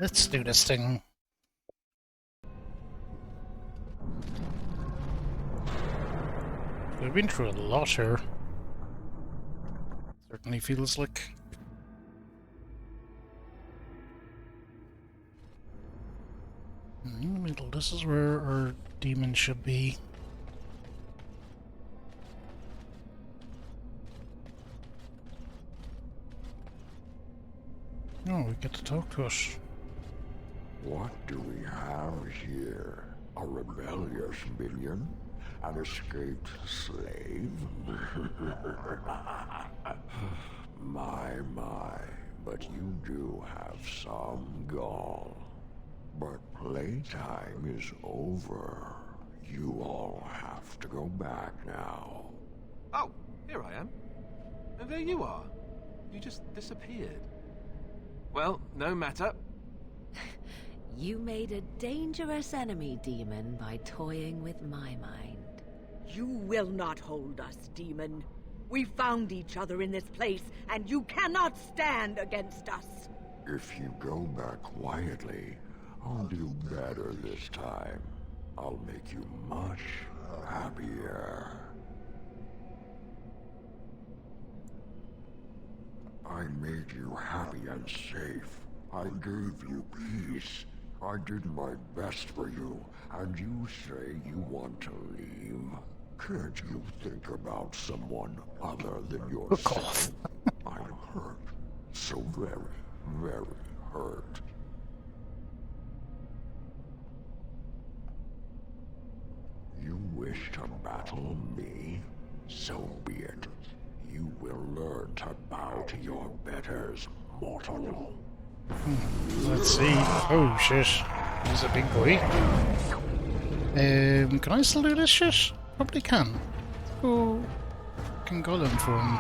Let's do this thing. We've been through a lot here. Certainly feels like. In the middle, this is where our demon should be. Oh, we get to talk to us. What do we have here? A rebellious minion? An escaped slave? My, but you do have some gall. But playtime is over. You all have to go back now. Oh, here I am. And there you are. You just disappeared. Well, no matter. You made a dangerous enemy, demon, by toying with my mind. You will not hold us, demon. We found each other in this place, and you cannot stand against us. If you go back quietly, I'll do better this time. I'll make you much happier. I made you happy and safe. I gave you peace. I did my best for you, and you say you want to leave? Can't you think about someone other than yourself? I'm hurt. So very, very hurt. You wish to battle me? So be it. You will learn to bow to your betters, mortal. Let's see. Oh shit. He's a big boy. Can I still do this shit? Probably can. Oh, can golem for him.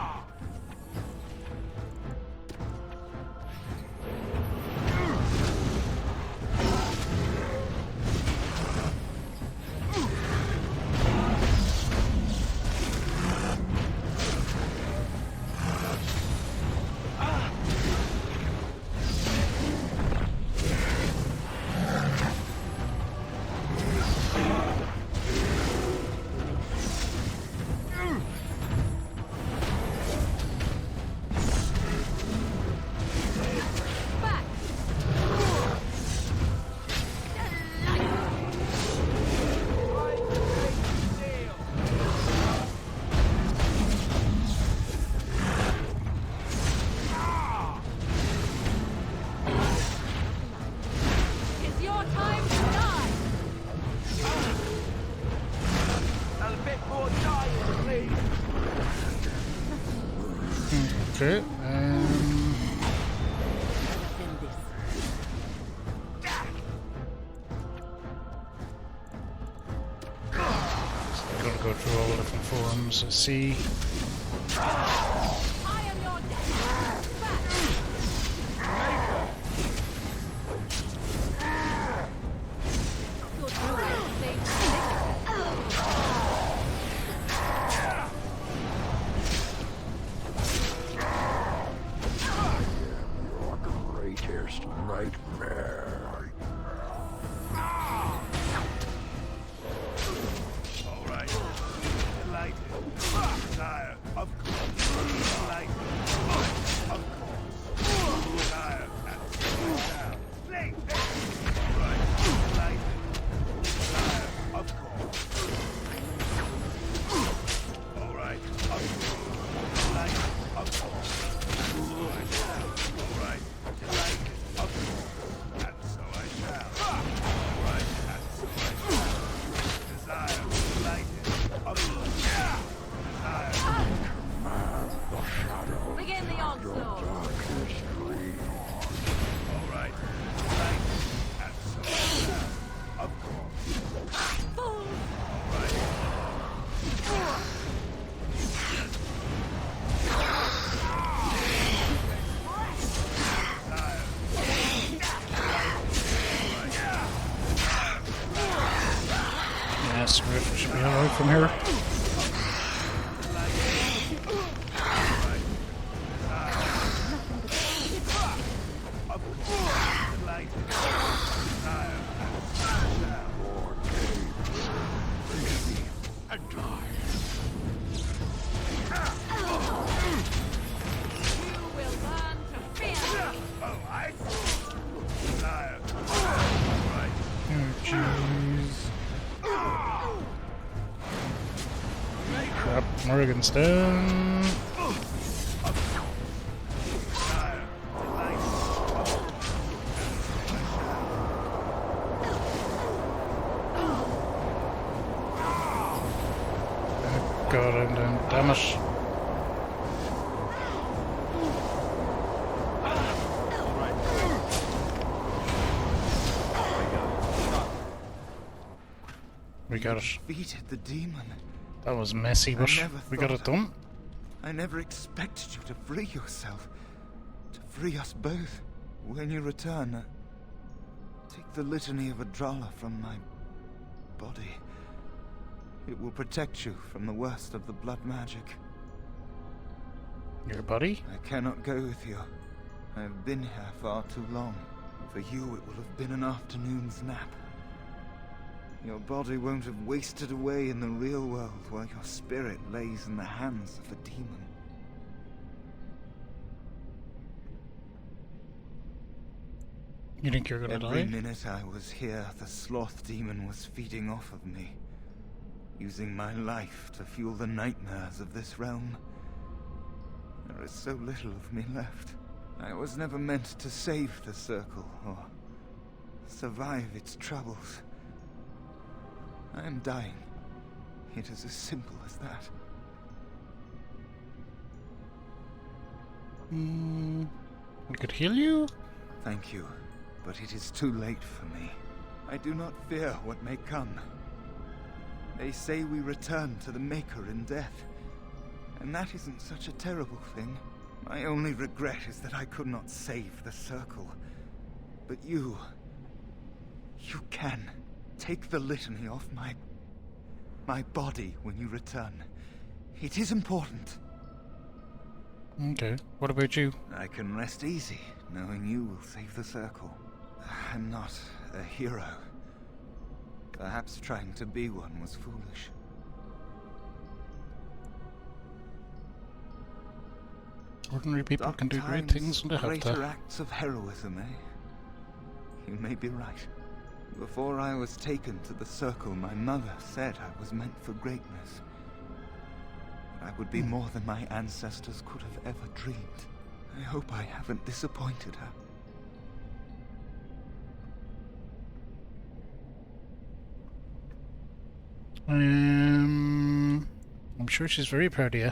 Okay, I'm gonna go through all the different forums and see. Should be alright from here. and die. You will learn to fear me. Oh, I... Oh, jeez. Crap, Morgan's down. God, I'm down. Damn it. We got it. Defeated the demon. That was messy, but we got it done. I never expected you to free yourself. To free us both. When you return, take the litany of Adrala from my body. It will protect you from the worst of the blood magic. Your body? I cannot go with you. I have been here far too long. For you, it will have been an afternoon's nap. Your body won't have wasted away in the real world while your spirit lays in the hands of a demon. You think you're gonna Every die? minute I was here, the sloth demon was feeding off of me, using my life to fuel the nightmares of this realm. There is so little of me left. I was never meant to save the circle or survive its troubles. I am dying. It is as simple as that. We could heal you? Thank you, but it is too late for me. I do not fear what may come. They say we return to the Maker in death, and that isn't such a terrible thing. My only regret is that I could not save the circle. But you can. Take the litany off my body when you return. It is important. Okay, what about you? I can rest easy, knowing you will save the circle. I'm not a hero. Perhaps trying to be one was foolish. Ordinary people Dark can do great times, things when they have greater to. acts of heroism, eh? You may be right. Before I was taken to the circle, my mother said I was meant for greatness. I would be more than my ancestors could have ever dreamed. I hope I haven't disappointed her. I'm sure she's very proud of you.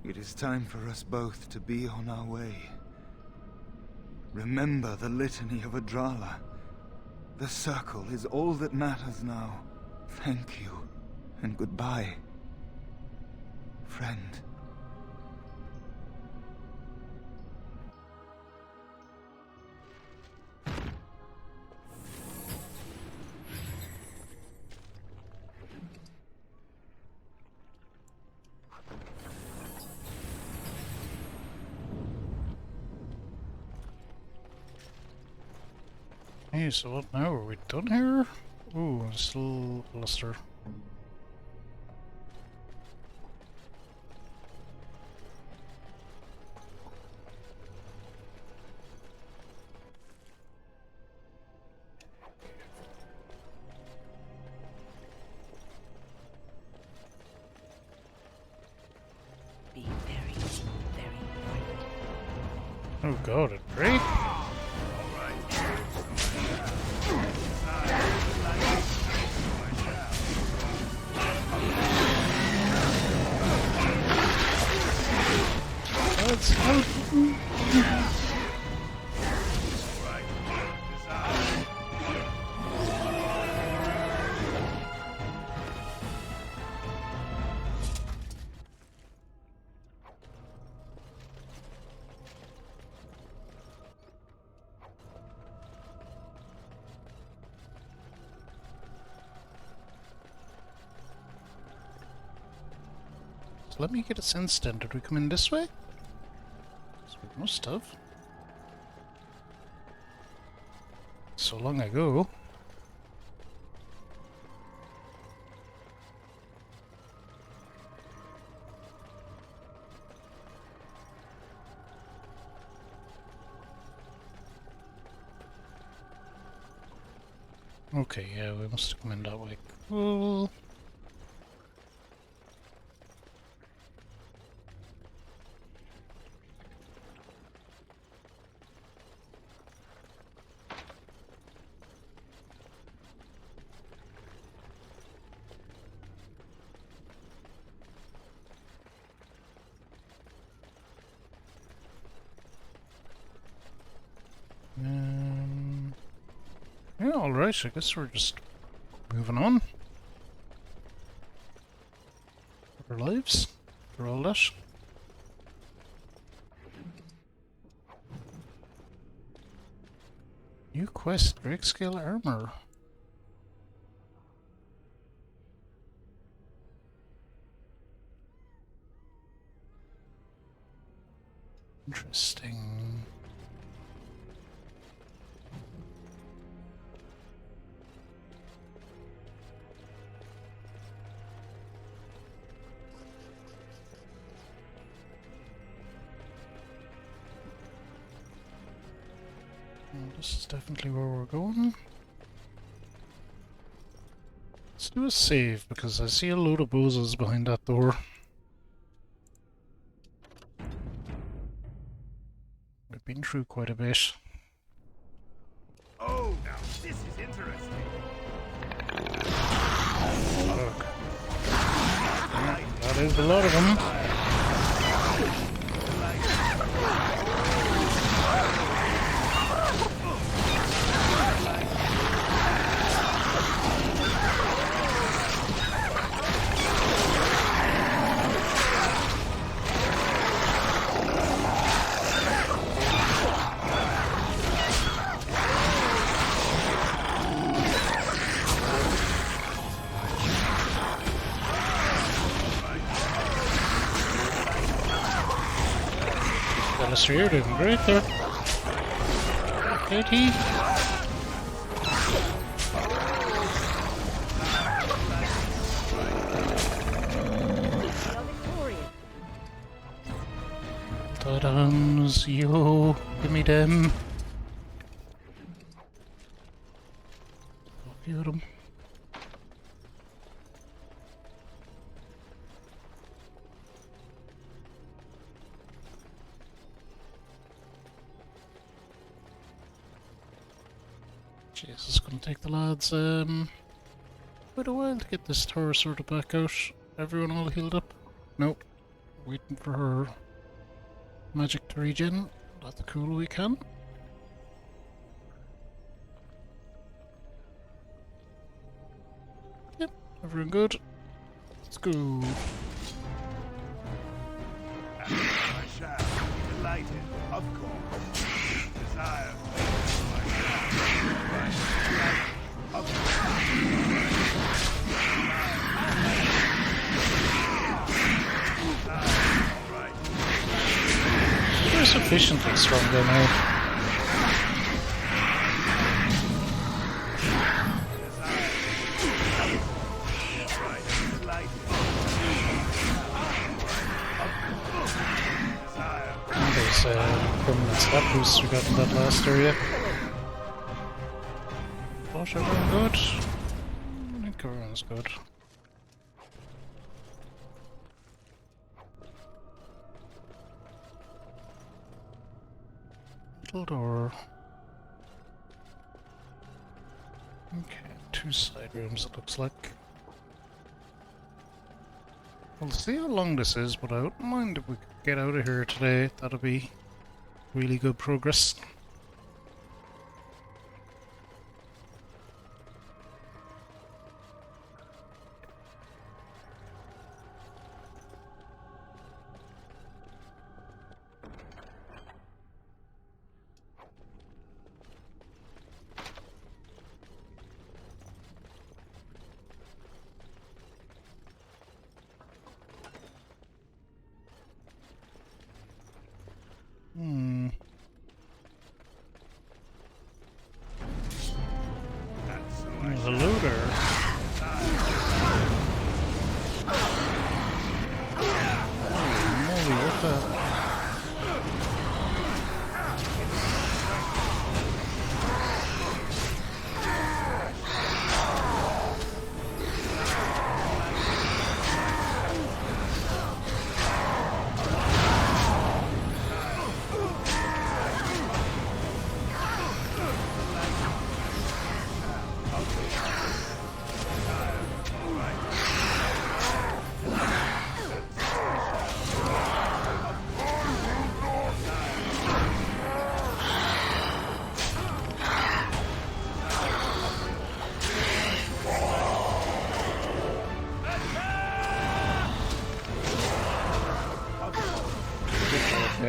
It is time for us both to be on our way. Remember the litany of Adrala. The circle is all that matters now. Thank you, and goodbye, friend. Hey, so what now? Are we done here? Ooh, still luster. Be very, very quiet. Oh god, it break? Let's help. So let me get a sense then. Did we come in this way? So we must have. So long ago. Okay, yeah, we must have come in that way. Cool. Yeah, alright, I guess we're just moving on. Our lives, for all that. New quest, Drake-scale armor. Interesting. Well, this is definitely where we're going. Let's do a save, because I see a load of bozos behind that door. We've been through quite a bit. Oh, now this is interesting. Look. That is a lot of them. Alistair, you're doing great there. Katie. Ta-dums, yo, give me them. A few of them. Jesus, it's gonna take the lads quite a while to get this tower sorted back out. Everyone all healed up? Nope. Waiting for her magic to regen. That's cool, we can. Yep, everyone good. Let's go. I shall be delighted, of course. Desire. We're sufficiently strong though now. And there's permanent stat boosts we got in that last area. Gosh, everyone good? I think everyone's good. Little door. Okay, 2 side rooms it looks like. We'll see how long this is, but I wouldn't mind if we could get out of here today. That'll be really good progress.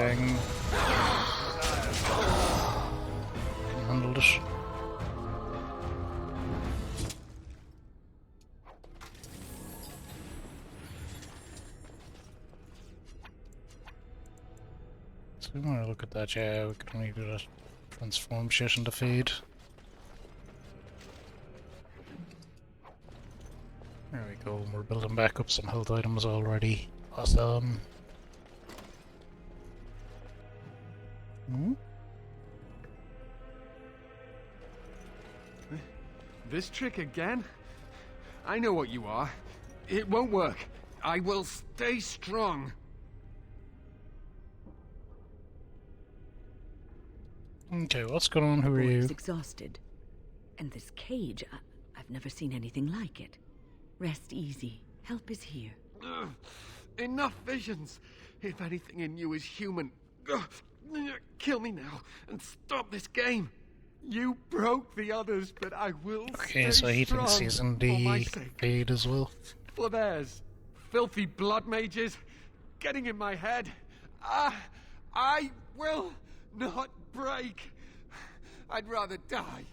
Bang. Handled it. So we want to look at that, yeah, we could only do that transform shit into feed. There we go, we're building back up some health items already. Awesome. Hmm? This trick again? I know what you are. It won't work. I will stay strong. Okay, what's going on? Who are you? Boy's exhausted. And this cage, I've never seen anything like it. Rest easy. Help is here. Ugh, enough visions. If anything in you is human, kill me now and stop this game. You broke the others, but I will Okay, stay so he strong thinks he's in for my the sake. feed as well. For theirs. Filthy blood mages getting in my head. I will not break. I'd rather die.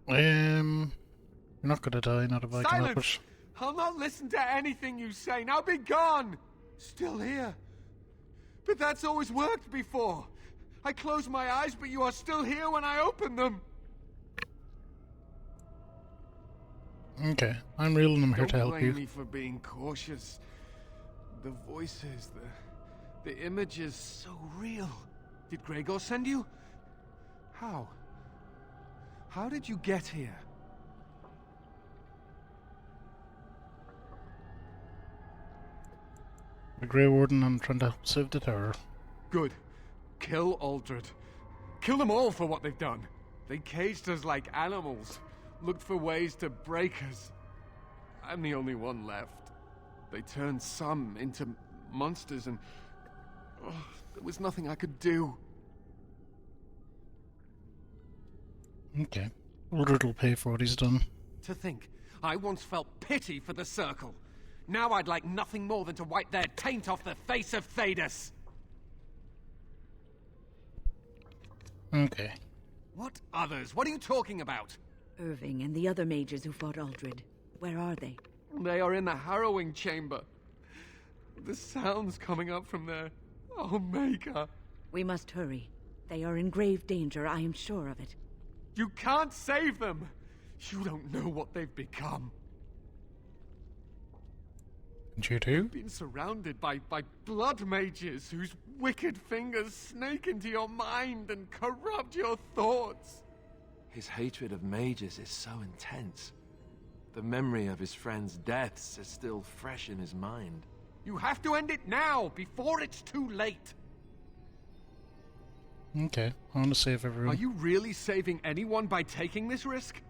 You're not gonna die, not if I can help it. Silence! I'll not listen to anything you say. Now be gone! Still here. But that's always worked before. I close my eyes, but you are still here when I open them. Okay, I'm real and I'm here Don't to help blame you. me for being cautious. The voices, the images, so real. Did Gregor send you? How? How did you get here? The Grey Warden, I'm trying to save the tower. Good. Kill Aldred. Kill them all for what they've done. They caged us like animals. Looked for ways to break us. I'm the only one left. They turned some into monsters and... there was nothing I could do. Okay. Uldred will pay for what he's done. To think, I once felt pity for the Circle. Now I'd like nothing more than to wipe their taint off the face of Thedas. Okay. What others? What are you talking about? Irving and the other mages who fought Aldred. Where are they? They are in the harrowing chamber. The sounds coming up from there. Omega. We must hurry. They are in grave danger, I am sure of it. You can't save them. You don't know what they've become. And you too? Been surrounded by blood mages whose wicked fingers snake into your mind and corrupt your thoughts. His hatred of mages is so intense. The memory of his friends' deaths is still fresh in his mind. You have to end it now, before it's too late. Okay, I want to save everyone. Are you really saving anyone by taking this risk?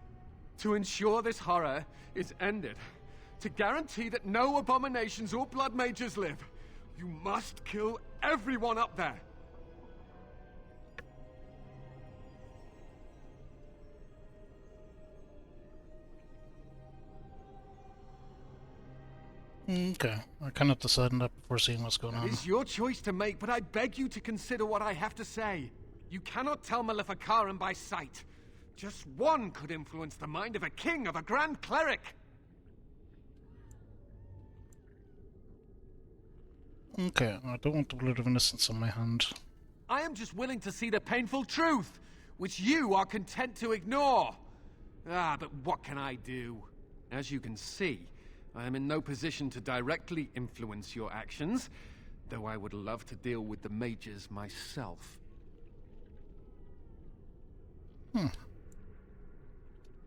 To ensure this horror is ended. To guarantee that no abominations or blood mages live, you must kill everyone up there. Okay, I cannot decide on that before seeing what's going on. It's your choice to make, but I beg you to consider what I have to say. You cannot tell Maleficarum by sight. Just one could influence the mind of a king, of a grand cleric. Okay, I don't want the blood of innocence on my hand. I am just willing to see the painful truth, which you are content to ignore. But what can I do? As you can see, I am in no position to directly influence your actions, though I would love to deal with the mages myself.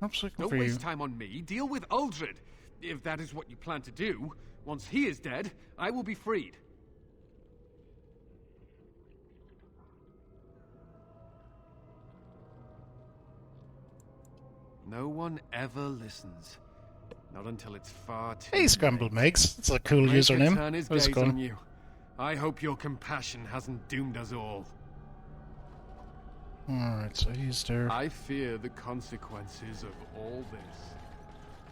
Perhaps I can Don't for you. waste time on me. Deal with Uldred. If that is what you plan to do, once he is dead, I will be freed. No one ever listens. Not until it's far too Hey, Scrambled late. Megs. That's a cool Make her username. turn his How's it gaze on going? you. I hope your compassion hasn't doomed us all. Alright, so he's there. I fear the consequences of all this.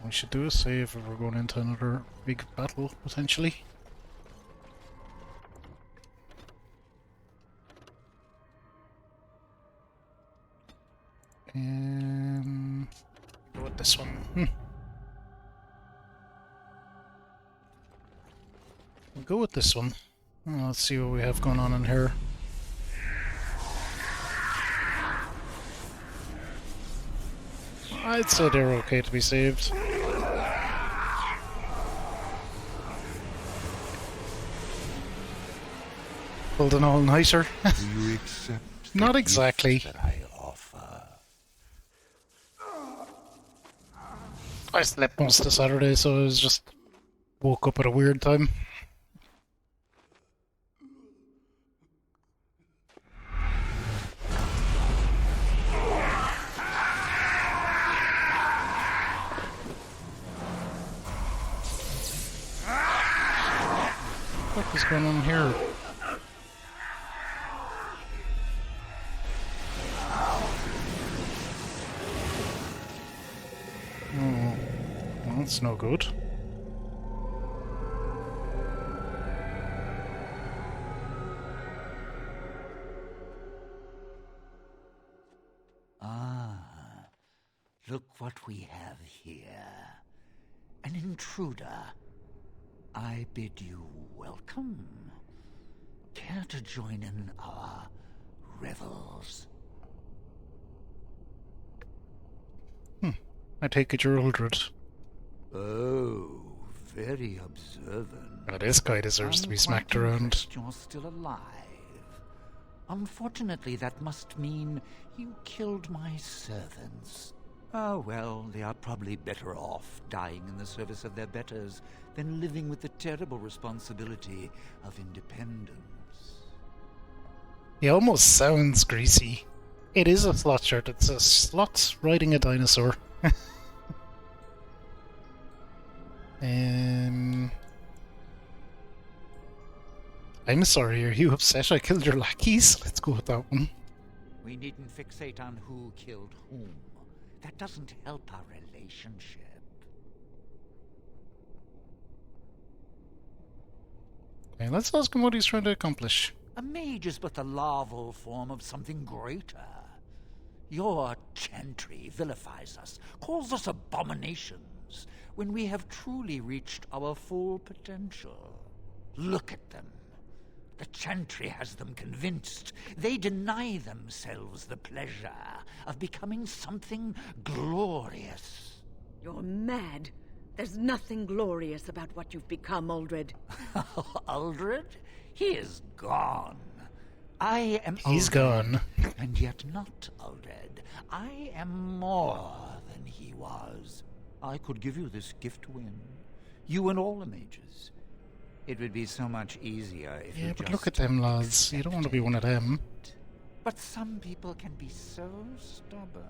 We should do a save if we're going into another big battle, potentially. Go with this one. We'll go with this one. Let's see what we have going on in here. I'd say they're okay to be saved. Pulled an all-nighter. Do you accept Not the exactly. gift that I offer? I slept most of Saturday, so I was just woke up at a weird time. What is going on here? Oh, well, that's no good. Ah, look what we have here. An intruder. I bid you welcome. Care to join in our revels? I take it you're Uldred. Oh, very observant. Now, this guy deserves to be I'm smacked quite around. impressed you're still alive. Unfortunately, that must mean you killed my servants. Oh, well, they are probably better off dying in the service of their betters than living with the terrible responsibility of independence. He almost sounds greasy. It is a slot shirt. It's a slot riding a dinosaur. I'm sorry, are you upset I killed your lackeys? Let's go with that one. We needn't fixate on who killed whom. That doesn't help our relationship. Okay, let's ask him what he's trying to accomplish. A mage is but the larval form of something greater. Your chantry vilifies us, calls us abominations, when we have truly reached our full potential. Look at them. The chantry has them convinced. They deny themselves the pleasure of becoming something glorious. You're mad. There's nothing glorious about what you've become, Uldred. Uldred? He is gone. I am He's Uldred, gone. and yet not Uldred. I am more than he was. I could give you this gift to win. You and all the mages. It would be so much easier if you Yeah, but just look at them lads. You don't want to be one of them. But some people can be so stubborn.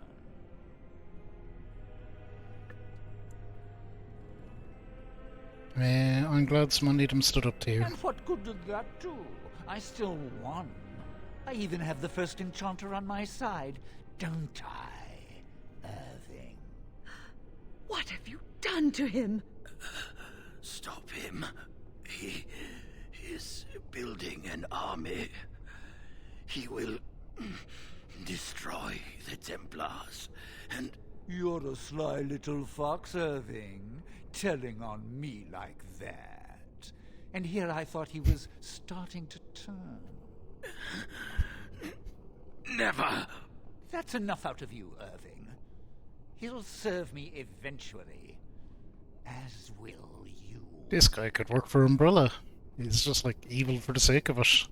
I'm glad someone of them stood up to you. And what good did that do? I still won. I even have the first enchanter on my side, don't I, Irving? What have you done to him? Stop him. He is building an army. He will destroy the Templars, and... You're a sly little fox, Irving, telling on me like that. And here I thought he was starting to turn. Never! That's enough out of you, Irving. He'll serve me eventually. As will you. This guy could work for Umbrella. He's just like evil for the sake of it.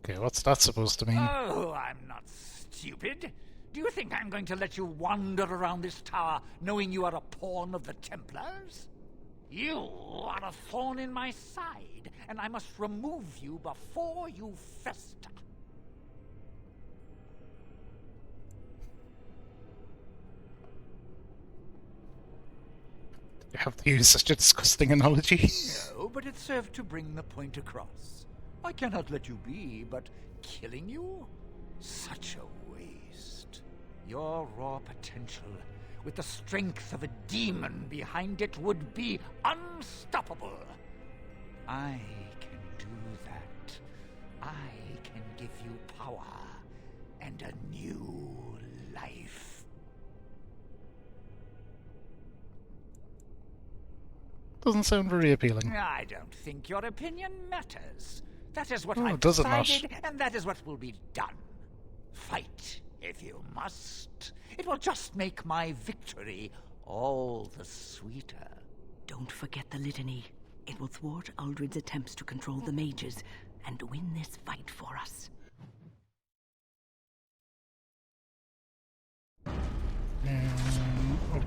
Okay, what's that supposed to mean? Oh, I'm not stupid. Do you think I'm going to let you wander around this tower knowing you are a pawn of the Templars? You are a thorn in my side, and I must remove you before you fester. You have to use such a disgusting analogy. No, but it served to bring the point across. I cannot let you be, but killing you? Such a waste. Your raw potential, with the strength of a demon behind it, would be unstoppable. I can do that. I can give you power and a new life. Doesn't sound very appealing. I don't think your opinion matters. That is what Oh, I've does it not? decided, and that is what will be done. Fight, if you must. It will just make my victory all the sweeter. Don't forget the litany. It will thwart Uldred's attempts to control the mages and win this fight for us.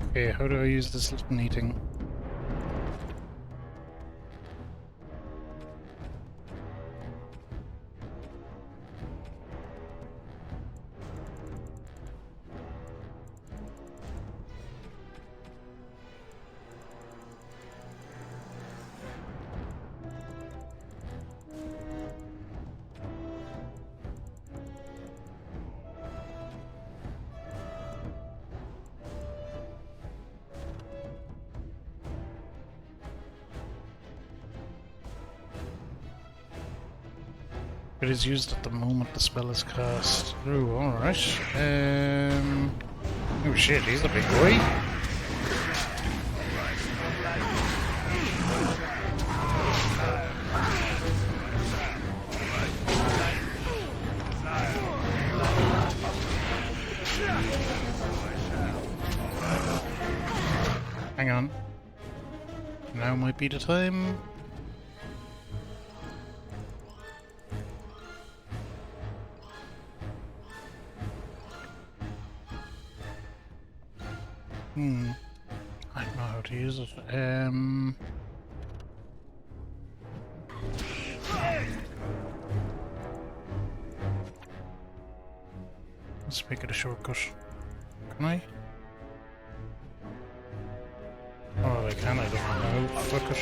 Okay, how do I use this little meeting? It is used at the moment the spell is cast. Oh, alright. Oh shit, he's the big boy. Hang on. Now might be the time. I don't know how to use it. Let's make it a shortcut. Can I? Oh, I can, I don't know. Fuck it.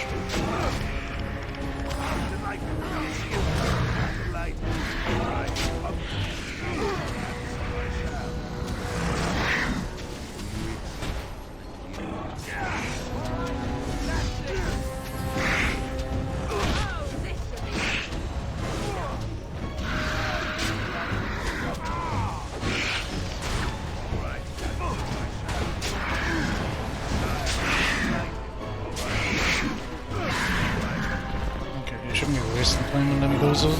Shouldn't be wasting time on them goes up.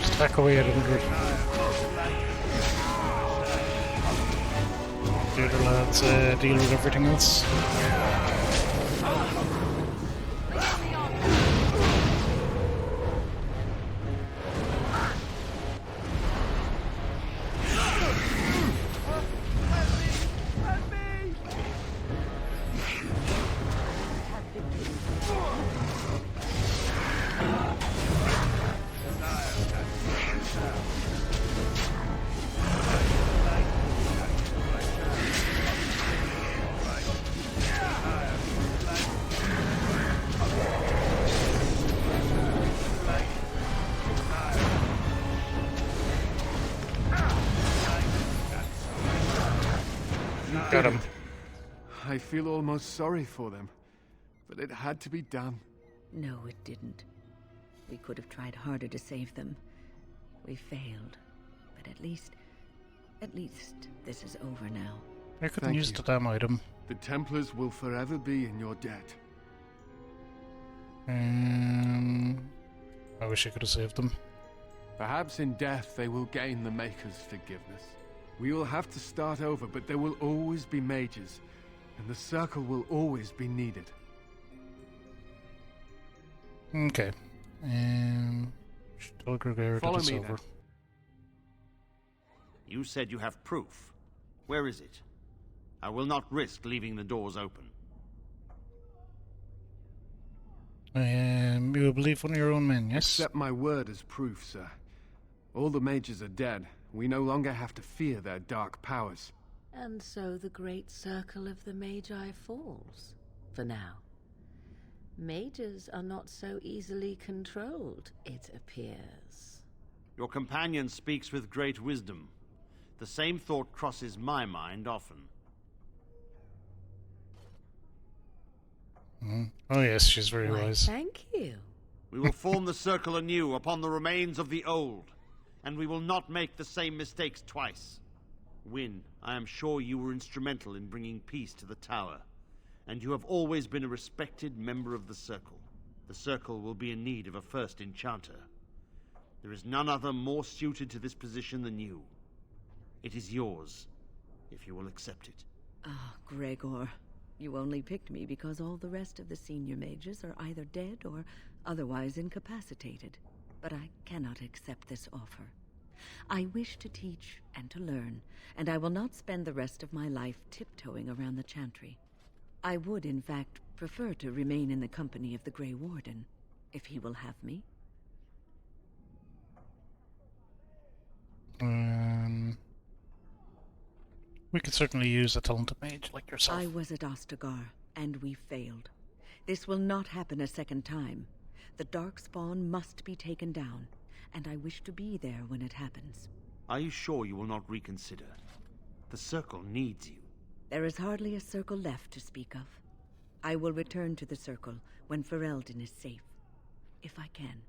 Just back away at 100. The other lads deal with everything else. Got him. I feel almost sorry for them, but it had to be done. No, it didn't. We could have tried harder to save them. We failed. But at least this is over now. I couldn't use the damn item. The Templars will forever be in your debt. I wish I could have saved them. Perhaps in death they will gain the Maker's forgiveness. We will have to start over, but there will always be mages, and the Circle will always be needed. Okay. Tell Gregory that it's over. Then. You said you have proof. Where is it? I will not risk leaving the doors open. You will believe one of your own men, yes? Accept my word as proof, sir. All the mages are dead. We no longer have to fear their dark powers. And so the great circle of the Magi falls. for now. Mages are not so easily controlled, it appears. Your companion speaks with great wisdom. The same thought crosses my mind often. Oh yes, she's very Why, wise. thank you. We will form the circle anew upon the remains of the old, and we will not make the same mistakes twice. Wynne, I am sure you were instrumental in bringing peace to the tower, and you have always been a respected member of the circle. The circle will be in need of a first enchanter. There is none other more suited to this position than you. It is yours, if you will accept it. Ah, Gregor. You only picked me because all the rest of the senior mages are either dead or otherwise incapacitated. But I cannot accept this offer. I wish to teach and to learn, and I will not spend the rest of my life tiptoeing around the chantry. I would, in fact, prefer to remain in the company of the Grey Warden, if he will have me. We could certainly use a talented mage like yourself. I was at Ostagar, and we failed. This will not happen a second time. The Darkspawn must be taken down, and I wish to be there when it happens. Are you sure you will not reconsider? The circle needs you. There is hardly a circle left to speak of. I will return to the circle when Ferelden is safe, if I can.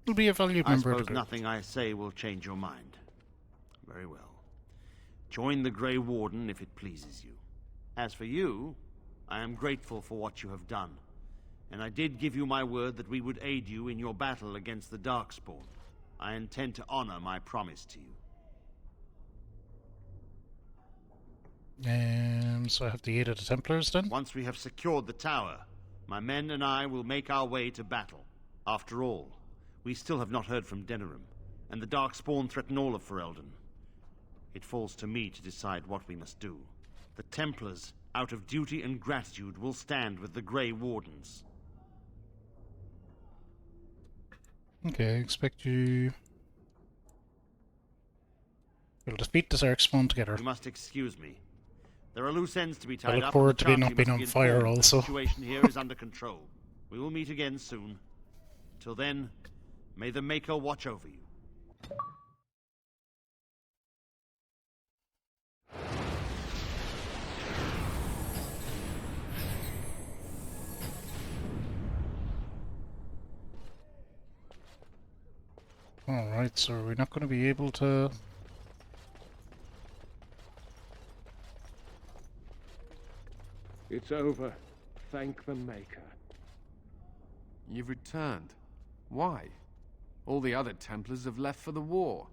You'll be a valued I member of the suppose group. nothing I say will change your mind. Very well. Join the Grey Warden if it pleases you. As for you, I am grateful for what you have done, and I did give you my word that we would aid you in your battle against the Darkspawn. I intend to honor my promise to you. So I have the aid of the Templars then? Once we have secured the tower, my men and I will make our way to battle. After all, we still have not heard from Denerim, and the Darkspawn threaten all of Ferelden. It falls to me to decide what we must do. The Templars, out of duty and gratitude, will stand with the Grey Wardens. Okay, I expect you... We'll defeat the Darkspawn together. You must excuse me. There are loose ends to be tied I look up. forward and to the not Chantry being must on be fire informed that also. The situation here is under control. We will meet again soon. Till then, may the Maker watch over you. Alright, so we're not going to be able to... It's over. Thank the Maker. You've returned. Why? All the other Templars have left for the war.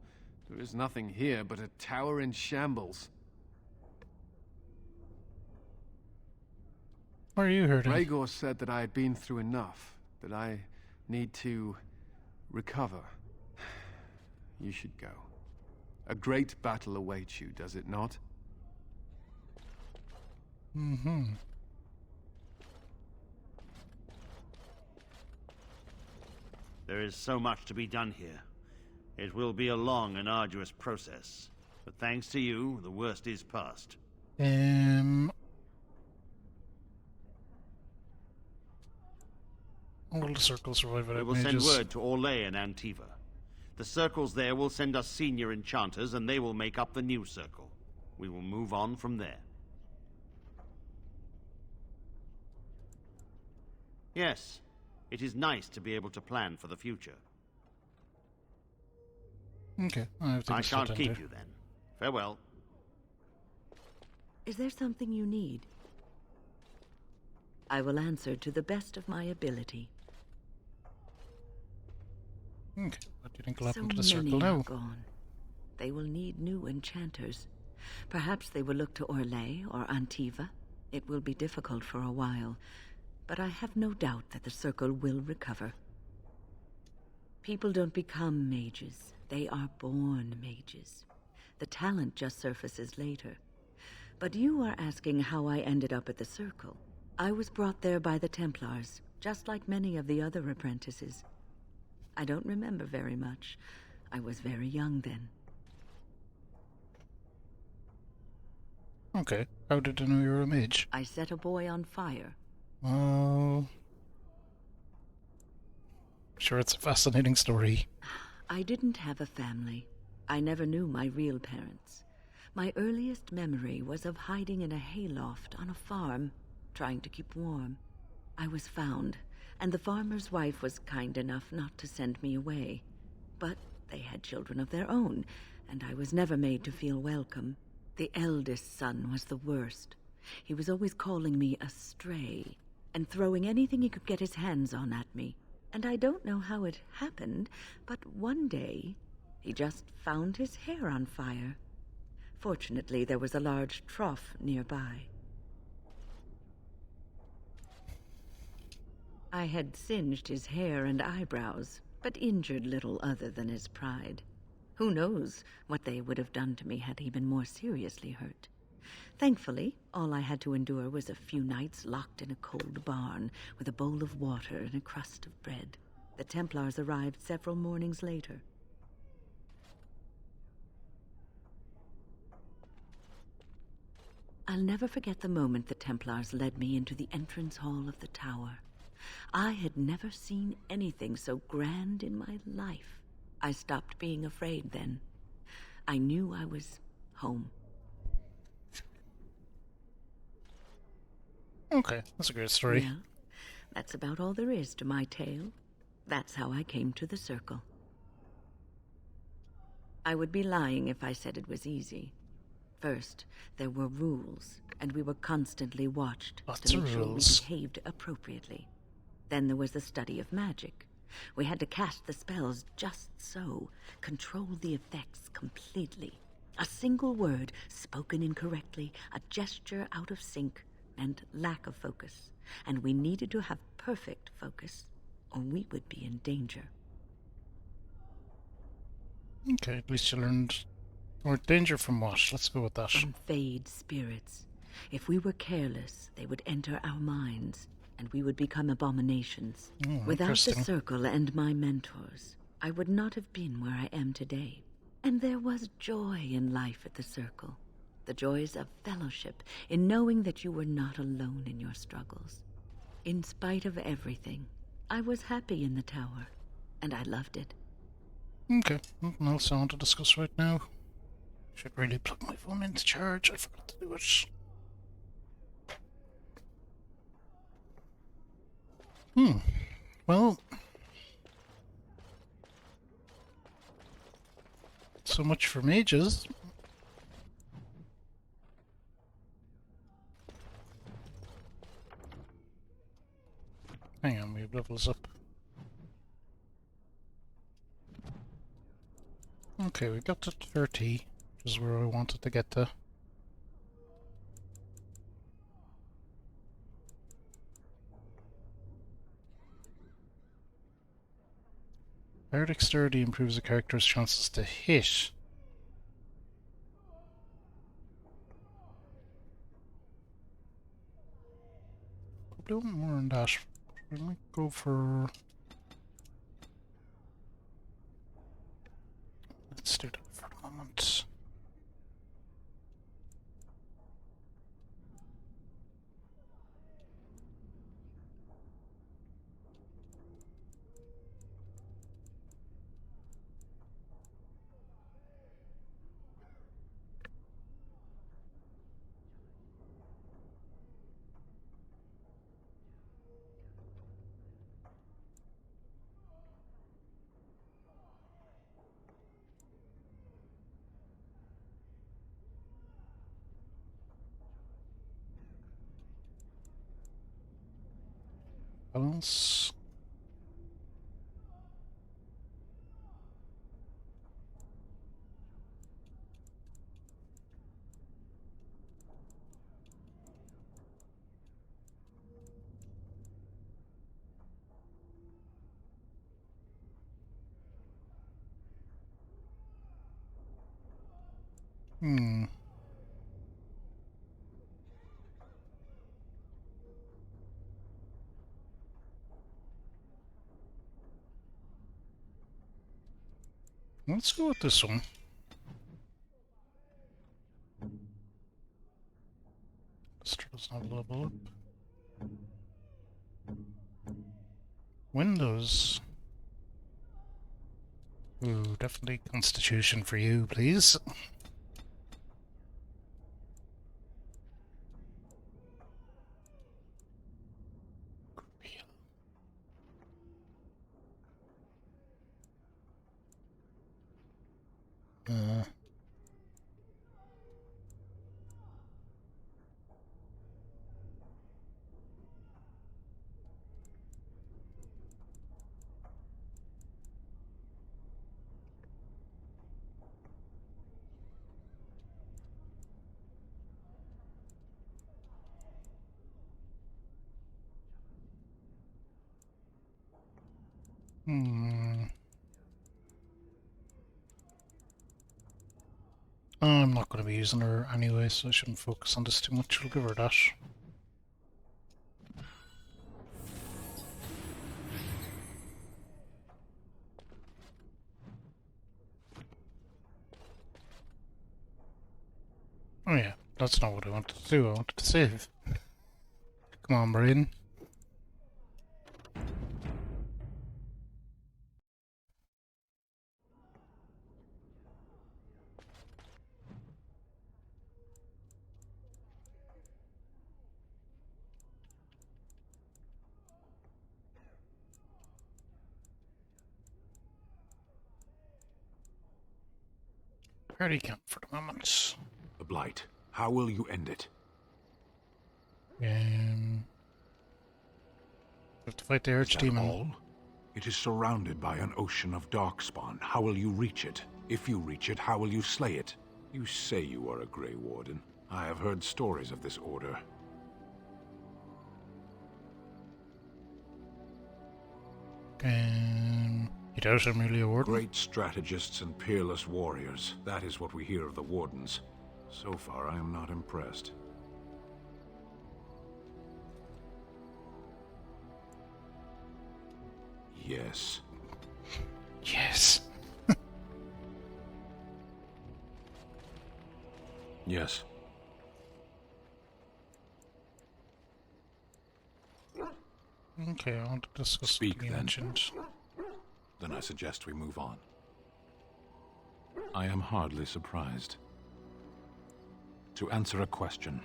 There is nothing here but a tower in shambles. Why are you hurting? Rhaegor said that I had been through enough, that I need to recover. You should go. A great battle awaits you, does it not? Mm-hmm. There is so much to be done here. It will be a long and arduous process, but thanks to you, the worst is past. Will the circle survive We without will send mages? word to Orlais and Antiva. The circles there will send us senior enchanters, and they will make up the new circle. We will move on from there. Yes, it is nice to be able to plan for the future. Okay, I have I things to shan't attend keep to. you then. Farewell. Is there something you need? I will answer to the best of my ability. Okay, what do you think will happen So to the circle many now? are gone. They will need new enchanters. Perhaps they will look to Orlais or Antiva. It will be difficult for a while, but I have no doubt that the circle will recover. People don't become mages. They are born mages. The talent just surfaces later. But you are asking how I ended up at the circle. I was brought there by the Templars, just like many of the other apprentices. I don't remember very much. I was very young then. Okay. How did I know you were a mage? I set a boy on fire. Oh. Sure, it's a fascinating story. I didn't have a family. I never knew my real parents. My earliest memory was of hiding in a hayloft on a farm, trying to keep warm. I was found, and the farmer's wife was kind enough not to send me away. But they had children of their own, and I was never made to feel welcome. The eldest son was the worst. He was always calling me a stray, and throwing anything he could get his hands on at me. And I don't know how it happened, but one day, he just found his hair on fire. Fortunately, there was a large trough nearby. I had singed his hair and eyebrows, but injured little other than his pride. Who knows what they would have done to me had he been more seriously hurt. Thankfully, all I had to endure was a few nights locked in a cold barn with a bowl of water and a crust of bread. The Templars arrived several mornings later. I'll never forget the moment the Templars led me into the entrance hall of the tower. I had never seen anything so grand in my life. I stopped being afraid then. I knew I was home. Okay, that's a great story. Well, that's about all there is to my tale. That's how I came to the Circle. I would be lying if I said it was easy. First, there were rules, and we were constantly watched to make sure we behaved appropriately. Then there was the study of magic. We had to cast the spells just so, control the effects completely. A single word spoken incorrectly, a gesture out of sync, and lack of focus. And we needed to have perfect focus, or we would be in danger. Okay, at least you learned. Or danger from what? Let's go with that. From fade spirits. If we were careless, they would enter our minds, and we would become abominations. Without the Circle and my mentors, I would not have been where I am today. And there was joy in life at the Circle. The joys of fellowship, in knowing that you were not alone in your struggles. In spite of everything, I was happy in the tower, and I loved it. Okay, nothing else I want to discuss right now. Should really plug my phone into charge. I forgot to do it. Well, so much for mages. Hang on, we have levels up. Okay, we got to 30, which is where I wanted to get to. Fire dexterity improves a character's chances to hit. Probably want more on that. We might go for... Let's do that for the moment. Balance. Let's go with this one. Monster doesn't have a level up. Windows. Ooh, definitely Constitution for you, please. Uh. I'm not going to be using her anyway, so I shouldn't focus on this too much. I'll give her that. Oh yeah, that's not what I wanted to do. I wanted to save. Come on, brain. Party camp for the moment. The Blight. How will you end it? Have to fight the Archdemon. All? It is surrounded by an ocean of darkspawn. How will you reach it? If you reach it, how will you slay it? You say you are a Grey Warden. I have heard stories of this order. You doubt I'm really a warden? Great strategists and peerless warriors. That is what we hear of the Wardens. So far, I am not impressed. Yes. Yes. Yes. Okay, I want to discuss Speak, something you then. mentioned. Then I suggest we move on. I am hardly surprised. To answer a question.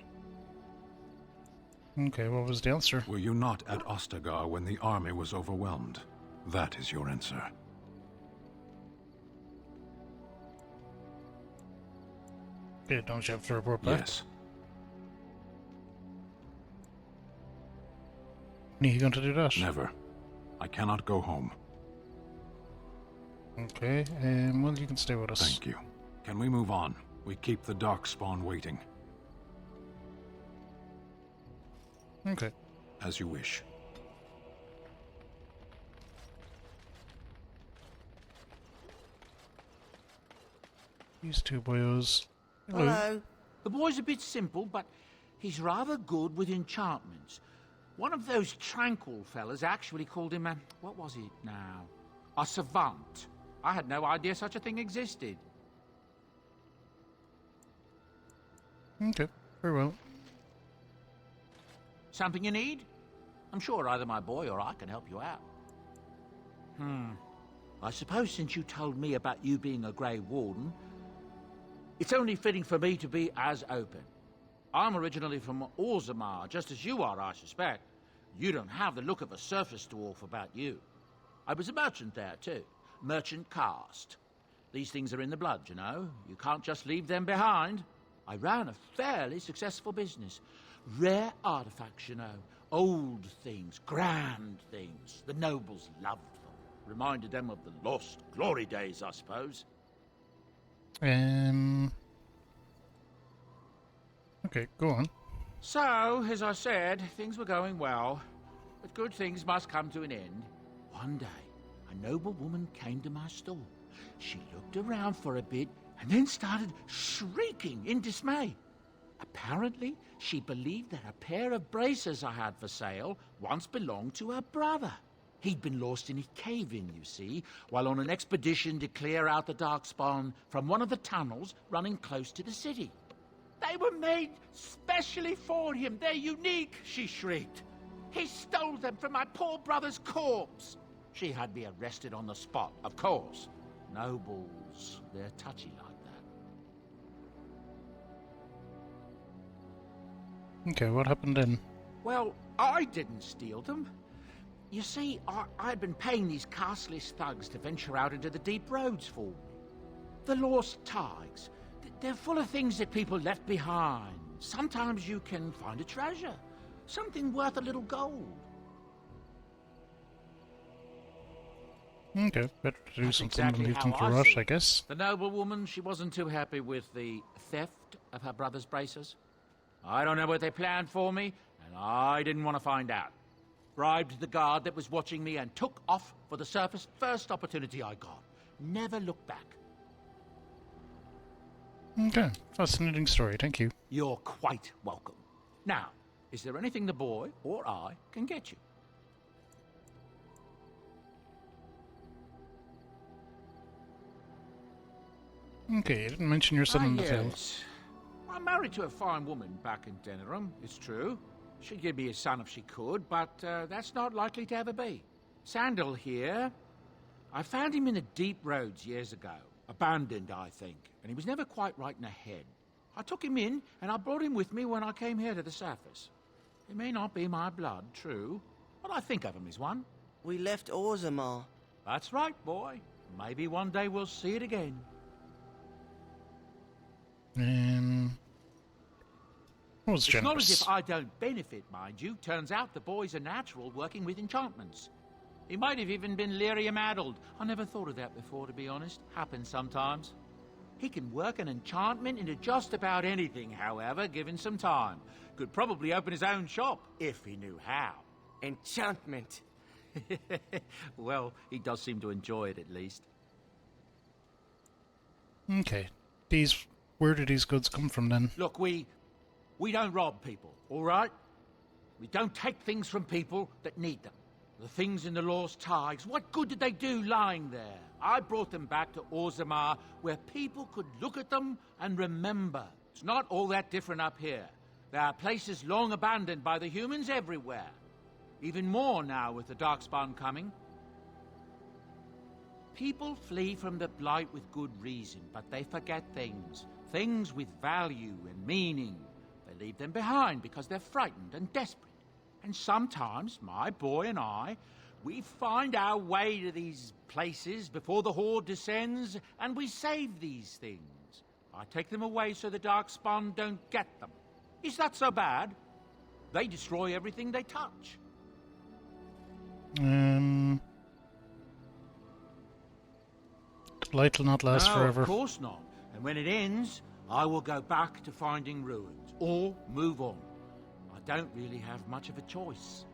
Okay, what was the answer? Were you not at Ostagar when the army was overwhelmed? That is your answer. Okay, don't you have to report back? Yes. Are you going to do that? Never. I cannot go home. Okay, well, you can stay with us. Thank you. Can we move on? We keep the Darkspawn waiting. Okay. As you wish. These two boyos. Hello. The boy's a bit simple, but he's rather good with enchantments. One of those tranquil fellas actually called him a... what was it now? A savant. I had no idea such a thing existed. Okay, very well. Something you need? I'm sure either my boy or I can help you out. I suppose since you told me about you being a Grey Warden, it's only fitting for me to be as open. I'm originally from Orzammar, just as you are, I suspect. You don't have the look of a surface dwarf about you. I was a merchant there, too. Merchant caste. These things are in the blood, you know. You can't just leave them behind. I ran a fairly successful business. Rare artifacts, you know. Old things, grand things. The nobles loved them. Reminded them of the lost glory days, I suppose. Okay, go on. So, as I said, things were going well. But good things must come to an end. One day, a noble woman came to my store. She looked around for a bit and then started shrieking in dismay. Apparently, she believed that a pair of braces I had for sale once belonged to her brother. He'd been lost in a cave-in, you see, while on an expedition to clear out the Darkspawn from one of the tunnels running close to the city. They were made specially for him. They're unique, she shrieked. He stole them from my poor brother's corpse. She had me arrested on the spot, of course. Nobles, they're touchy like that. Okay, what happened then? Well, I didn't steal them. You see, I'd been paying these castless thugs to venture out into the deep roads for me. The lost tigers. They're full of things that people left behind. Sometimes you can find a treasure. Something worth a little gold. Okay, better to do That's something exactly than leave how them to I rot, see I it. guess. The noblewoman, she wasn't too happy with the theft of her brother's braces. I don't know what they planned for me, and I didn't want to find out. Bribed the guard that was watching me and took off for the surface first opportunity I got. Never looked back. Okay, fascinating story, thank you. You're quite welcome. Now, is there anything the boy or I can get you? Okay, you didn't mention your son in the tale. Yes. I'm married to a fine woman back in Denerim, it's true. She'd give me a son if she could, but that's not likely to ever be. Sandal here, I found him in the deep roads years ago. Abandoned, I think, and he was never quite right in the head. I took him in, and I brought him with me when I came here to the surface. He may not be my blood, true, but I think of him as one. We left Orzammar. That's right, boy. Maybe one day we'll see it again. Was it's not as generous. if I don't benefit, mind you. Turns out the boy's a natural working with enchantments. He might have even been lyrium-addled. I never thought of that before, to be honest. Happens sometimes. He can work an enchantment into just about anything, however, given some time. Could probably open his own shop, if he knew how. Enchantment. Well, he does seem to enjoy it, at least. Okay. Where did these goods come from, then? Look, we don't rob people, all right? We don't take things from people that need them. The things in the lost tigers, what good did they do lying there? I brought them back to Orzammar, where people could look at them and remember. It's not all that different up here. There are places long abandoned by the humans everywhere. Even more now with the Darkspawn coming. People flee from the Blight with good reason, but they forget things. Things with value and meaning. They leave them behind because they're frightened and desperate. And sometimes, my boy and I, we find our way to these places before the Horde descends, and we save these things. I take them away so the Darkspawn don't get them. Is that so bad? They destroy everything they touch. Light will not last forever. Of course not. And when it ends, I will go back to finding ruins, or move on. I don't really have much of a choice.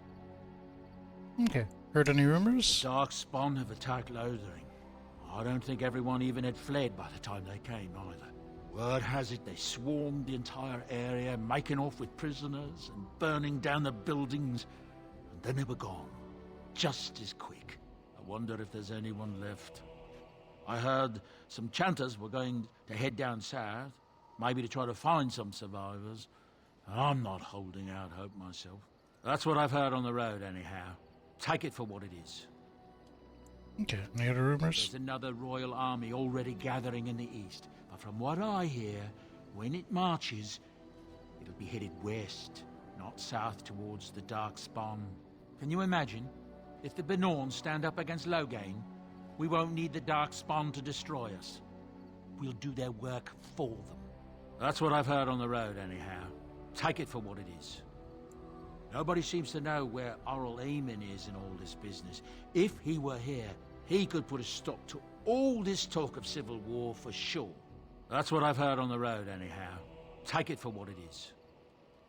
Okay. Heard any rumors? Darkspawn have attacked Lothering. I don't think everyone even had fled by the time they came, either. Word has it they swarmed the entire area, making off with prisoners and burning down the buildings. And then they were gone. Just as quick. I wonder if there's anyone left. I heard some chanters were going to head down south, maybe to try to find some survivors. I'm not holding out hope myself. That's what I've heard on the road, anyhow. Take it for what it is. Okay, any other rumors? There's another royal army already gathering in the east. But from what I hear, when it marches, it'll be headed west, not south towards the Darkspawn. Can you imagine? If the Benorn stand up against Loghain, we won't need the Darkspawn to destroy us. We'll do their work for them. That's what I've heard on the road, anyhow. Take it for what it is. Nobody seems to know where Oral Eamon is in all this business. If he were here, he could put a stop to all this talk of civil war for sure. That's what I've heard on the road, anyhow. Take it for what it is.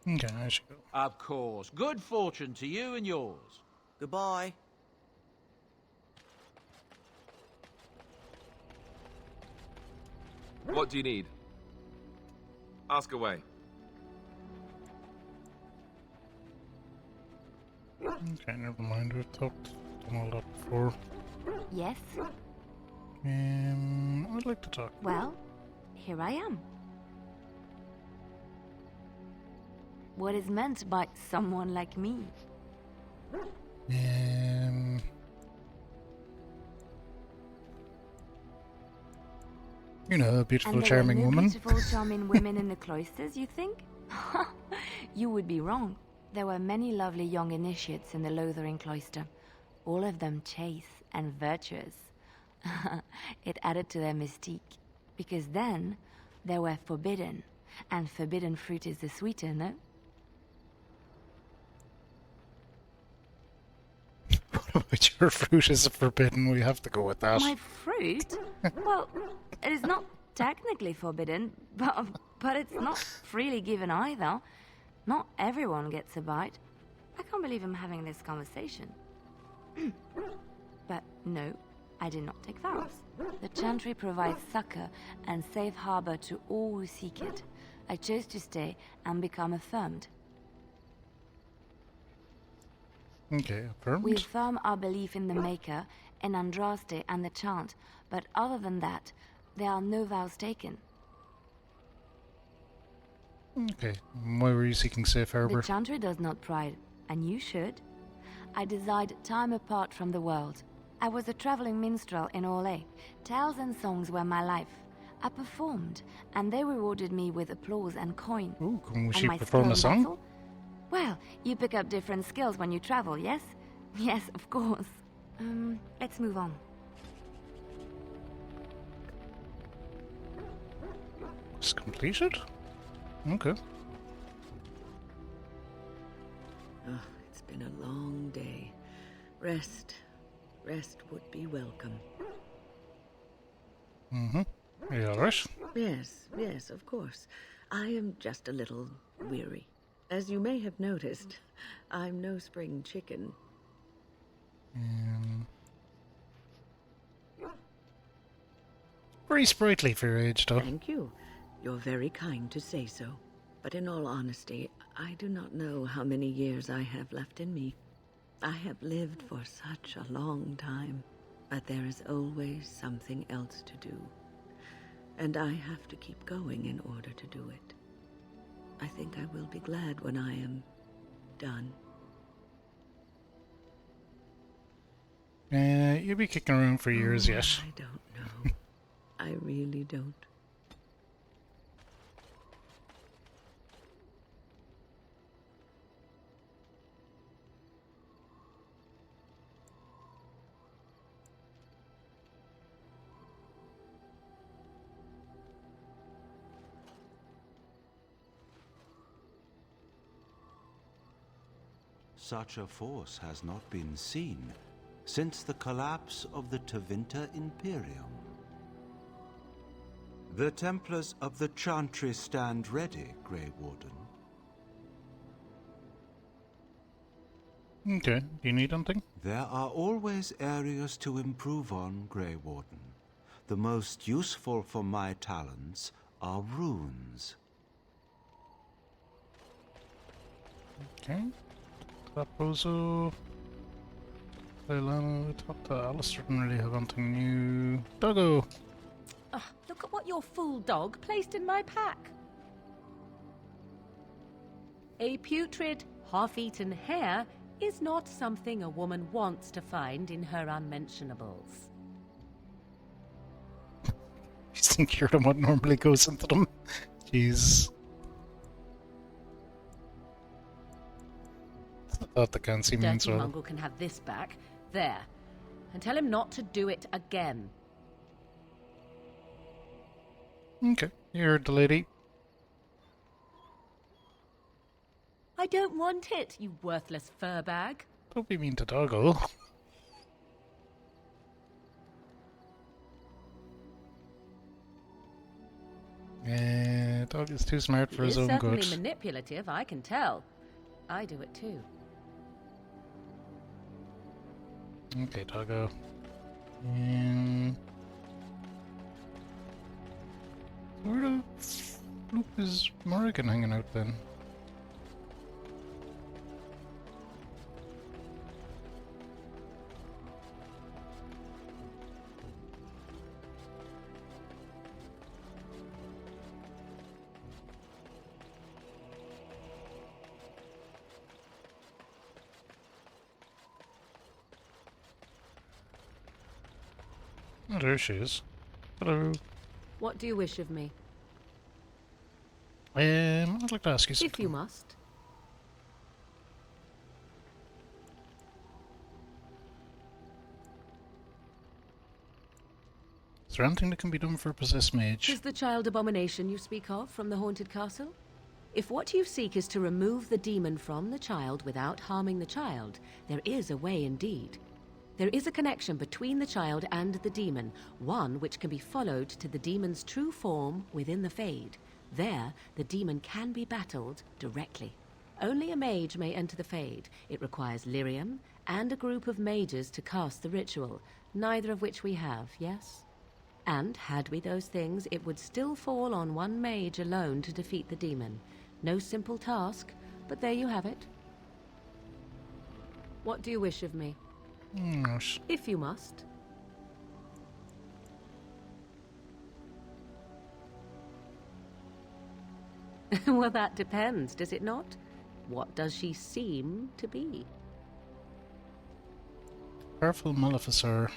Okay, I should go. Of course. Good fortune to you and yours. Goodbye. What do you need? Ask away. Okay, never mind. We've talked done all that before. Yes? I'd like to talk. Well, here I am. what is meant by someone like me? You know, a beautiful, And there charming were no woman. beautiful, charming women in the cloisters, you think? You would be wrong. There were many lovely young initiates in the Lothering cloister, all of them chaste and virtuous. It added to their mystique, because then they were forbidden, and forbidden fruit is the sweeter, no? But your fruit is forbidden, we have to go with that. My fruit? Well, it is not technically forbidden, but it's not freely given either. Not everyone gets a bite. I can't believe I'm having this conversation. But no, I did not take vows. The Chantry provides succor and safe harbor to all who seek it. I chose to stay and become affirmed. Okay, affirmed. We affirm our belief in the Maker, in Andraste and the Chant, but other than that, there are no vows taken. Okay, why were you seeking safe harbor? The Chantry does not pride, and you should. I desired time apart from the world. I was a traveling minstrel in Orlais. Tales and songs were my life. I performed, and they rewarded me with applause and coin. Ooh, can we And my perform skill a in song? battle? Well, you pick up different skills when you travel, yes? Yes, of course. Let's move on. It's completed? Okay. Oh, it's been a long day. Rest would be welcome. Mm-hmm. Are you alright? Yes, of course. I am just a little weary. As you may have noticed, I'm no spring chicken. Very sprightly for your age, though. Thank you. You're very kind to say so. But in all honesty, I do not know how many years I have left in me. I have lived for such a long time, but there is always something else to do. And I have to keep going in order to do it. I think I will be glad when I am done. You'll be kicking around for years yet. I don't know. I really don't. Such a force has not been seen since the collapse of the Tevinter Imperium. The Templars of the Chantry stand ready, Grey Warden. Okay, do you need anything? There are always areas to improve on, Grey Warden. The most useful for my talents are runes. Okay. Raposo. Leilano, talk to Alistair, didn't really have anything new. Doggo! Look at what your fool dog placed in my pack. A putrid, half-eaten hare is not something a woman wants to find in her unmentionables. You think you're the what normally goes into them? Jeez. I thought the can't see me Dirty well. Mongol can have this back. There. And tell him not to do it again. Okay, you heard the lady. I don't want it, you worthless fur bag. Don't be mean to Doggo. Dog is too smart for his own certainly good. manipulative, I can tell. I do it too. Okay, Doggo. Where the floop is Morrigan hanging out then? Oh, there she is. Hello. What do you wish of me? I'd like to ask you something. If you must. Is there anything that can be done for a possessed mage? Is the child abomination you speak of from the haunted castle? If what you seek is to remove the demon from the child without harming the child, there is a way indeed. There is a connection between the child and the demon, one which can be followed to the demon's true form within the Fade. There, the demon can be battled directly. Only a mage may enter the Fade. It requires lyrium and a group of mages to cast the ritual, neither of which we have, yes? And, had we those things, it would still fall on one mage alone to defeat the demon. No simple task, but there you have it. What do you wish of me? Yes. If you must. Well, that depends, does it not? What does she seem to be? Powerful Maleficer.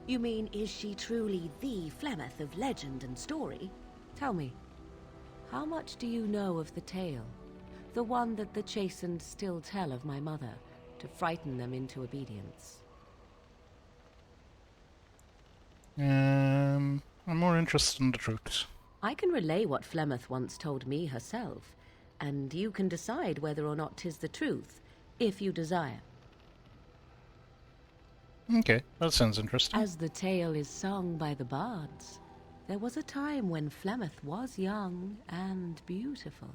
You mean, is she truly the Flemeth of legend and story? Tell me, how much do you know of the tale? The one that the chastened still tell of my mother, to frighten them into obedience. I'm more interested in the truth. I can relay what Flemeth once told me herself, and you can decide whether or not 'tis the truth, if you desire. Okay, that sounds interesting. As the tale is sung by the bards, there was a time when Flemeth was young and beautiful,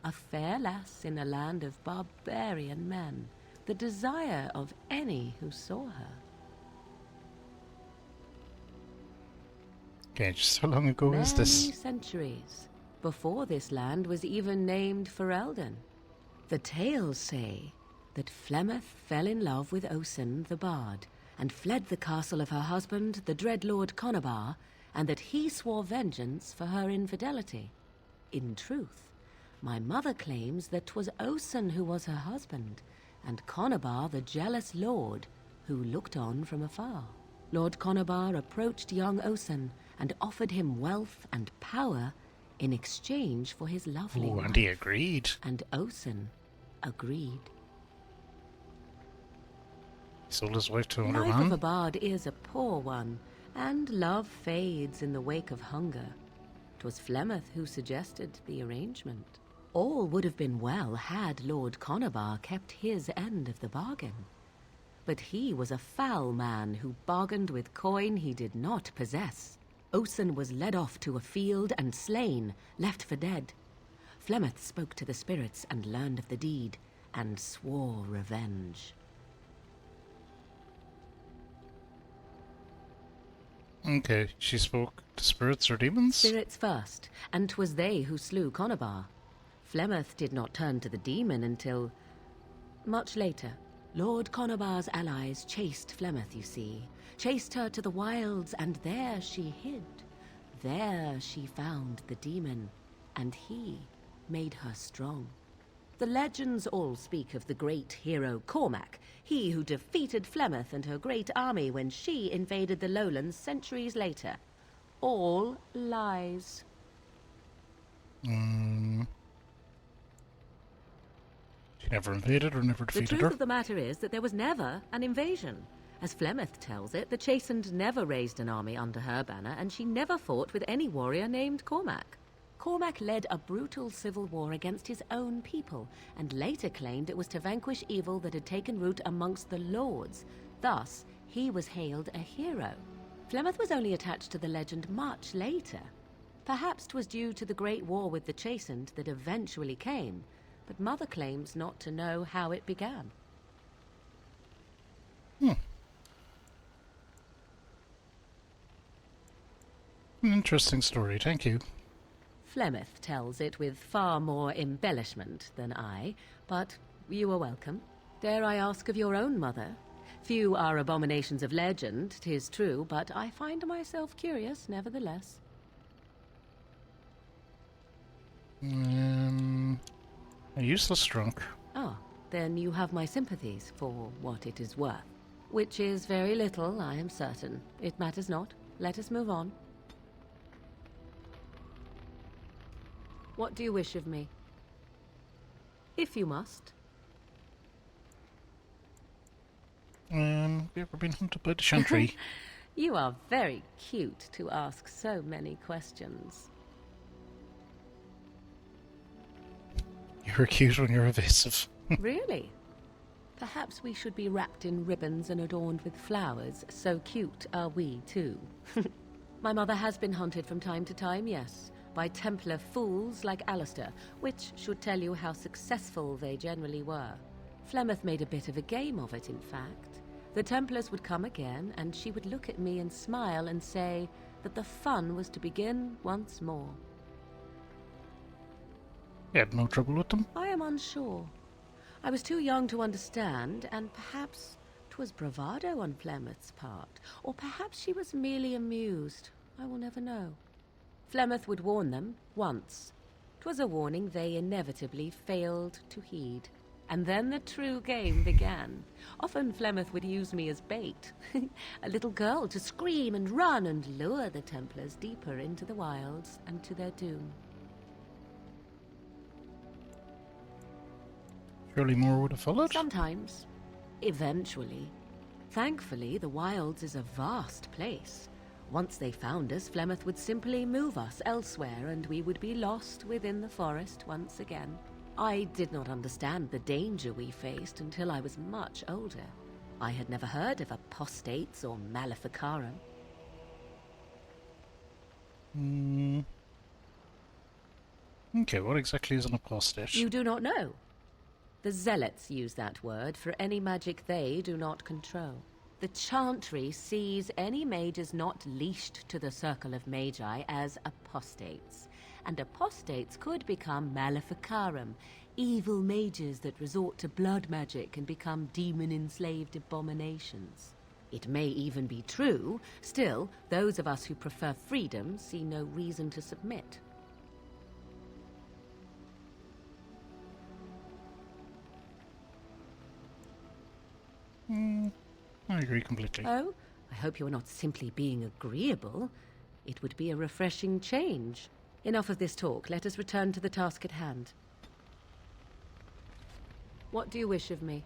a fair lass in a land of barbarian men, the desire of any who saw her. Okay, just how long ago is this? Many centuries, before this land was even named Ferelden. The tales say that Flemeth fell in love with Osen the bard, and fled the castle of her husband, the dread Lord Conabar, and that he swore vengeance for her infidelity. In truth, my mother claims that 'twas Osen who was her husband, and Conabar the jealous lord who looked on from afar. Lord Conabar approached young Osen and offered him wealth and power in exchange for his lovely wife. And he agreed. And Osen agreed. He sold his wife to another Life man. of a bard is a poor one, and love fades in the wake of hunger. 'Twas Flemeth who suggested the arrangement. All would have been well had Lord Conabar kept his end of the bargain. But he was a foul man who bargained with coin he did not possess. Osen was led off to a field and slain, left for dead. Flemeth spoke to the spirits and learned of the deed, and swore revenge. Okay, she spoke to spirits or demons? Spirits first, and 'twas they who slew Conabar. Flemeth did not turn to the demon until much later. Lord Conabar's allies chased Flemeth, you see. Chased her to the wilds, and there she hid. There she found the demon, and he made her strong. The legends all speak of the great hero Cormac, he who defeated Flemeth and her great army when she invaded the lowlands centuries later. All lies. She never invaded or never The defeated truth her? of the matter is that there was never an invasion. As Flemeth tells it, the Chastened never raised an army under her banner, and she never fought with any warrior named Cormac. Cormac led a brutal civil war against his own people, and later claimed it was to vanquish evil that had taken root amongst the lords. Thus, he was hailed a hero. Flemeth was only attached to the legend much later. Perhaps 'twas due to the great war with the Chastened that eventually came, but Mother claims not to know how it began. An interesting story, thank you. Flemeth tells it with far more embellishment than I, but you are welcome. Dare I ask of your own mother? Few are abominations of legend, 'tis true, but I find myself curious nevertheless. A useless drunk. Ah, then you have my sympathies for what it is worth. Which is very little, I am certain. It matters not. Let us move on. What do you wish of me? If you must. Have you ever been hunted by the Chantry? You are very cute to ask so many questions. You're cute when you're evasive. Really? Perhaps we should be wrapped in ribbons and adorned with flowers. So cute are we, too. My mother has been hunted from time to time, yes, by Templar fools like Alistair, which should tell you how successful they generally were. Flemeth made a bit of a game of it, in fact. The Templars would come again, and she would look at me and smile and say that the fun was to begin once more. You had no trouble with them? I am unsure. I was too young to understand, and perhaps 'twas bravado on Flemeth's part, or perhaps she was merely amused. I will never know. Flemeth would warn them, once. 'Twas a warning they inevitably failed to heed. And then the true game began. Often Flemeth would use me as bait. A little girl to scream and run and lure the Templars deeper into the wilds and to their doom. Surely more would have followed? Sometimes. Eventually. Thankfully, the wilds is a vast place. Once they found us, Flemeth would simply move us elsewhere, and we would be lost within the forest once again. I did not understand the danger we faced until I was much older. I had never heard of apostates or maleficarum. Okay, what exactly is an apostate? You do not know? The Zealots use that word for any magic they do not control. The Chantry sees any mages not leashed to the Circle of Magi as apostates. And apostates could become maleficarum, evil mages that resort to blood magic and become demon-enslaved abominations. It may even be true. Still, those of us who prefer freedom see no reason to submit. I agree completely. Oh, I hope you are not simply being agreeable. It would be a refreshing change. Enough of this talk. Let us return to the task at hand. What do you wish of me?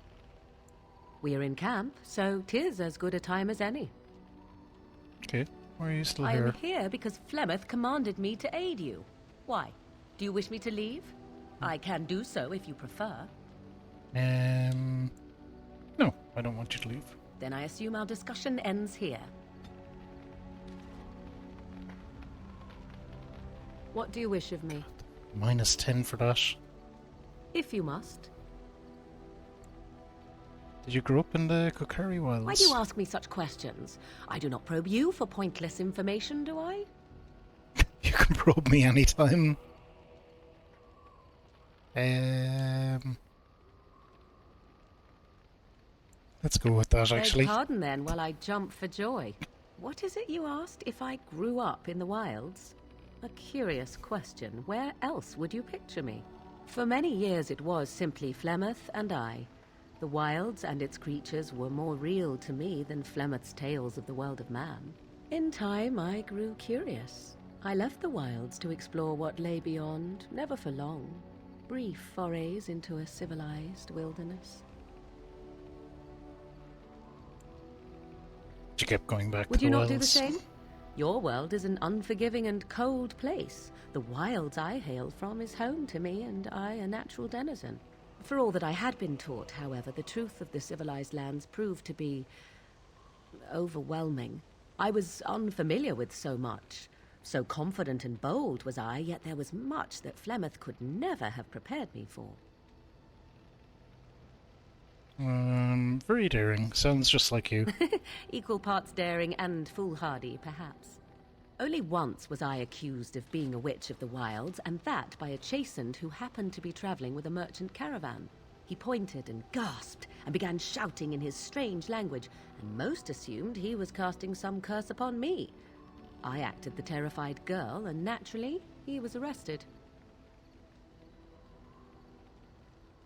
We are in camp, so 'tis as good a time as any. Okay, why are you still I here? am here because Flemeth commanded me to aid you. Why? Do you wish me to leave? I can do so if you prefer. No, I don't want you to leave. Then I assume our discussion ends here. What do you wish of me? -10 for that. If you must. Did you grow up in the Kokari Wilds? Why do you ask me such questions? I do not probe you for pointless information, do I? You can probe me anytime. Let's go with that, actually. Beg pardon then, while I jump for joy. What is it you asked if I grew up in the wilds? A curious question. Where else would you picture me? For many years it was simply Flemeth and I. The wilds and its creatures were more real to me than Flemeth's tales of the world of man. In time, I grew curious. I left the wilds to explore what lay beyond, never for long. Brief forays into a civilized wilderness. You kept going back Would to you the not do the wilds. same? Your world is an unforgiving and cold place. The wilds I hail from is home to me, and I a natural denizen. For all that I had been taught, however, the truth of the civilized lands proved to be overwhelming. I was unfamiliar with so much. So confident and bold was I, yet there was much that Flemeth could never have prepared me for. Very daring. Sounds just like you. Equal parts daring and foolhardy, perhaps. Only once was I accused of being a witch of the wilds, and that by a chastened who happened to be traveling with a merchant caravan. He pointed and gasped and began shouting in his strange language, and most assumed he was casting some curse upon me. I acted the terrified girl, and naturally, he was arrested.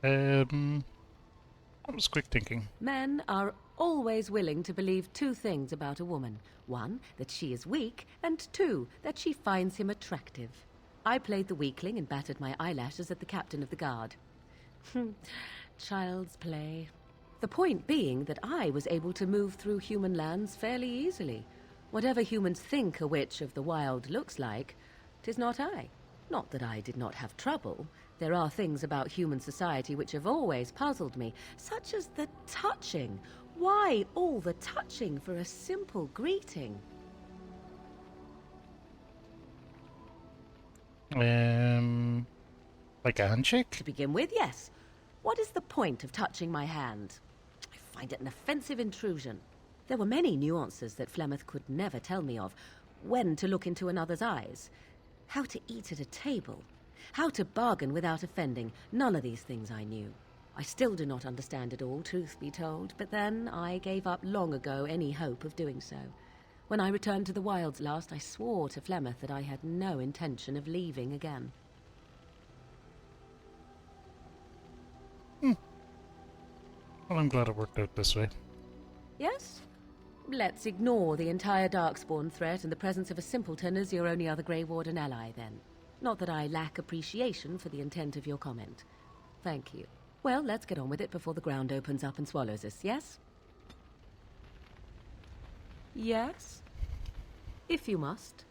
That was quick thinking. Men are always willing to believe two things about a woman. One, that she is weak, and two, that she finds him attractive. I played the weakling and battered my eyelashes at the captain of the guard. Child's play. The point being that I was able to move through human lands fairly easily. Whatever humans think a witch of the wild looks like, 'tis not I. Not that I did not have trouble. There are things about human society which have always puzzled me, such as the touching. Why all the touching for a simple greeting? Like a handshake? To begin with, yes. What is the point of touching my hand? I find it an offensive intrusion. There were many nuances that Flemeth could never tell me of. When to look into another's eyes. How to eat at a table. How to bargain without offending. None of these things I knew. I still do not understand it all, truth be told, but then I gave up long ago any hope of doing so. When I returned to the wilds last, I swore to Flemeth that I had no intention of leaving again. Well, I'm glad it worked out this way. Yes? Let's ignore the entire Darkspawn threat and the presence of a simpleton as your only other Grey Warden ally, then. Not that I lack appreciation for the intent of your comment. Thank you. Well, let's get on with it before the ground opens up and swallows us, yes? Yes? If you must.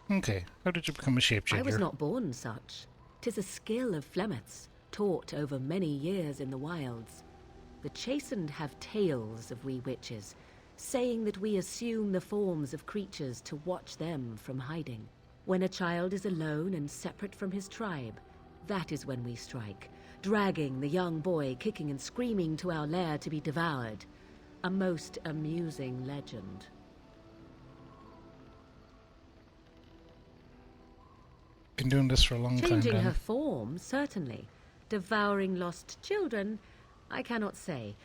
Okay, how did you become a shapeshifter? I was not born such. 'Tis a skill of Flemeth's, taught over many years in the wilds. The chastened have tales of we witches, saying that we assume the forms of creatures to watch them from hiding. When a child is alone and separate from his tribe, that is when we strike, dragging the young boy kicking and screaming to our lair to be devoured. A most amusing legend. Been doing this for a long time. Changing her form, certainly. Devouring lost children, I cannot say.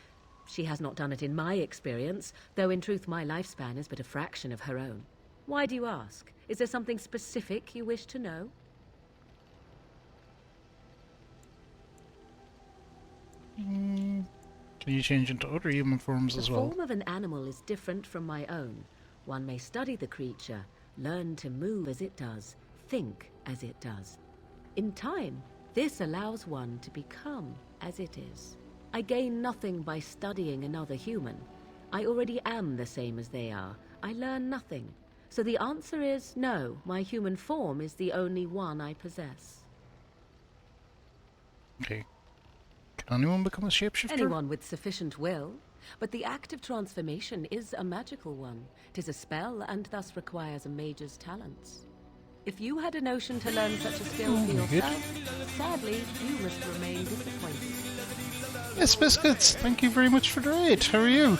She has not done it in my experience, though in truth my lifespan is but a fraction of her own. Why do you ask? Is there something specific you wish to know? Can you change into other human forms as well? The form of an animal is different from my own. One may study the creature, learn to move as it does, think as it does. In time, this allows one to become as it is. I gain nothing by studying another human. I already am the same as they are. I learn nothing. So the answer is no, my human form is the only one I possess. Okay. Can anyone become a shapeshifter? Anyone with sufficient will. But the act of transformation is a magical one. 'Tis a spell and thus requires a mage's talents. If you had a notion to learn such a skill for yourself, sadly, you must remain disappointed. Yes, Biscuits, thank you very much for the raid. How are you?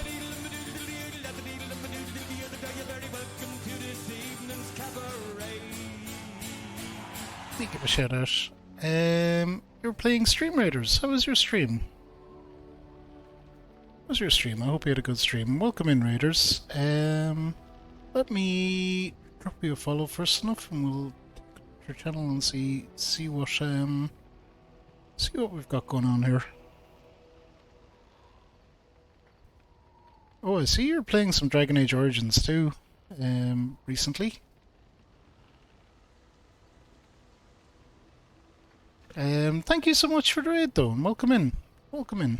Give a shout out. You're playing Stream Raiders. How was your stream? How was your stream? I hope you had a good stream. Welcome in, Raiders. Let me drop you a follow first enough, and we'll look at your channel and see what we've got going on here. Oh, I see you're playing some Dragon Age Origins too, recently. Thank you so much for the raid though, and welcome in. Welcome in.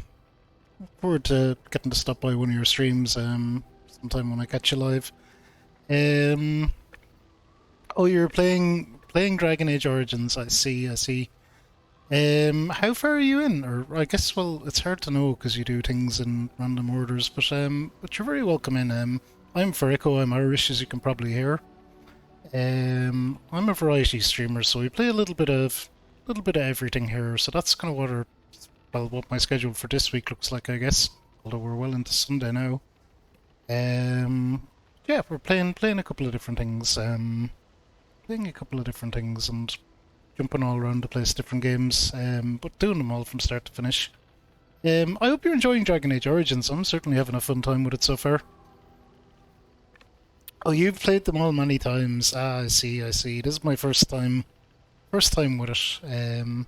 Look forward to getting to stop by one of your streams sometime when I catch you live. Oh, you're playing Dragon Age Origins, I see. How far are you in? Or I guess, well, it's hard to know because you do things in random orders, but you're very welcome in. I'm Furico, I'm Irish, as you can probably hear. I'm a variety streamer, so we play a little bit of everything here, so that's kind of what my schedule for this week looks like, I guess. Although we're well into Sunday now. Yeah, we're playing a couple of different things. And jumping all around the place, different games, but doing them all from start to finish. I hope you're enjoying Dragon Age Origins. I'm certainly having a fun time with it so far. Oh, you've played them all many times. Ah, I see. This is my first time with it.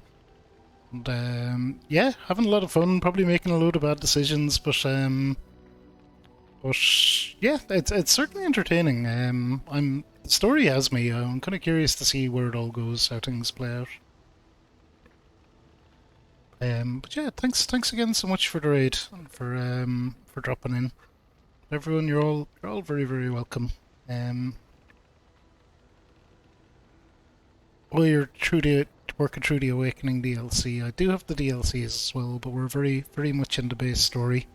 Yeah, having a lot of fun, probably making a load of bad decisions, but But yeah, it's certainly entertaining. The story has me. I'm kind of curious to see where it all goes, how things play out. But yeah, thanks again so much for the raid and for dropping in. Everyone, you're all very very welcome. Well, you're working through the Awakening DLC. I do have the DLCs as well, but we're very much in the base story.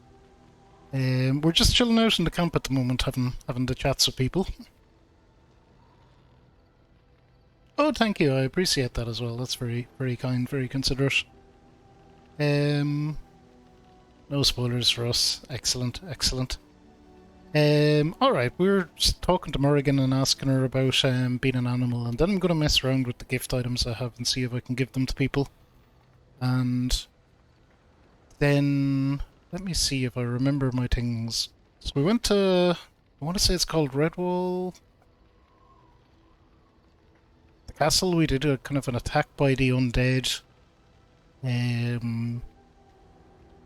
We're just chilling out in the camp at the moment, having the chats with people. Oh, thank you. I appreciate that as well. That's very very kind, very considerate. No spoilers for us. Excellent, excellent. Alright, we were just talking to Morrigan and asking her about being an animal, and then I'm going to mess around with the gift items I have and see if I can give them to people. And then, let me see if I remember my things. So we went to, I want to say it's called Redwall. The castle, we did a kind of an attack by the undead.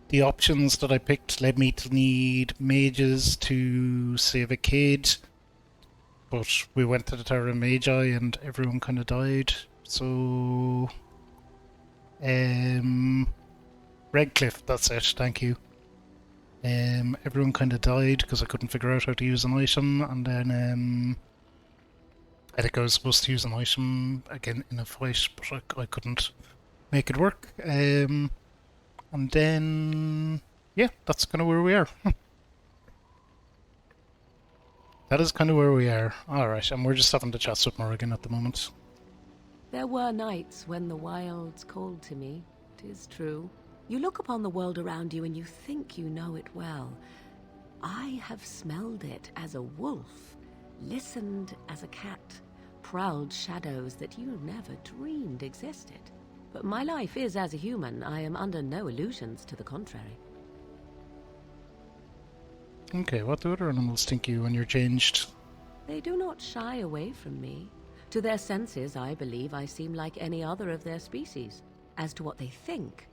The options that I picked led me to need mages to save a kid, but we went to the Tower of Magi and everyone kind of died. So, Redcliffe, that's it. Thank you. Everyone kind of died because I couldn't figure out how to use an item, and then I think I was supposed to use an item again in a fight, but I couldn't make it work. And then, yeah, that's kind of where we are. That is kind of where we are. Alright, and we're just having the chats with Morrigan at the moment. There were nights when the wilds called to me, 'tis true. You look upon the world around you and you think you know it well. I have smelled it as a wolf, listened as a cat, prowled shadows that you never dreamed existed. But my life is as a human. I am under no illusions to the contrary. Okay, what do other animals think you when you're changed? They do not shy away from me. To their senses, I believe I seem like any other of their species. As to what they think,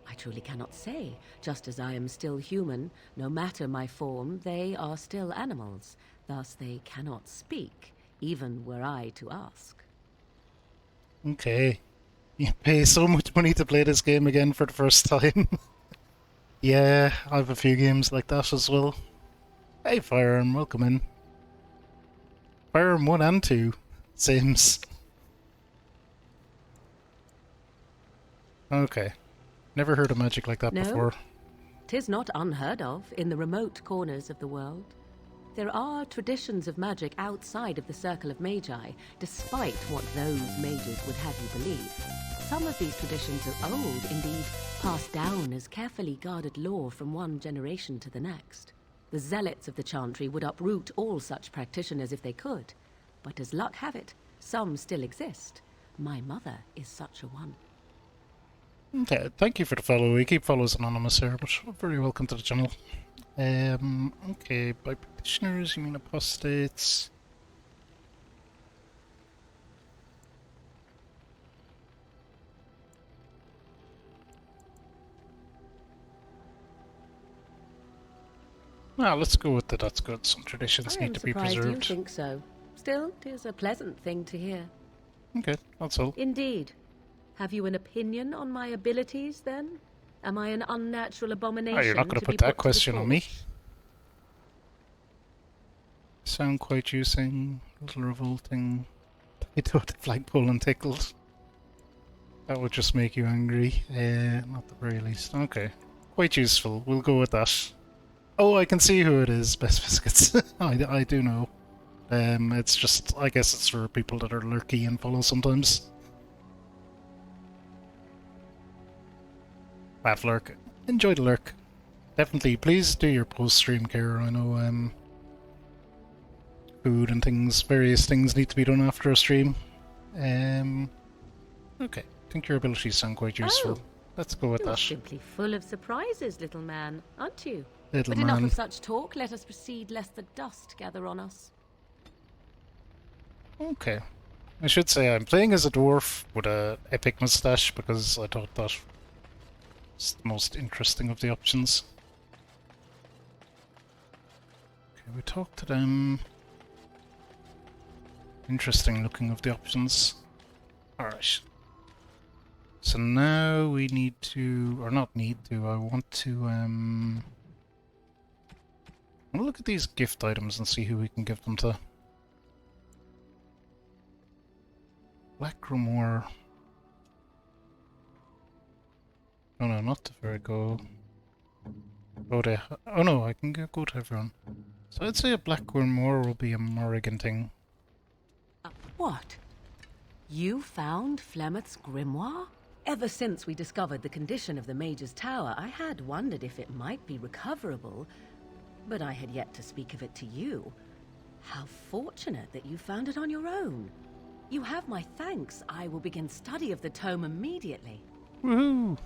I truly cannot say. Just as I am still human, no matter my form, they are still animals. Thus they cannot speak, even were I to ask. Okay. You pay so much money to play this game again for the first time. Yeah, I have a few games like that as well. Hey Firearm, welcome in. Firearm 1 and 2. Seems. Okay. Never heard of magic like that before. 'Tis not unheard of in the remote corners of the world. There are traditions of magic outside of the Circle of Magi, despite what those mages would have you believe. Some of these traditions are old, indeed, passed down as carefully guarded lore from one generation to the next. The zealots of the Chantry would uproot all such practitioners if they could. But as luck have it, some still exist. My mother is such a one. Okay, thank you for the follow. We keep follows anonymous here, but very welcome to the channel. Okay, by practitioners you mean apostates. Well, let's go with that. That's good. Some traditions need to be preserved. I am surprised you think so. Still, 'tis a pleasant thing to hear. Okay, that's all. Indeed. Have you an opinion on my abilities, then? Am I an unnatural abomination? Oh, you're not going to put that question on me. Sound quite using, a little revolting. I thought the flagpole and tickled. That would just make you angry. Not the very least. Okay. Quite useful. We'll go with that. Oh, I can see who it is, Best Biscuits. I do know. It's just, I guess it's for people that are lurky and follow sometimes. Laugh lurk. Enjoy the lurk. Definitely, please do your post-stream care. I know, food and things, various things need to be done after a stream. Okay. I think your abilities sound quite useful. Oh, let's go with you're that. Simply full of surprises, little man, aren't you? Little but man. Enough of such talk. Let us proceed, lest the dust gather on us. Okay. I should say I'm playing as a dwarf with a epic mustache because I thought that was the most interesting of the options. we talked to them. Interesting looking of the options. Alright. So now we need to, or not need to, I want to, I'll look at these gift items and see who we can give them to. Black Grimoire. Oh no, not to Virgo. Go to, oh no, I can go to everyone. So I'd say a Black Grimoire will be a Morrigan thing. What? You found Flemeth's grimoire? Ever since we discovered the condition of the Mage's Tower, I had wondered if it might be recoverable, but I had yet to speak of it to you. How fortunate that you found it on your own. You have my thanks. I will begin study of the tome immediately. Woohoo!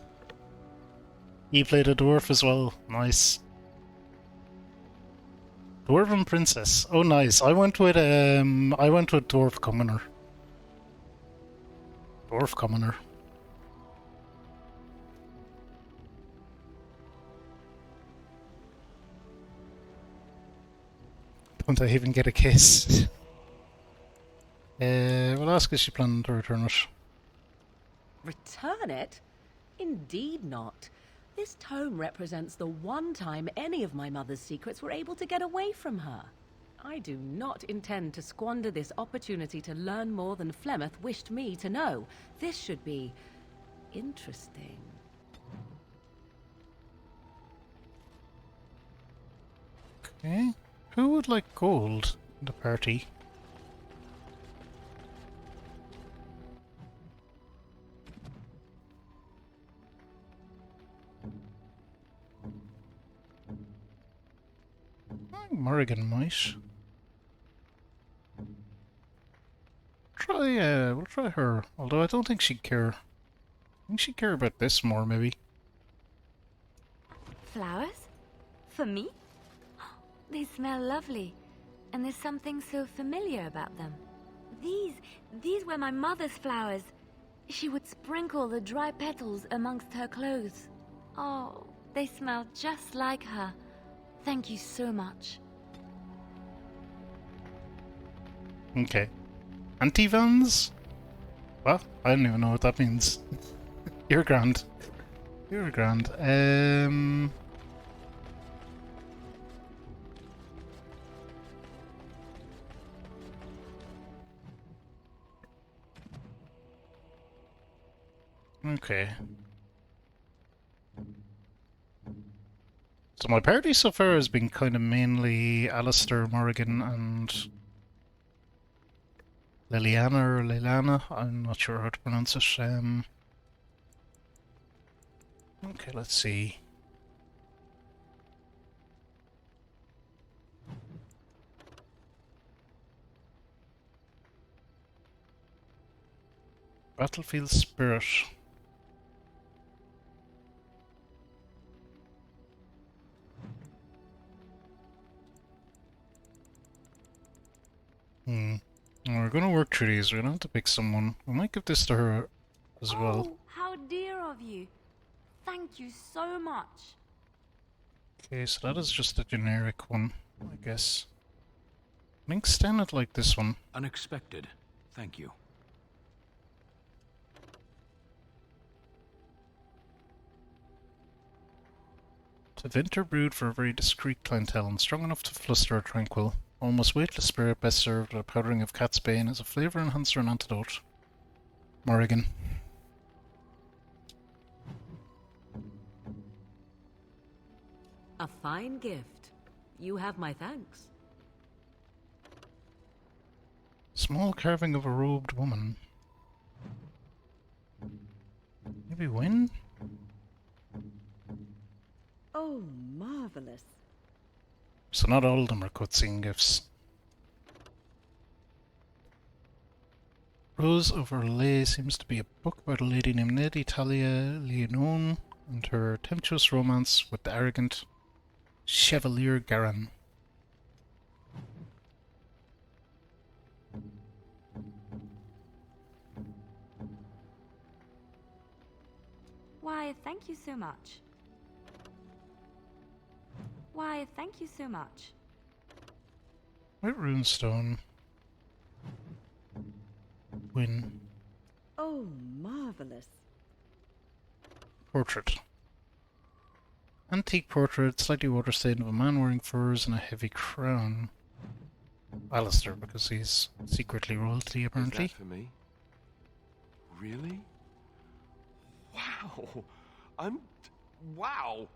You played a dwarf as well. Nice. Dwarven princess. Oh, nice. I went with dwarf commoner. Dwarf commoner. Don't I even get a kiss? We'll ask if she planned to return it. Return it? Indeed not. This tome represents the one time any of my mother's secrets were able to get away from her. I do not intend to squander this opportunity to learn more than Flemeth wished me to know. This should be interesting. Okay. Who would like gold in the party? Morrigan might. We'll try her. Although I don't think she'd care. I think she'd care about this more, maybe. Flowers? For me? They smell lovely, and there's something so familiar about them. These were my mother's flowers. She would sprinkle the dry petals amongst her clothes. Oh, they smell just like her. Thank you so much. Okay. Anti-vans? Well, I don't even know what that means. You're grand. You're grand. Okay. So my party so far has been kind of mainly Alistair, Morrigan, and Liliana or Lilana. I'm not sure how to pronounce it. Okay, let's see. Battlefield Spirit. We're gonna work through these. We're gonna have to pick someone. We might give this to her as well. Oh, how dear of you. Thank you so much. Okay, so that is just a generic one, I guess. Link stand it like this one. Unexpected. Thank you. To Vinter brewed for a very discreet clientele and strong enough to fluster a tranquil, almost weightless spirit best served with a powdering of cat's bane as a flavour enhancer and antidote. Morrigan. A fine gift. You have my thanks. Small carving of a robed woman. Maybe win? Oh, marvelous. So not all of them are cutscene gifts. Rose over Lay seems to be a book about a lady named Lady Talia Leonone and her tempestuous romance with the arrogant Chevalier Garan. Why, thank you so much. Why, thank you so much. White runestone. Win. Oh, marvelous. Portrait. Antique portrait, slightly water-stained, of a man wearing furs and a heavy crown. Alistair, because he's secretly royalty, apparently. Is that for me? Really? Wow! Wow!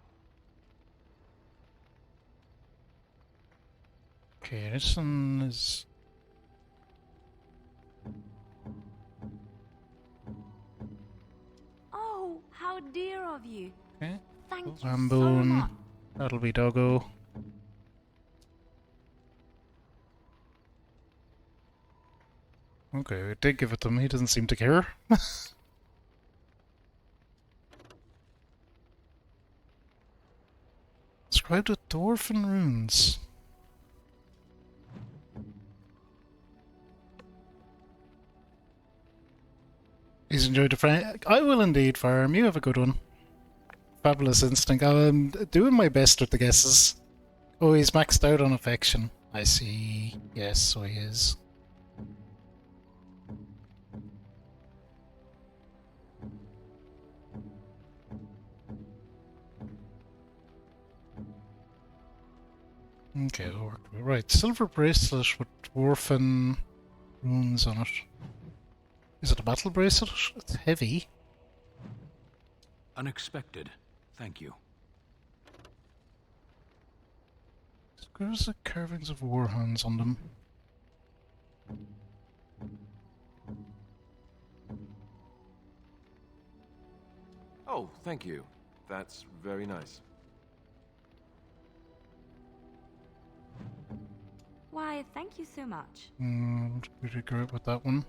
Okay, this one is... Oh, how dear of you. Okay. Thank you so Lambone. much. That'll be Doggo. Okay, we did give it to him. He doesn't seem to care. Inscribed with dwarven runes. He's enjoyed the friend. I will indeed, Farm. You have a good one. Fabulous instinct. I'm doing my best with the guesses. Oh, he's maxed out on affection. I see. Yes, so he is. Okay, it'll work. Right, silver bracelet with dwarfen runes on it. Is it a battle bracelet? It's heavy. Unexpected. Thank you. There's the carvings of warhounds on them. Oh, thank you. That's very nice. Why, thank you so much. We regret with that one.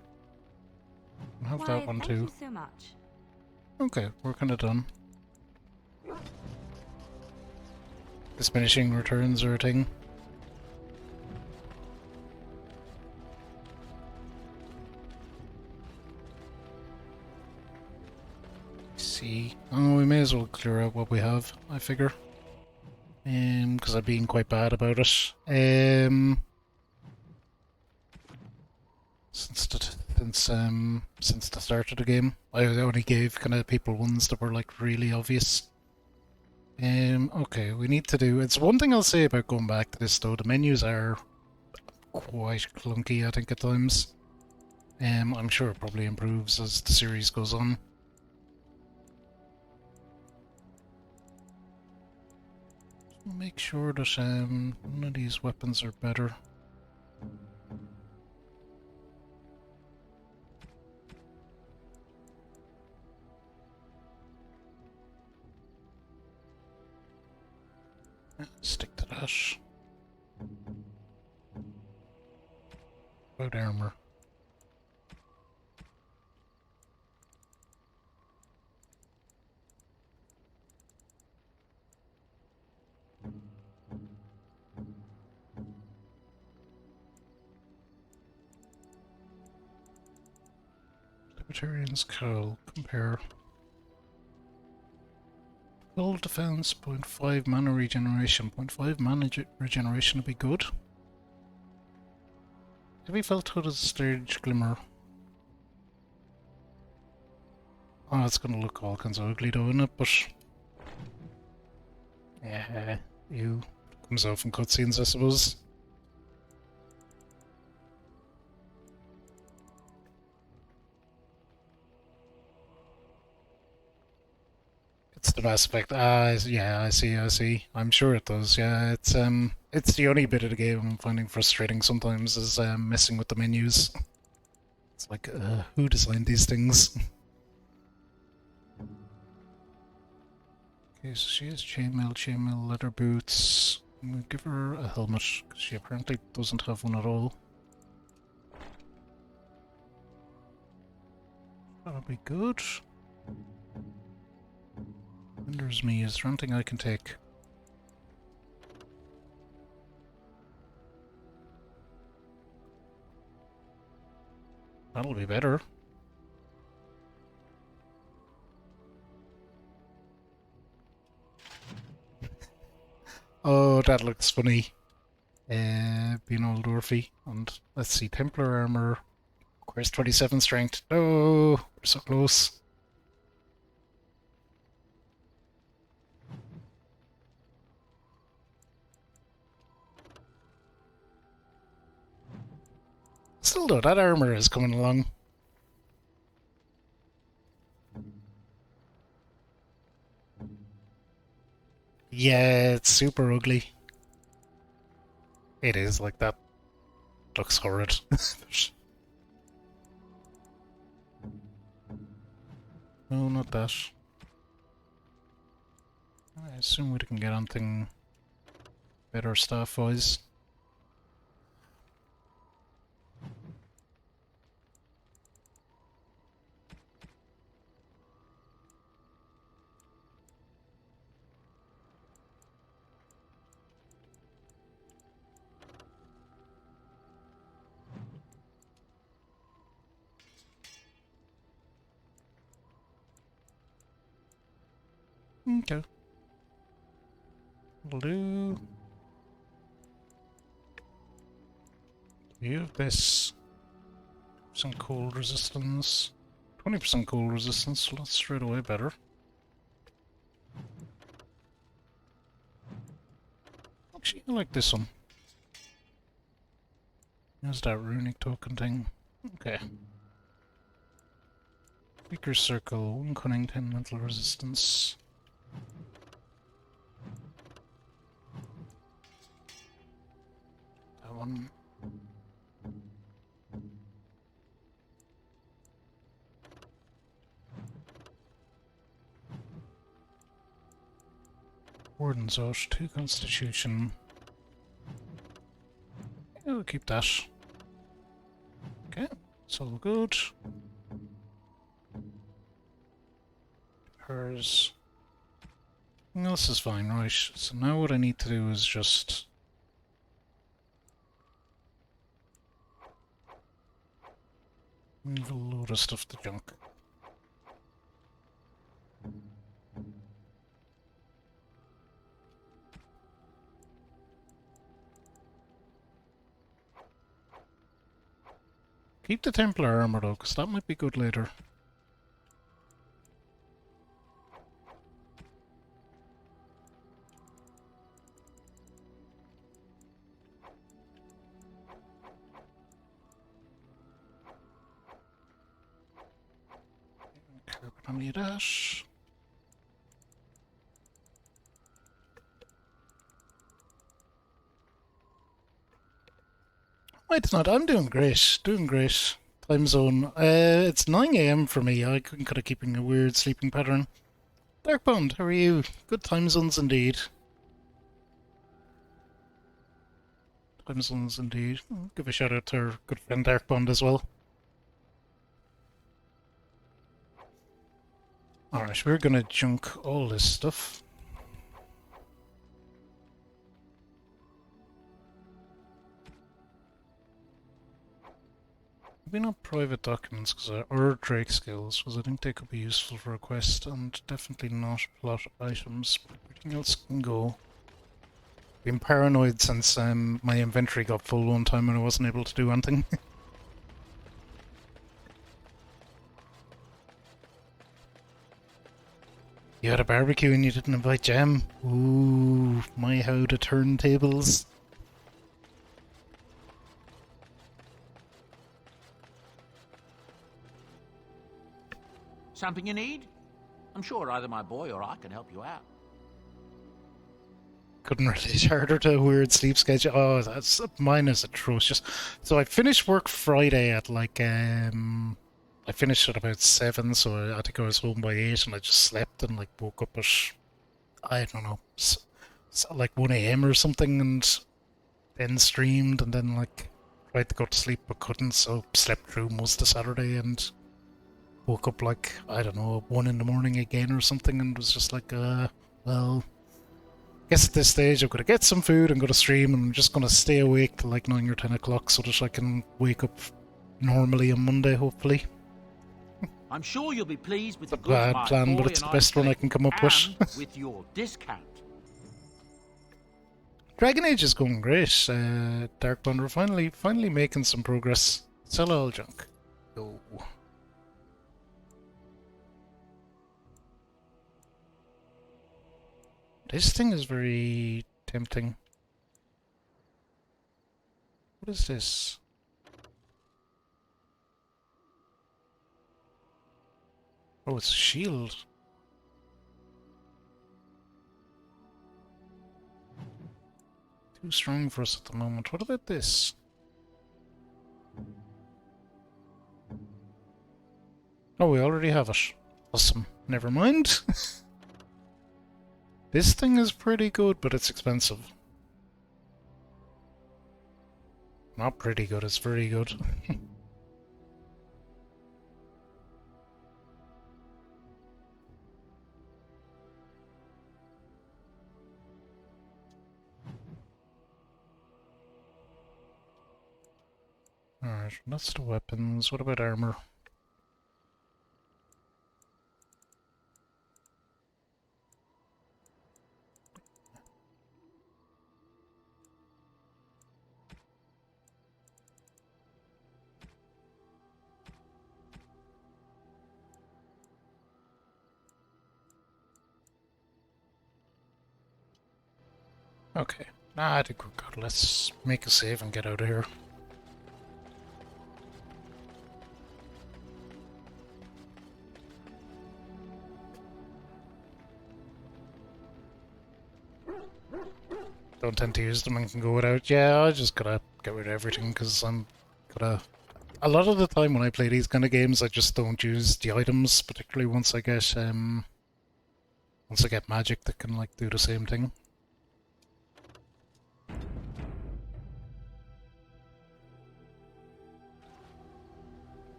I'll have Why, that one thank too. you so much. Okay, we're kind of done. Diminishing returns are a thing. See. Oh, we may as well clear out what we have, I figure. Because I've been quite bad about it. Since the start of the game, I only gave kind of people ones that were like really obvious. Okay, we need to do... It's one thing I'll say about going back to this though, the menus are quite clunky I think at times. I'm sure it probably improves as the series goes on. Make sure that none of these weapons are better. Stick to that. About armor. Libertarian's Cowl. Compare. Gold defense, 0.5 mana regeneration. 0.5 mana regeneration would be good. Heavy felt hood is a stage glimmer. Oh, it's gonna look all kinds of ugly though, isn't it? But... yeah, you... comes out from cutscenes, I suppose. It's the Mass Effect. Yeah, I see. I'm sure it does. Yeah, it's the only bit of the game I'm finding frustrating sometimes is messing with the menus. It's like, who designed these things? Okay, so she has chainmail, leather boots. I'm gonna give her a helmet because she apparently doesn't have one at all. That'll be good. Hinders me. Is there anything I can take? That'll be better. Oh, that looks funny. being all dwarfy. And let's see, Templar armor requires 27 strength. No, we're so close. Still though, that armor is coming along. Yeah, it's super ugly. It is like that. Looks horrid. No, not that. I assume we can get anything better staff-wise. Okay. Will do. You have this. Some cold resistance. 20% cold resistance, so that's straight away better. Actually, I like this one. There's that runic token thing. Okay. Weaker circle, 1 cunning, 10 mental resistance. That one. Warden's Oath, 2 constitution. Yeah, we'll keep that. Okay, it's all good. Hers. Everything else is fine, right? So now what I need to do is just move a load of stuff to junk. Keep the Templar armor though, because that might be good later. Okay, we're gonna need that. Wait, it's not. I'm doing great. Doing great. Time zone. It's 9 AM for me. I'm kind of keeping a weird sleeping pattern. Darkbond, how are you? Good time zones indeed. Time zones indeed. Give a shout out to our good friend Darkbond as well. Alright, we're gonna junk all this stuff. Maybe not private documents or Drake skills, because I think they could be useful for a quest, and definitely not plot items. Everything else can go. Been paranoid since my inventory got full one time and I wasn't able to do anything. You had a barbecue and you didn't invite Jem? Ooh, my how to turn tables. Something you need? I'm sure either my boy or I can help you out. Couldn't relate harder to a weird sleep schedule. Oh, mine is atrocious. So I finished work Friday at like I finished at about 7, so I think I was home by 8, and I just slept and like woke up at I don't know, like 1 AM or something, and then streamed, and then like tried to go to sleep but couldn't, so slept through most of Saturday and woke up like, I don't know, 1 in the morning again or something, and was just like, well, I guess at this stage I'm going to get some food and go to stream, and I'm just going to stay awake till like 9 or 10 o'clock so that I can wake up normally on Monday, hopefully. I'm sure you'll be pleased with the goods Bad my plan, boy but it's and the I best one I can come up with. and with your discount. Dragon Age is going great. Dark Bond, we're finally making some progress. Sell all junk. Go. This thing is very tempting. What is this? Oh, it's a shield. Too strong for us at the moment. What about this? Oh, we already have it. Awesome. Never mind. This thing is pretty good, but it's expensive. Not pretty good, it's very good. Alright, that's the weapons. What about armor? Okay. I think we're good. Let's make a save and get out of here. Don't tend to use them and can go without. Yeah, I just gotta get rid of everything because I'm gonna... A lot of the time when I play these kind of games, I just don't use the items, particularly once I get magic that can like do the same thing.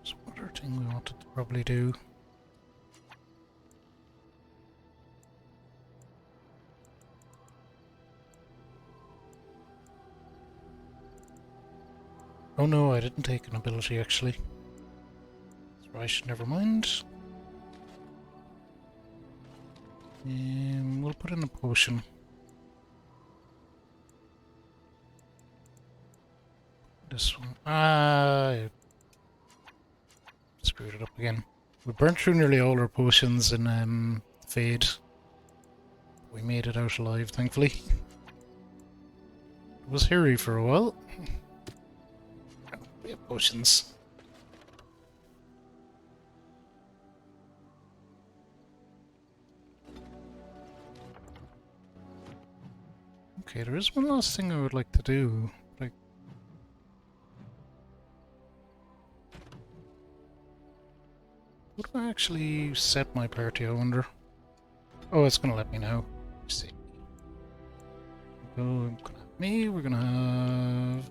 So what other thing we wanted to probably do? Oh no, I didn't take an ability actually. That's right, never mind. We'll put in a potion. This one. I screwed it up again. We burnt through nearly all our potions in Fade. We made it out alive, thankfully. It was hairy for a while. We have potions. Okay, there is one last thing I would like to do. Like, what do I actually set my party, I wonder? Oh, it's gonna let me know. Let's see. So I'm gonna have me, we're gonna have...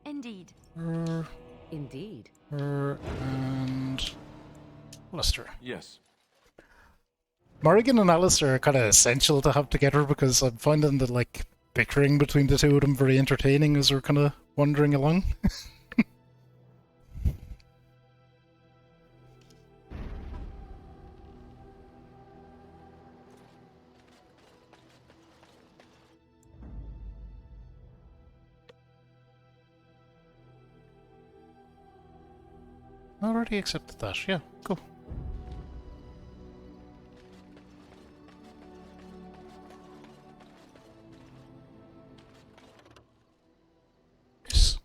Indeed. Her... Indeed. Her and... Alistair. Yes. Morrigan and Alistair are kind of essential to have together because I'm finding that, like, bickering between the two of them very entertaining as we're kind of wandering along. Already accepted that, yeah, cool. Yes.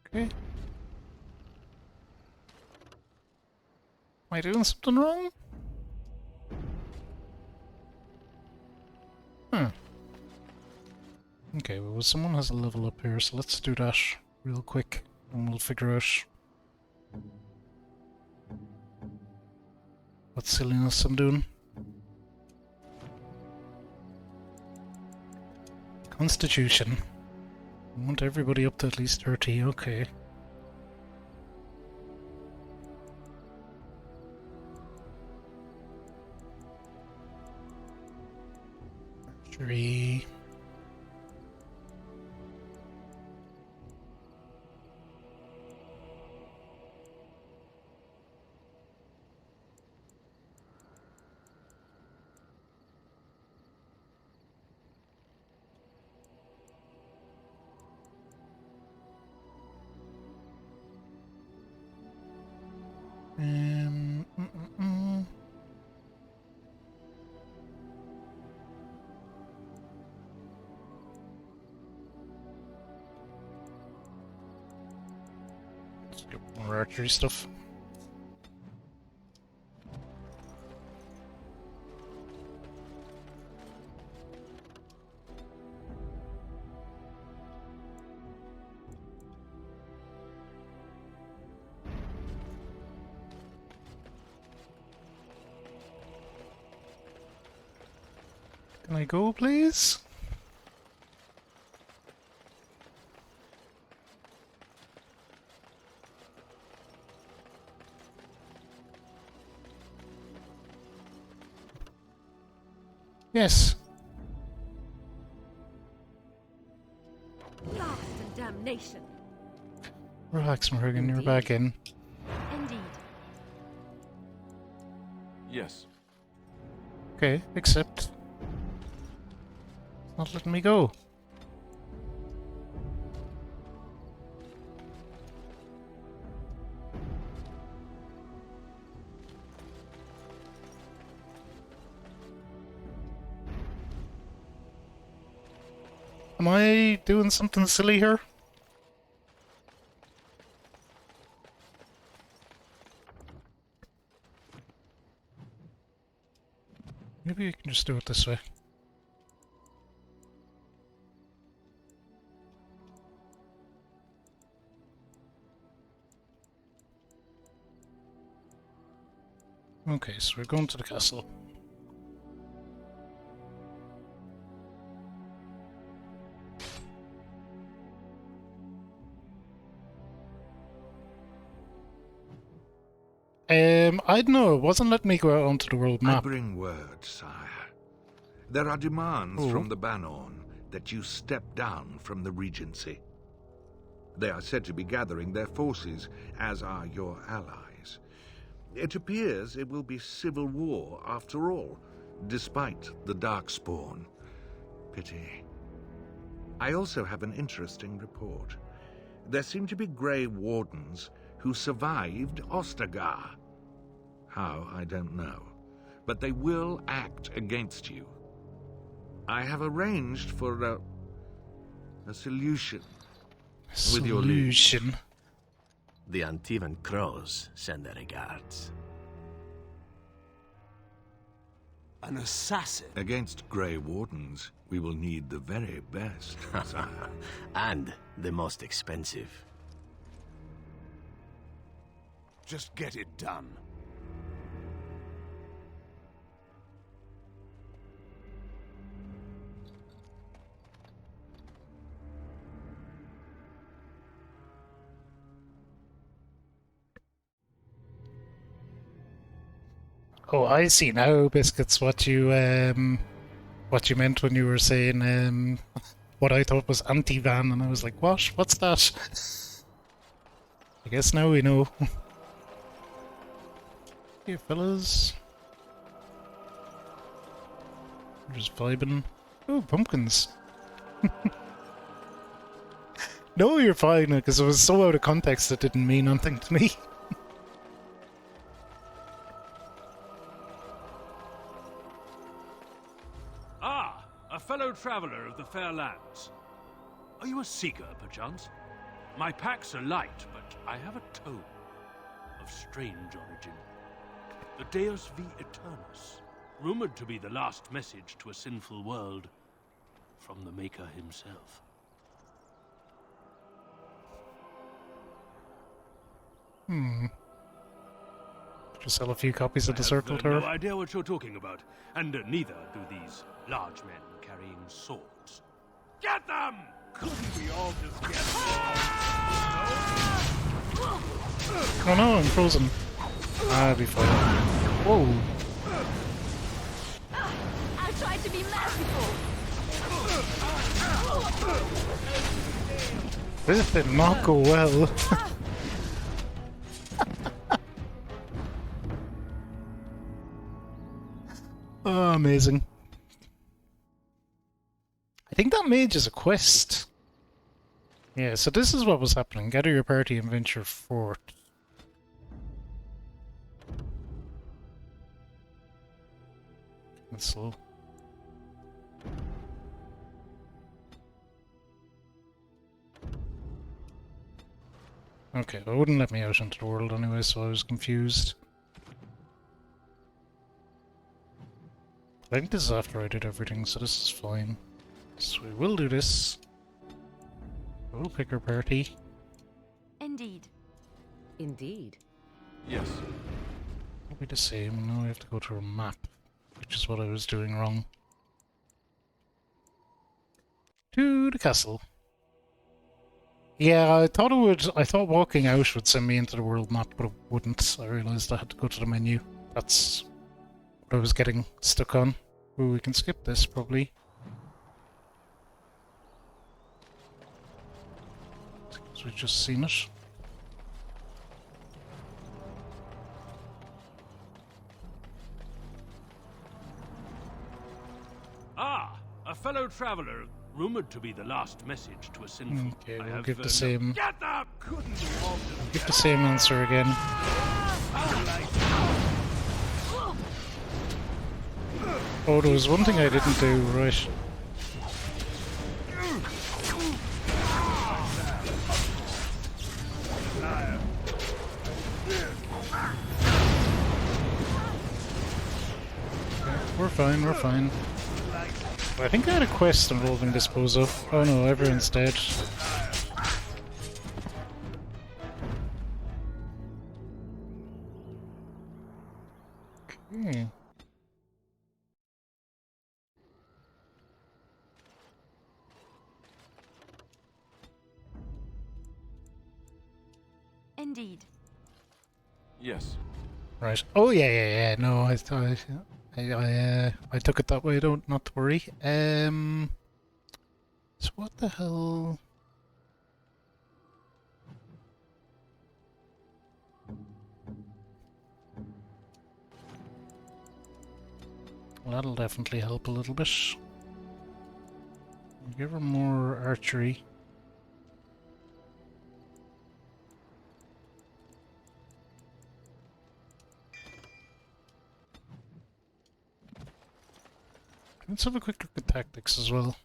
Okay. Am I doing something wrong? Okay, well someone has a level up here, so let's do that real quick and we'll figure out what silliness I'm doing. Constitution. I want everybody up to at least 30, okay. Three. Mm, mm, mm. Let's get more archery stuff. Can I go, please? Yes. Blast and damnation. Relax, Morgan, you're back in. Indeed. Yes. Okay, except... it's not letting me go. Am I doing something silly here? Maybe you can just do it this way. Okay, so we're going to the castle. I don't know, it wasn't letting me go out onto the world I map. bring word, sire. There are demands from the Banorn that you step down from the Regency. They are said to be gathering their forces, as are your allies. It appears it will be civil war after all, despite the Darkspawn. Pity. I also have an interesting report. There seem to be Grey Wardens who survived Ostagar. How, I don't know. But they will act against you. I have arranged for a solution. With your leave. Solution? The Antivan Crows send their regards. An assassin? Against Grey Wardens, we will need the very best, sire. And the most expensive. Just get it done. Oh, I see now, Biscuits, what you meant when you were saying what I thought was anti-van, and I was like, what? What's that? I guess now we know. Here, fellas. We're just vibing. Oh, pumpkins. No, you're fine, because it was so out of context it didn't mean anything to me. Ah, a fellow traveler of the fair lands. Are you a seeker, perchance? My packs are light, but I have a tome of strange origin. The Deus V Eternus, rumored to be the last message to a sinful world from the Maker himself. Did you sell a few copies of the Circle I have Tower? no idea what you're talking about, and neither do these large men carrying swords. Get them! Couldn't we all just get Oh no, I'm frozen. I'll be fine. Whoa. I tried to be merciful. This did not go well. Oh, amazing. I think that mage is a quest. Yeah, so this is what was happening. Gather your party and venture forth. Cancel. Okay, it wouldn't let me out into the world anyway, so I was confused. I think this is after I did everything, so this is fine. So we will do this. We'll pick our party. Indeed. Indeed. Yes. It'll be the same. Now we have to go to a map, which is what I was doing wrong. To the castle. Yeah, I thought it would. I thought walking out would send me into the world map, but it wouldn't. I realized I had to go to the menu. That's what I was getting stuck on. Ooh, we can skip this probably. Because we've just seen it. Ah, a fellow traveler, rumored to be the last message to a sinful. Okay, I we'll have, give the same. Get them! We'll give the same answer again. Oh, there was one thing I didn't do right. We're fine, we're fine. I think I had a quest involving dispose of. Oh no, everyone's dead. Okay. Indeed. Yes. Right. Oh yeah. No, I took it that way. Don't not to worry. So what the hell? Well, that'll definitely help a little bit. Give her more archery. Let's have a quick look at tactics as well.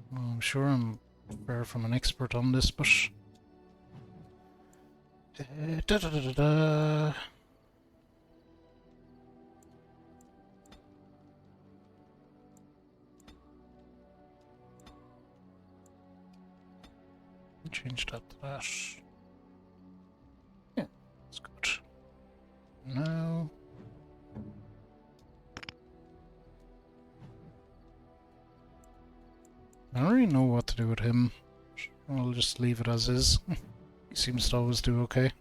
Well, I'm sure I'm far from an expert on this, but... Da, da, da, da, da. Change that to that. Yeah, that's good. Now... I don't really know what to do with him. I'll just leave it as is. He seems to always do okay.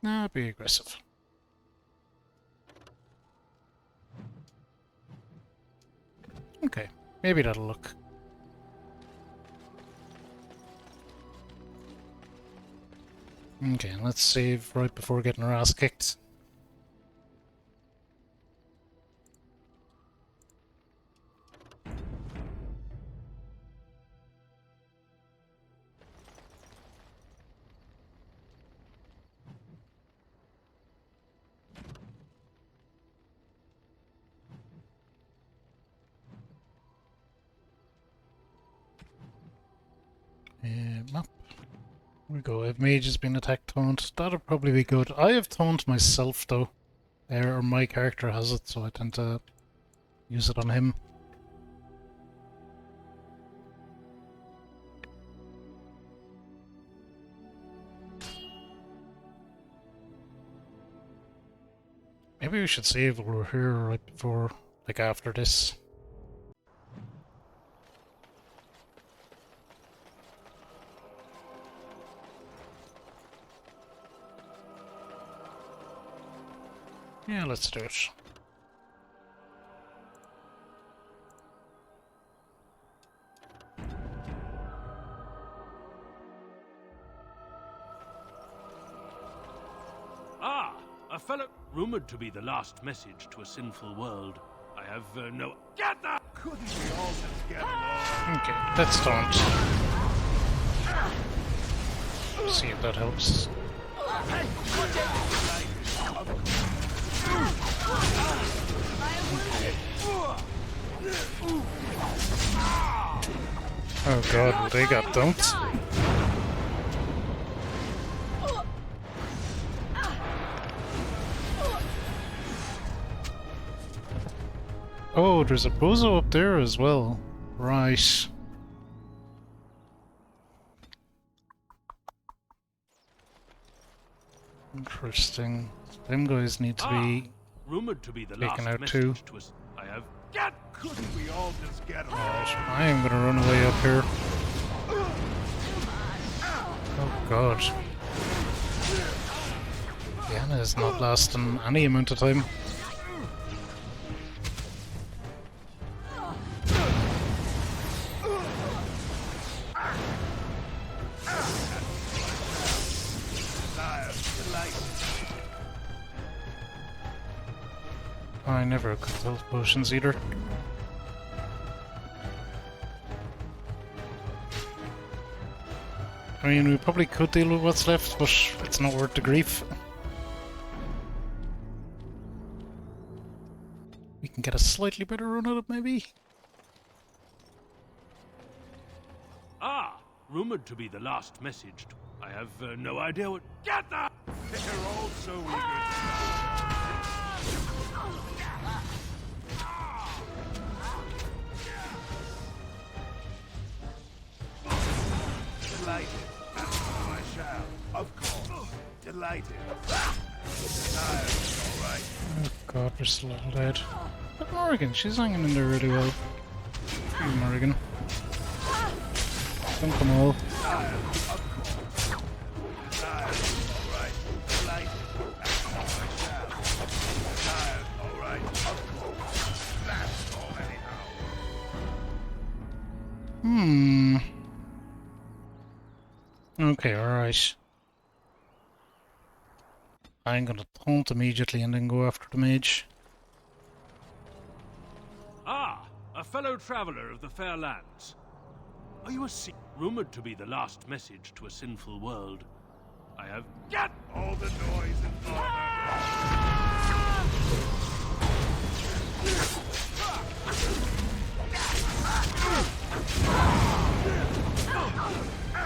Nah, be aggressive. Okay, maybe that'll look. Okay, let's save right before getting our ass kicked. Map. There we go. If mage has been attacked taunt, that'll probably be good. I have taunt myself though. Or my character has it, so I tend to use it on him. Maybe we should save while we're here right before, like after this. Yeah, let's do it. fellow rumored to be the last message to a sinful world. I have no... Get that! Couldn't we all just get along? Okay, let's don't. See if that helps. Oh god, they got dumped. Oh, there's a bozo up there as well. Right. Interesting. Them guys need to be rumored to be the taken last out too. message to us. I have... Get! Couldn't we all just get along? Right, I am gonna run away up here. Oh god. Diana is not lasting any amount of time. I never got those potions either. I mean, we probably could deal with what's left, but it's not worth the grief. We can get a slightly better run at it, maybe? Ah! Rumored to be the last message. I have no idea what... Get that! They're all so eager. Delighted. I shall, of course. Delighted. Desired, all right. Oh god, we're still a little dead. But Morrigan, she's hanging in there really well. Hey, Morrigan. Don't come all. Okay, alright. I'm gonna taunt immediately and then go after the mage. Ah! A fellow traveler of the fair lands. Are you a rumored to be the last message to a sinful world? I have... Get! All the noise and bother.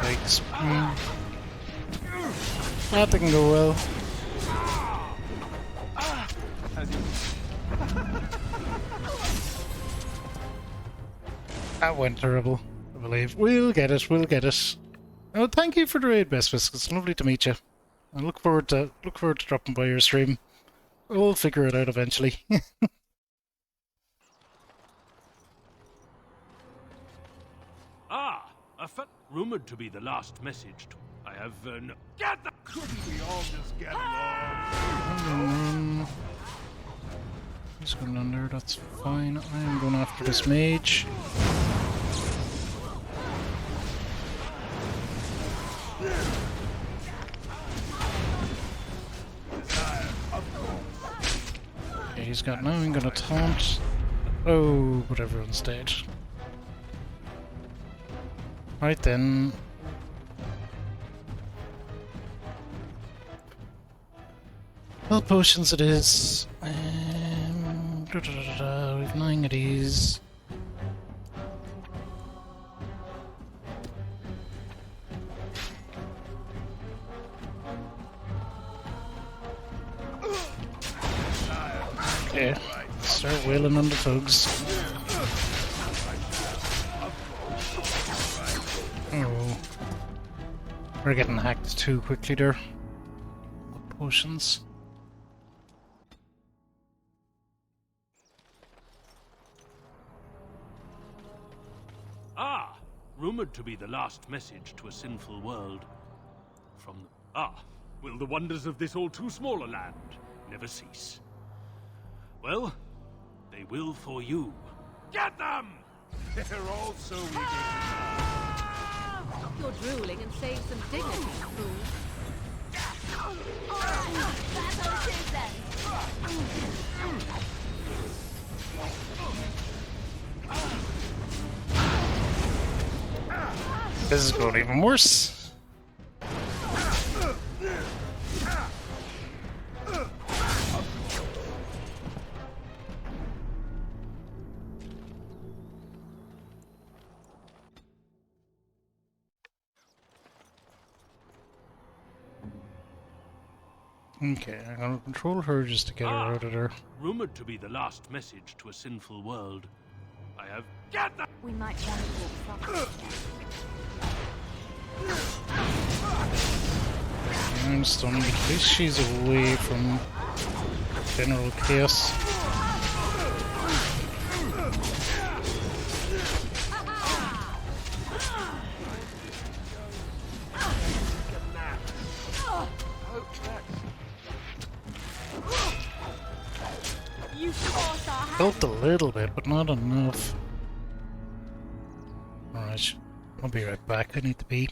Thanks. That didn't go well. That went terrible, I believe. We'll get it, we'll get it. Oh, thank you for the raid, Best Biscuits. Lovely to meet you. I look forward to dropping by your stream. We'll figure it out eventually. Ah! Rumored to be the last message. I have no... Get that! Couldn't we all just get along? He's going under, that's fine. I am going after this mage. Okay, he's got now, I'm gonna taunt. Oh, but everyone's dead. Right then. Health potions it is. We've 9 of these. Okay, start wailing on the thugs. Oh, we're getting hacked too quickly there. What potions? Ah! Rumored to be the last message to a sinful world. From the... Ah! Will the wonders of this all too small a land never cease? Well, they will for you. Get them! They're all so eager. Stop your drooling and save some dignity, fool. This is going even worse. Okay, I'm gonna control her just to get her out of there. Rumored to be the last message to a sinful world. I have... Get them! We might want to walk I'm stunned, but at least she's away from general chaos. Helped a little bit, but not enough. Alright, I'll be right back. I need to pee.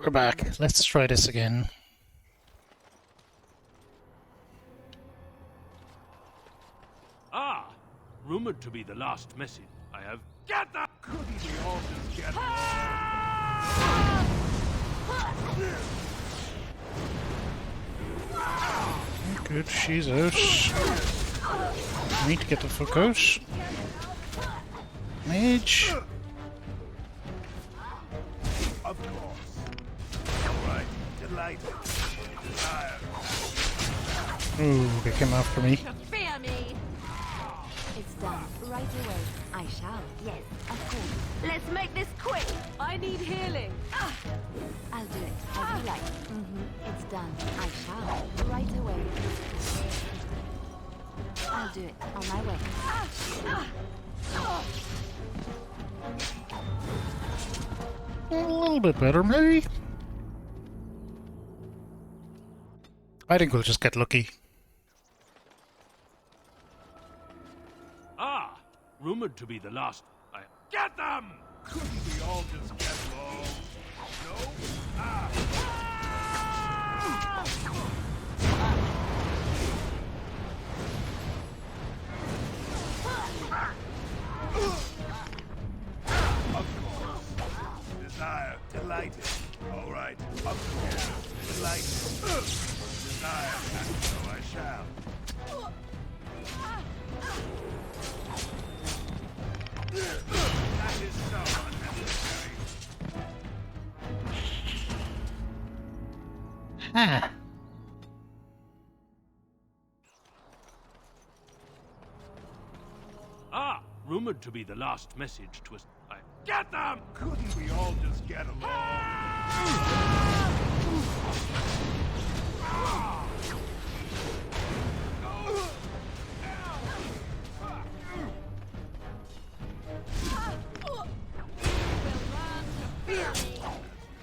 We're back. Let's try this again. Ah! Rumored to be the last message. I have... Get them! Couldn't we all just get along? Good, she's out. Need to get the fuck out. Mage. Of course. Alright, delighted. Desire. Ooh, they came after me. Fear me! It's done. Right away. I shall. Yes, of course. Let's make this quick! I need healing! I'll do it, as you like. It's done. I shall. Right away. I'll do it. On my way. A little bit better, maybe? I think we'll just get lucky. Ah! Rumored to be the last... I... Get them! Couldn't we all just get along? No? Ah! Of course. Desire. Delighted. Alright. Of course. Delighted. Desire. And so I shall. That is so unnecessary. Huh. Ah! Rumored to be the last message to us. I... Get them! Couldn't we all just get along?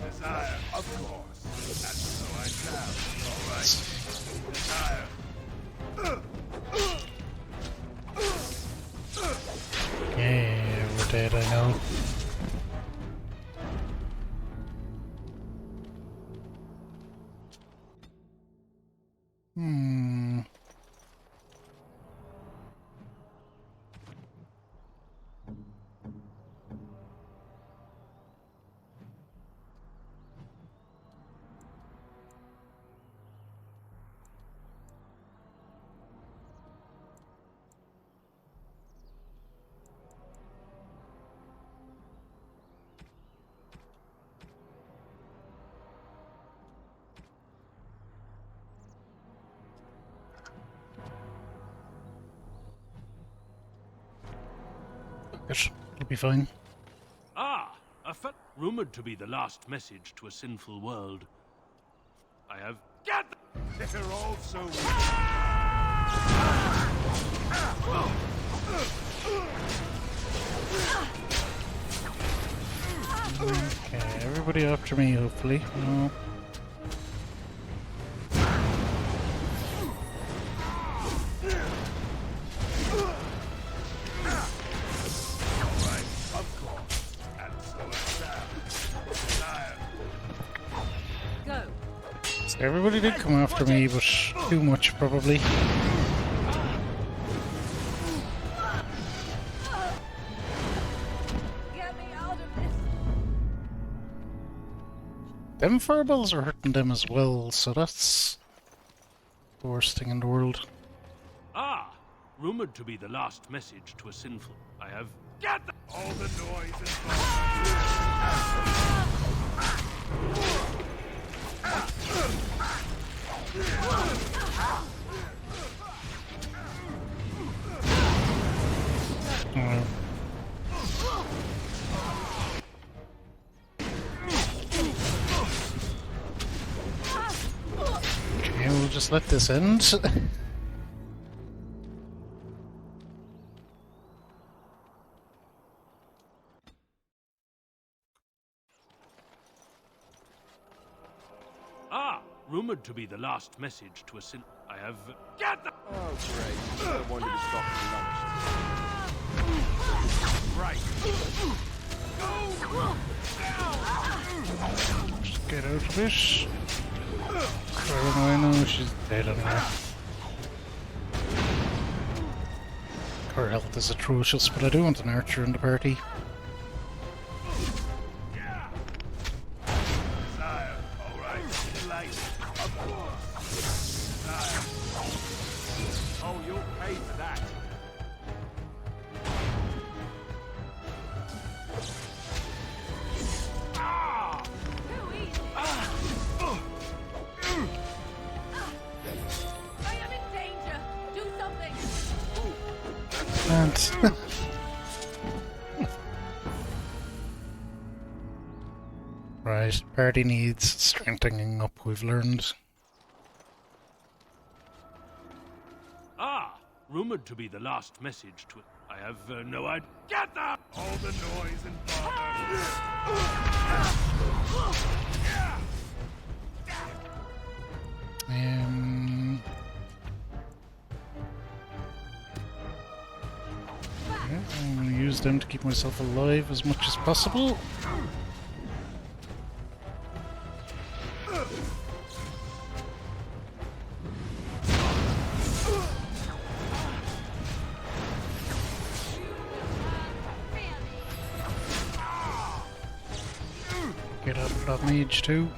Desire, of course. And so I shall. All right. Desire. Yeah, we're dead, I know. It'll be fine. Ah, rumored to be the last message to a sinful world. I have... Get They're all so Okay, everybody after me, hopefully. No. So everybody did come after me, but too much probably. Them fireballs are hurting them as well, so that's the worst thing in the world. Ah, rumored to be the last message to a sinful. I have... Get all the noise and Okay, we'll just let this end. Ah, rumored to be the last message to a sin... I have... Get the... Oh, great. I wanted to stop for lunch. Right. Just get out of this. I know she's dead on her. Her health is atrocious, but I do want an archer in the party. Oh, you'll pay for that. I am in danger. Do something. And right, party needs strengthening up, we've learned. Ah, rumored to be the last message to... I have no idea... Get them! All the noise and bother. Yeah, I'm going to use them to keep myself alive as much as possible. Get up that mage too.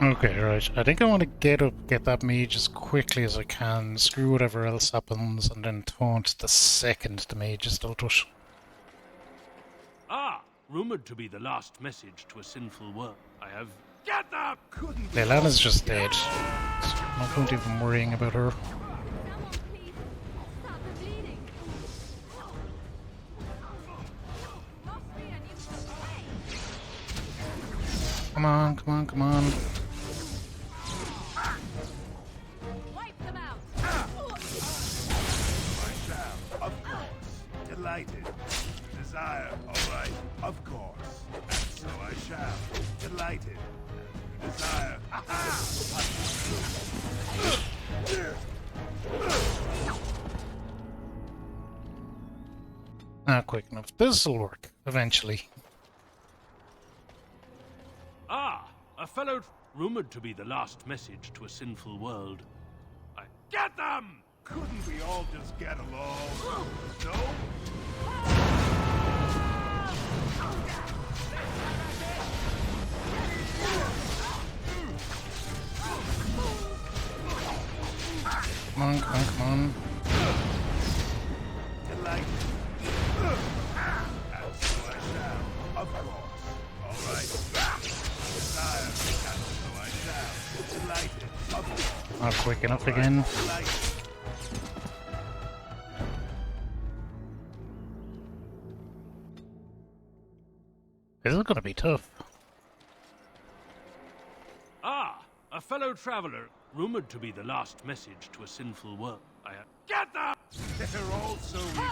Okay, right. I think I want to get that mage as quickly as I can, screw whatever else happens, and then taunt the second the mage is dealt with. Ah, rumored to be the last message to a sinful world. I have... Get them! Leilana's just dead. So no point even worrying about her. Come on, come on, come on. Delighted. Desire, all right, of course. And so I shall. Delighted. Desire. Not quick enough. This'll work, eventually. Ah, a fellow rumored to be the last message to a sinful world. I... Get them! Couldn't we all just get along? No? come on. Delighted. And so I shall, of course. All right. Desire, and so I shall. Delighted, of course. Not quick enough again. Delighted. This is gonna be tough. Ah, a fellow traveler, rumored to be the last message to a sinful world. Get them! They're all so eager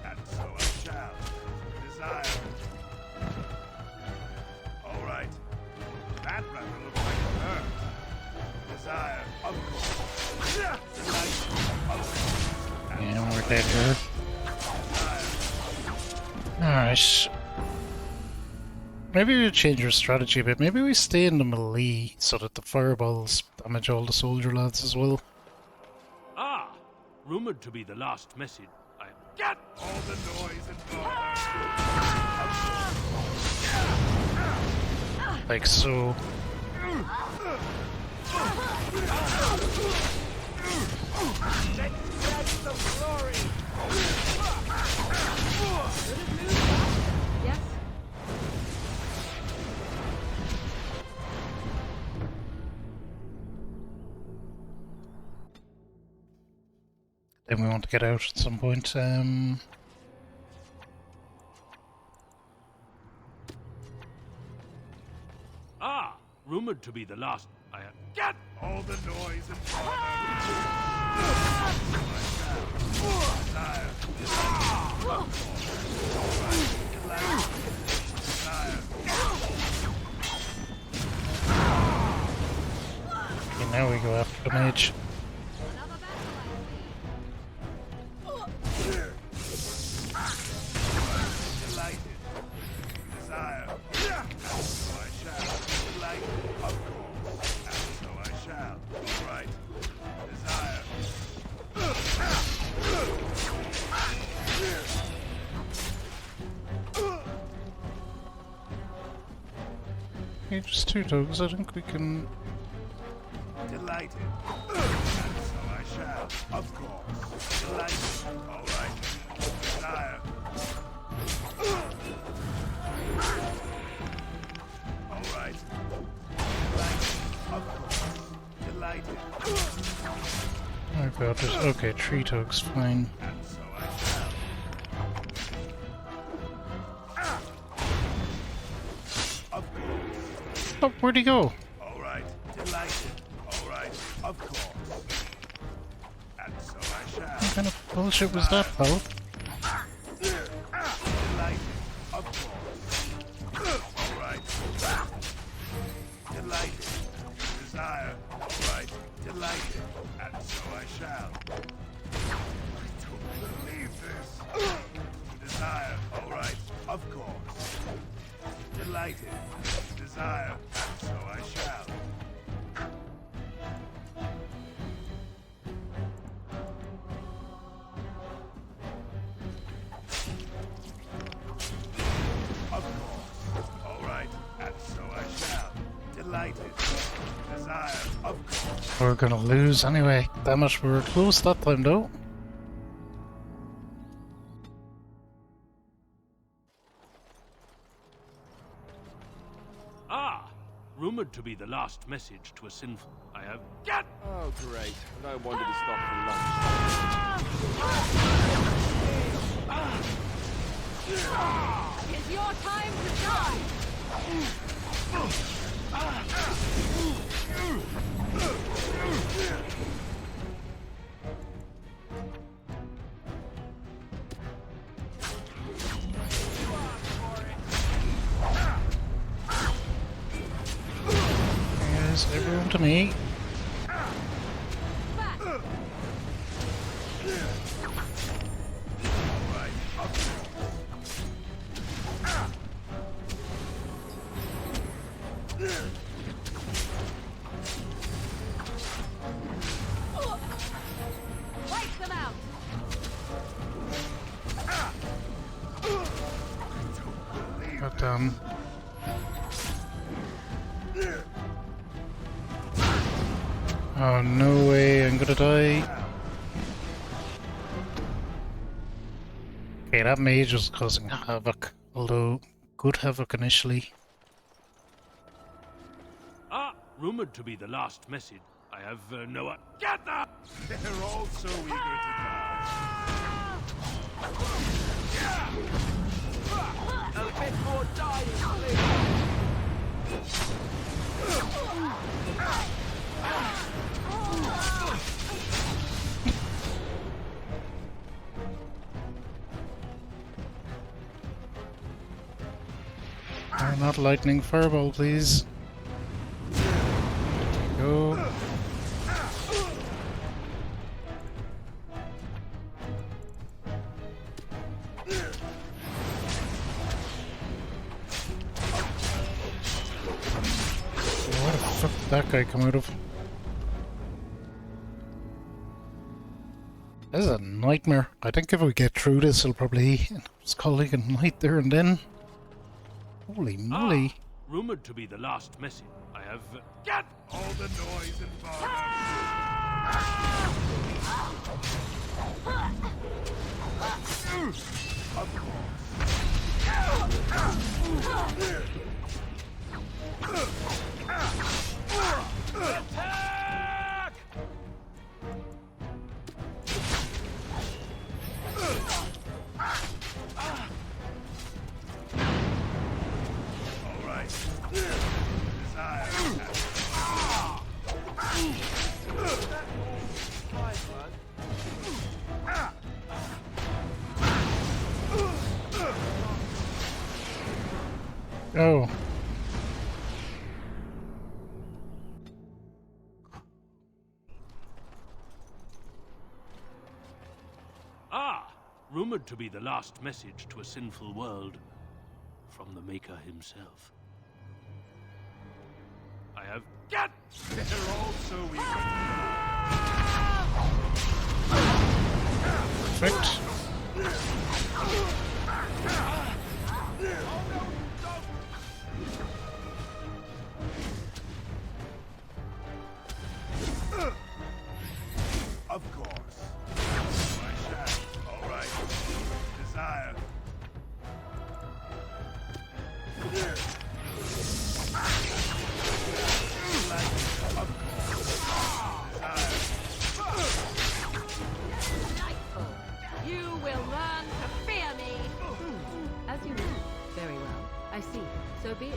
and so I shall. Desire. All right. That rather looks like a bird. Desire, of course. Delight, of course. Yeah, we're dead here. Alright. Maybe we change our strategy a bit. Maybe we stay in the melee so that the fireballs damage all the soldier lads as well. Ah, rumored to be the last message. Get all the noise and bother. Like so. Let's get some glory. Yes? Then we want to get out at some point. Ah, rumored to be the last. Get all the noise and Okay, now we go after the mage. delighted. Desire. And so I shall. Delighted, of course. And so I shall. All right. Desire. Okay, just 2 dogs. I think we can. Delighted. And so I shall. Of course. Delighted. All right. Desire. All right. Delighted. Of course. Delighted. Oh god, there's. Okay, 3 dogs, fine. And so I shall. Of course. Oh, where'd he go? All right. Delighted. All right. Of course. And so I shall. What kind of bullshit was that, pal? Delighted. Of course. All right. Delighted. Desire. All right. Delighted. And so I shall. I don't believe this. Desire. All right. Of course. Delighted. Desire. And so I shall. Of course. All right. And so I shall. Delighted. Desire. Of course. We're gonna lose anyway. Damn it, we were close that time though. Ah, rumored to be the last message to a sinful. Get. Oh, great. No wonder to stop for lunch. It's your time to die! Yes, everyone to me. Wipe them out! But, oh, no way, I'm gonna die. Okay, that mage was causing havoc, although good havoc initially. Ah, rumored to be the last message. I have no... Get that! They're all so eager to die. A bit more dying, please. Not lightning fireball, please. Go. Where the fuck did that guy come out of? This is a nightmare. I think if we get through this, we'll probably just call it a night there and then. Holy moly. Rumored to be the last message. I have... Get! All the noise and bother. Of Attack! All right. Desire. Oh. Ah! Rumored to be the last message to a sinful world from the Maker himself. I have... Get! They're all so eager. Perfect. Of course. I shall. All right. Desire. Delightful. You will learn to fear me. As you will. Very well. I see. So be it.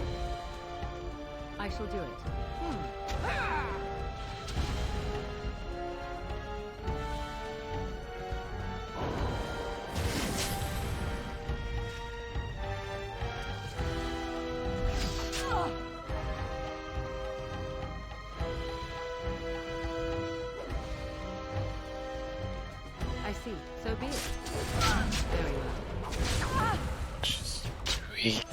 I shall do it. I see. So be it. Very well. Just weak.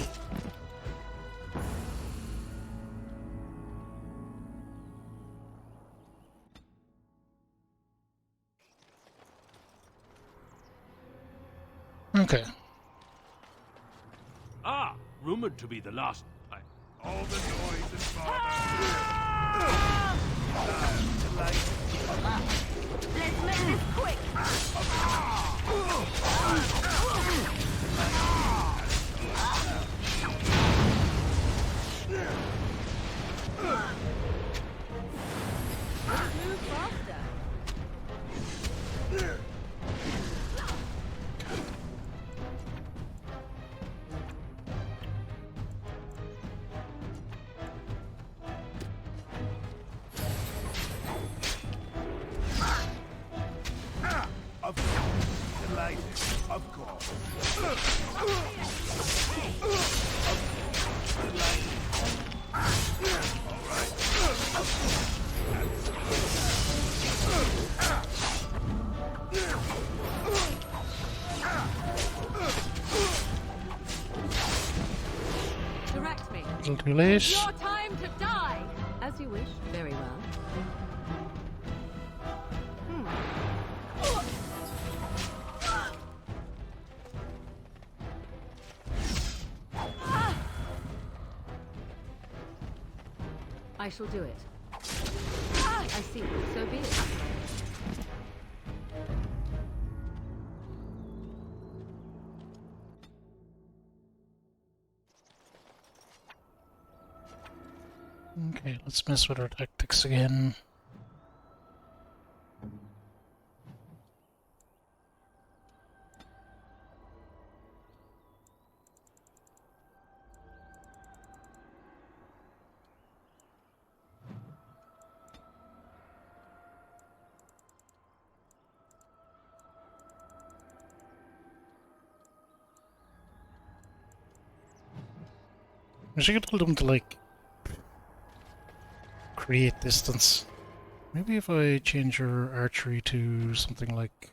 Okay. Ah! Rumored to be the last... All the noise and bother. Let's make this quick. Let's move faster. Of course. Delighted. Of course. Delighted. All right. Direct me. A little too late. Your time to Very well. I shall do it. I see. So be it. Okay, let's mess with our tactics again. I should have told them to, like, create distance. Maybe if I change your archery to something like...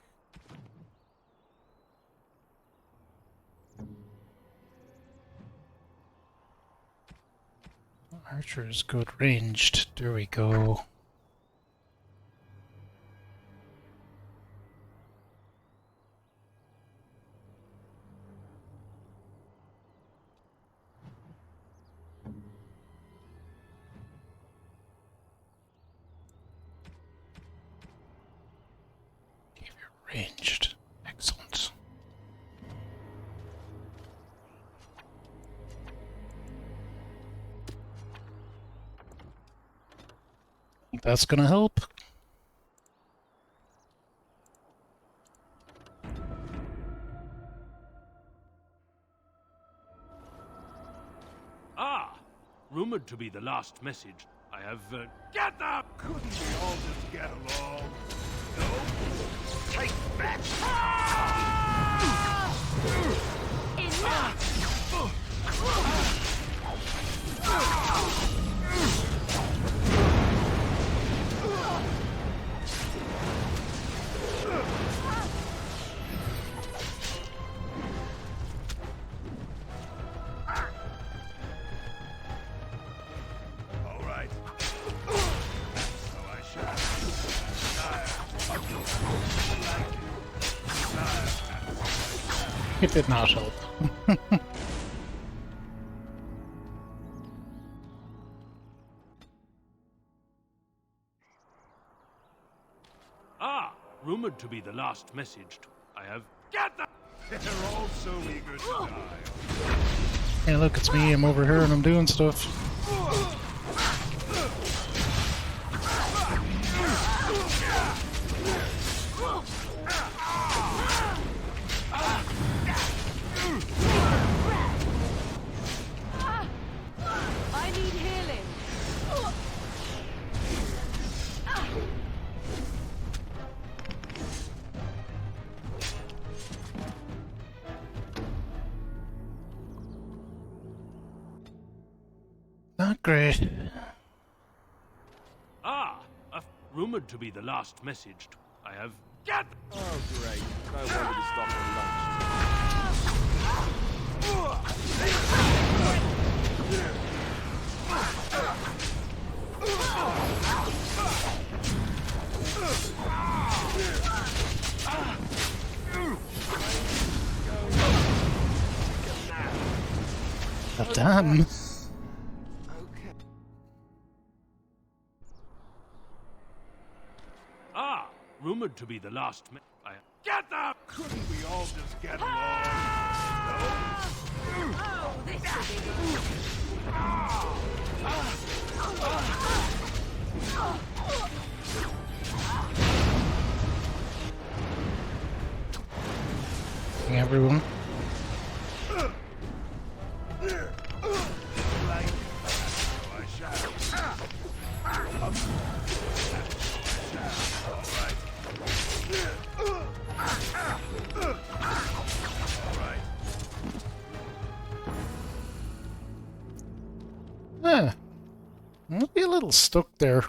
Archer is good ranged. There we go. Ranged. Excellent. Think that's gonna help. Ah! Rumored to be the last message. I have, Get them! Couldn't we all just get along? No? Take back! All right. So I shall. It did not help. Ah! Rumored to be the last message. I have... Get them! They're all so eager to die. Hey, look, it's me. I'm over here and I'm doing stuff. I need healing. Not great. Ah! Rumored to be the last message. I have... Get them! Oh, great. No wonder to stop for God damn. Ah! Rumored to be the last I... Get them! Couldn't we all just get along? Oh, this should be good. Everyone. Yeah. I'll be a little stuck there.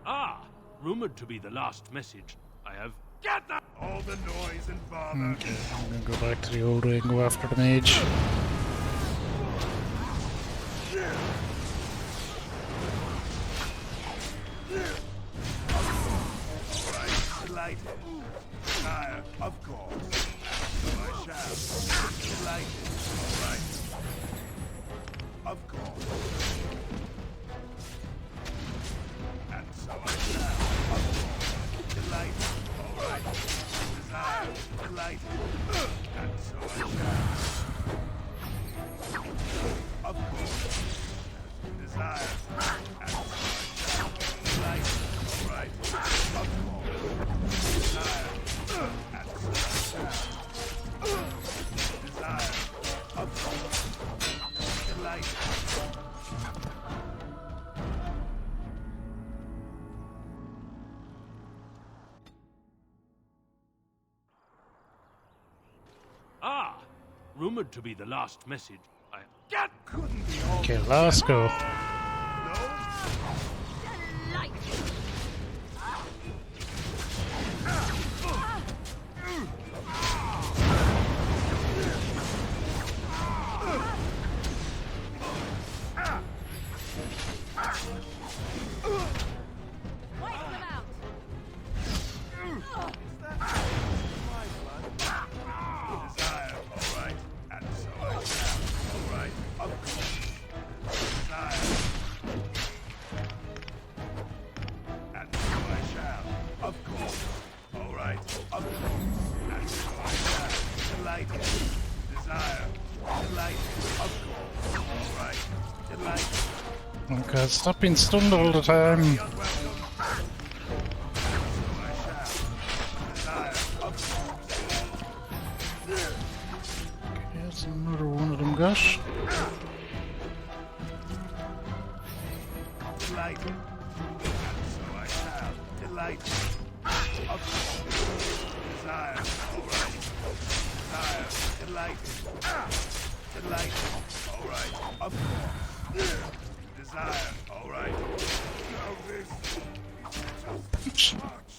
Ah! Rumored to be the last message. I have... Get them! All the noise and bother. Okay, I'm gonna go back to the old way and go after the mage. Delighted. Desire, of course. So I shall. Delighted. All right. Of course. And so I shall. Of course. Delighted. All right. Desire. Delighted. And so I shall. Of course. Desire. And so I shall. Delighted. All right. Of course. Desire. And so I shall. Desire. Of course. Delighted. Ah! Rumored to be the last message. Okay, let's go. Desire, all right. And so I shall. All right. Of course. Desire. And so I shall. Of course. All right. Of course. And so I shall. Delighted. Desire. Delighted. Of course. All right. Delighted. Okay, stop being stunned all the time. Here's another one of them, gosh. Delighted. And so I shall. Delighted. Of course. Desire. All right. Desire. Delighted. Delighted. All right. Of course. Desire. All right. Now this is just too much.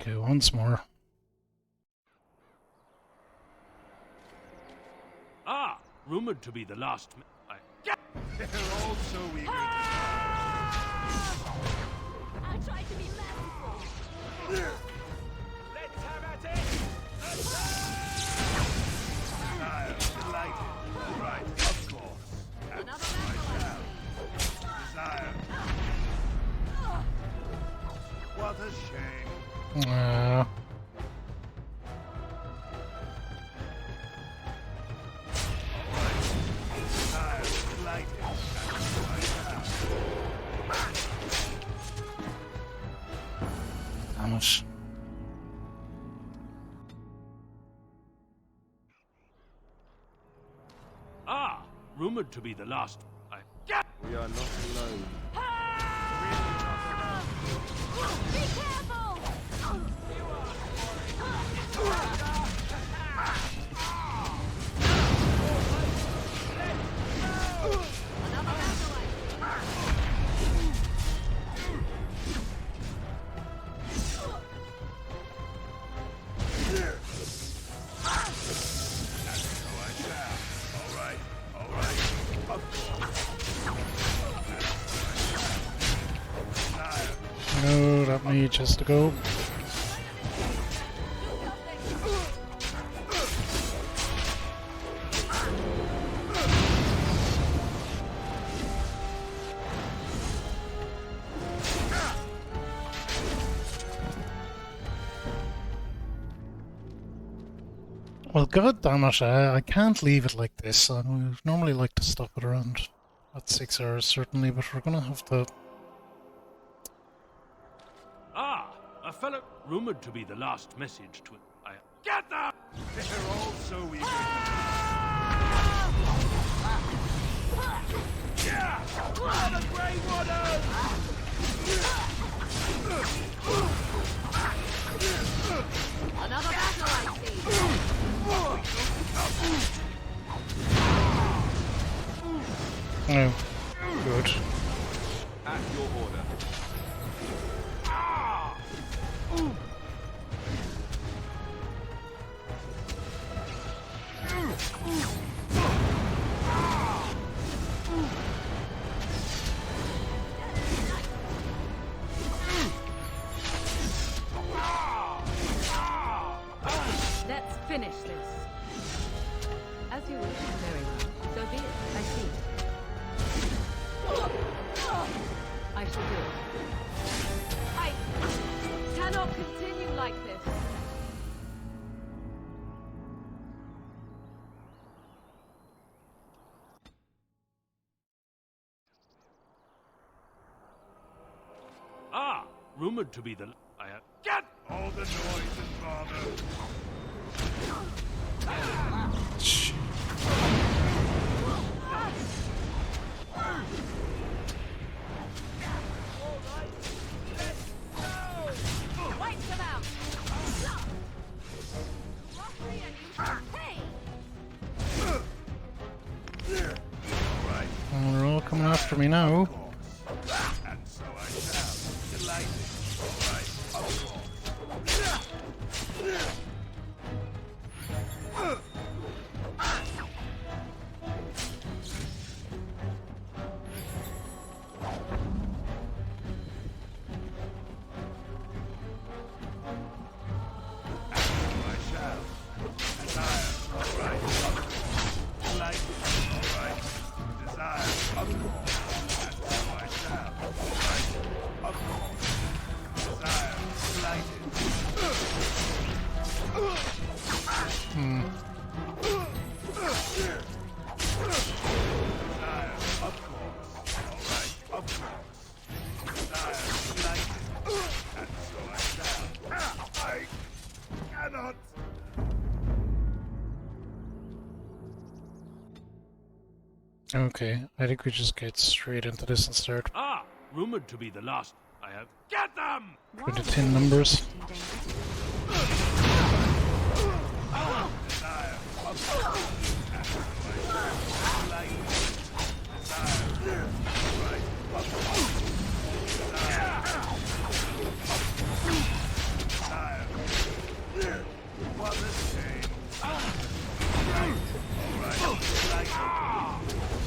Okay, once more. Ah! Rumored to be the last They're all so eager to I'll try to be merciful. Let's have at it! Desire. Delighted. All right. Of course. And so I shall. Desire. What a shame. Desire. Delighted. And so I shall. Damn it. Ah! Rumored to be the last. We are not alone. Be careful! No, that mage has to go. Well, god damn it, I can't leave it like this. I would normally like to stop it around at 6 hours, certainly, but we're gonna have to... Ah! A fellow rumored to be the last message to... Get them! They're all so eager. Yeah! Oh, the Grey Waters! Another battle, I see. Oh, good. At your order. you wish. Very well. So be it. I see. I shall do it. I cannot continue like this. Ah, rumored to be the... Get all the noise and bother. Wipe them out! Hey! Well, they're all coming after me now. And so I shall. Delighted. All right, of course. Okay, I think we just get straight into this and start Ah, rumored to be the last. I have... Get them! with the 10 numbers.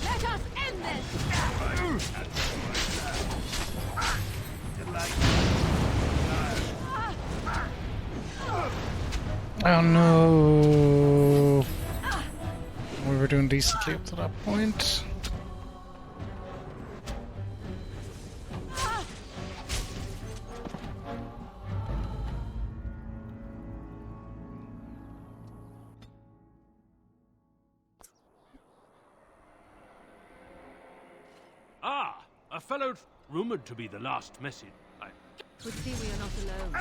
Let us end this! Oh no! We were doing decently up to that point. Ah, a fellow rumored to be the last message. Would see we are not alone.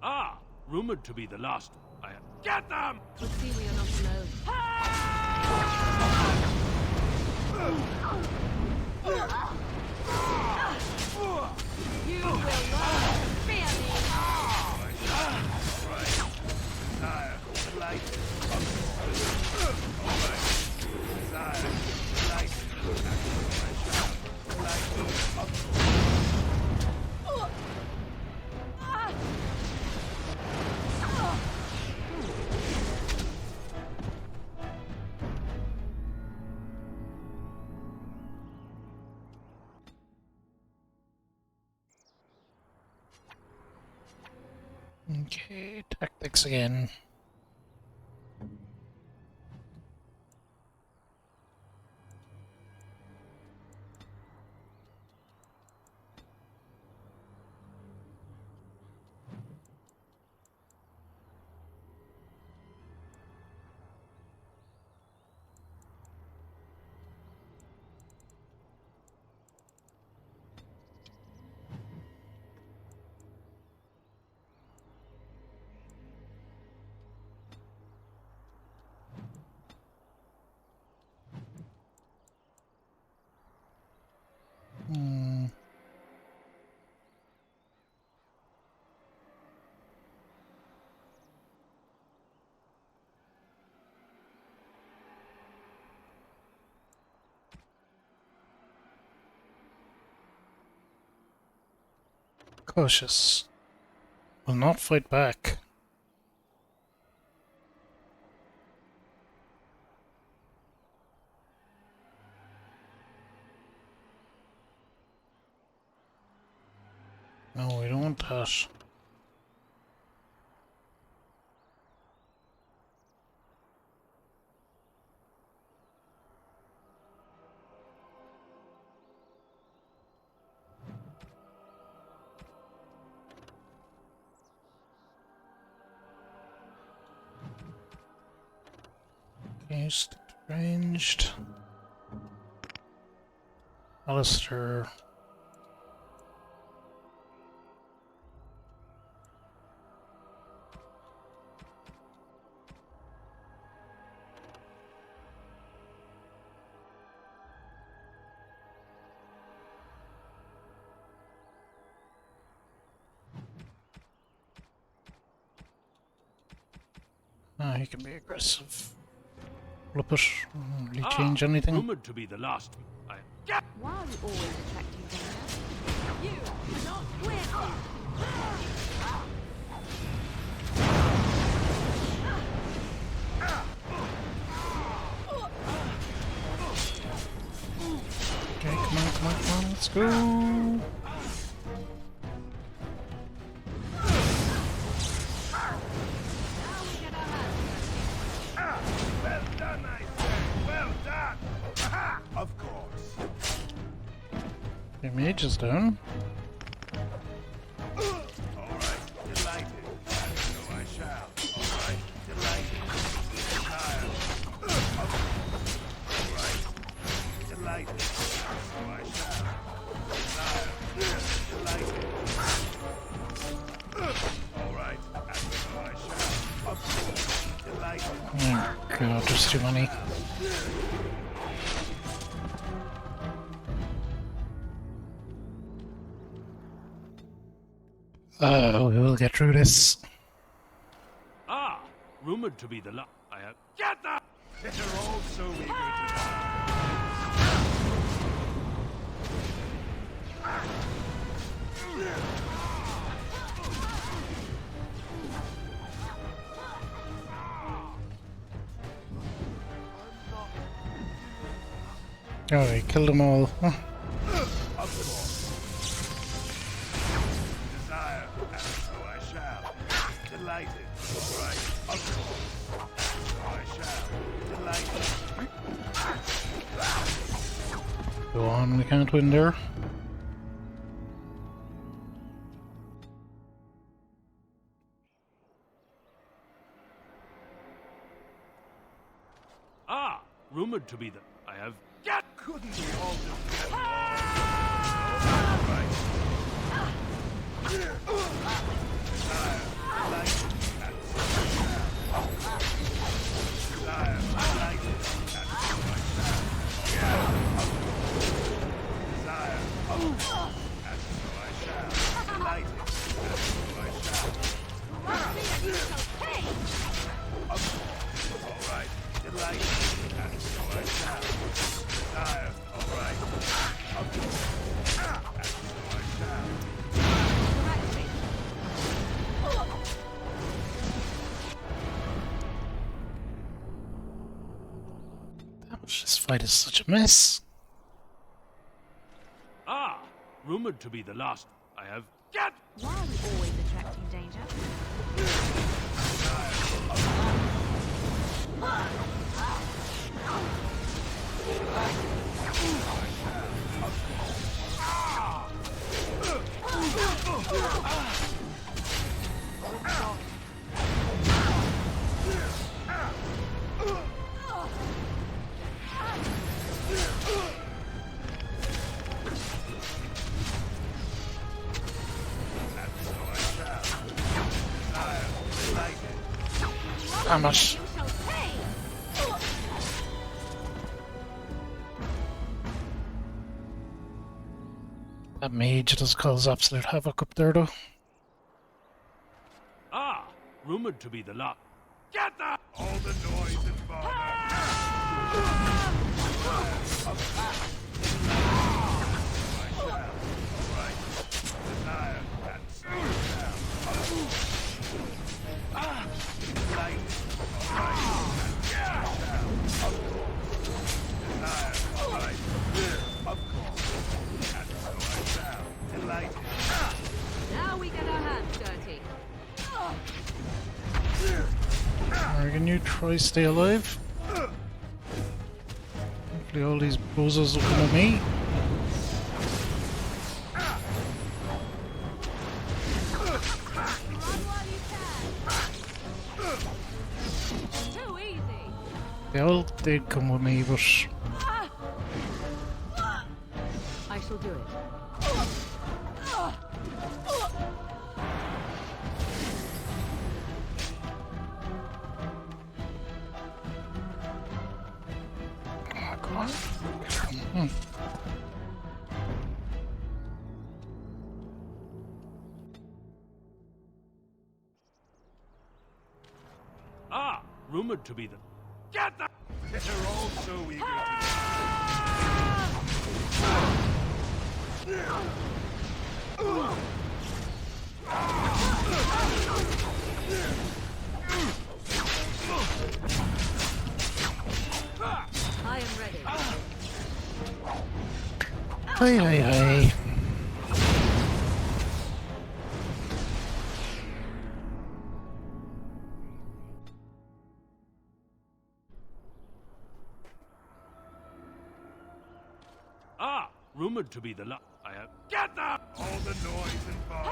Ah, rumored to be the last. I have... Get them! Would see we are not alone. You will learn to fear me! Okay, tactics again. cautious. Will not fight back. No, we don't want that. Okay, stick ranged. Alistair. He can be aggressive. Flip it. Will he change anything? Rumored to be the last. Why are you always attracting danger? You cannot win! Okay, come on, come on, come on, let's go! Well done, I say. Well done. Aha! Of course. The mage is down. Alright, delighted. And so I shall. Alright, delighted. Retire. Alright, delighted. And so I shall. Retire. Delighted. Alright, and so I shall. Of course, delighted. Oh god, there's too many. We will get through this. Rumored to be the last. I have. Get that! They're all so eager to Oh, he killed them all. Huh. Of course. Desire, and so I shall. Delighted. All right. Of course. So I shall. Delighted. Go on, we can't win there. Rumored to be the. I have. Get! Couldn't we all just get along? Right. Desire, delighted, and so I shall. Desire, delighted, and so I shall. Desire, and so I shall. Delighted, and so I shall. Of course. All right. Delighted, and so I shall. Desire, all right. Of course. And so I shall. This fight is such a mess. Rumored to be the last. I have. Get! Why are we always attracting danger? How much? That mage does cause absolute havoc up there, though. Rumored to be the last. Get that! All the noise and bother. I shall. All right. Desire, and Now we get our hands dirty. Alright, can you try stay alive? Hopefully all these bozos will come at me. Too easy. They all did come with me, but I shall do it. Ah, rumored to be the... Get them! They're all so eager I am ready. Hi, hi, hi. Ah, rumored to be the I have... Get them! All the noise and bother.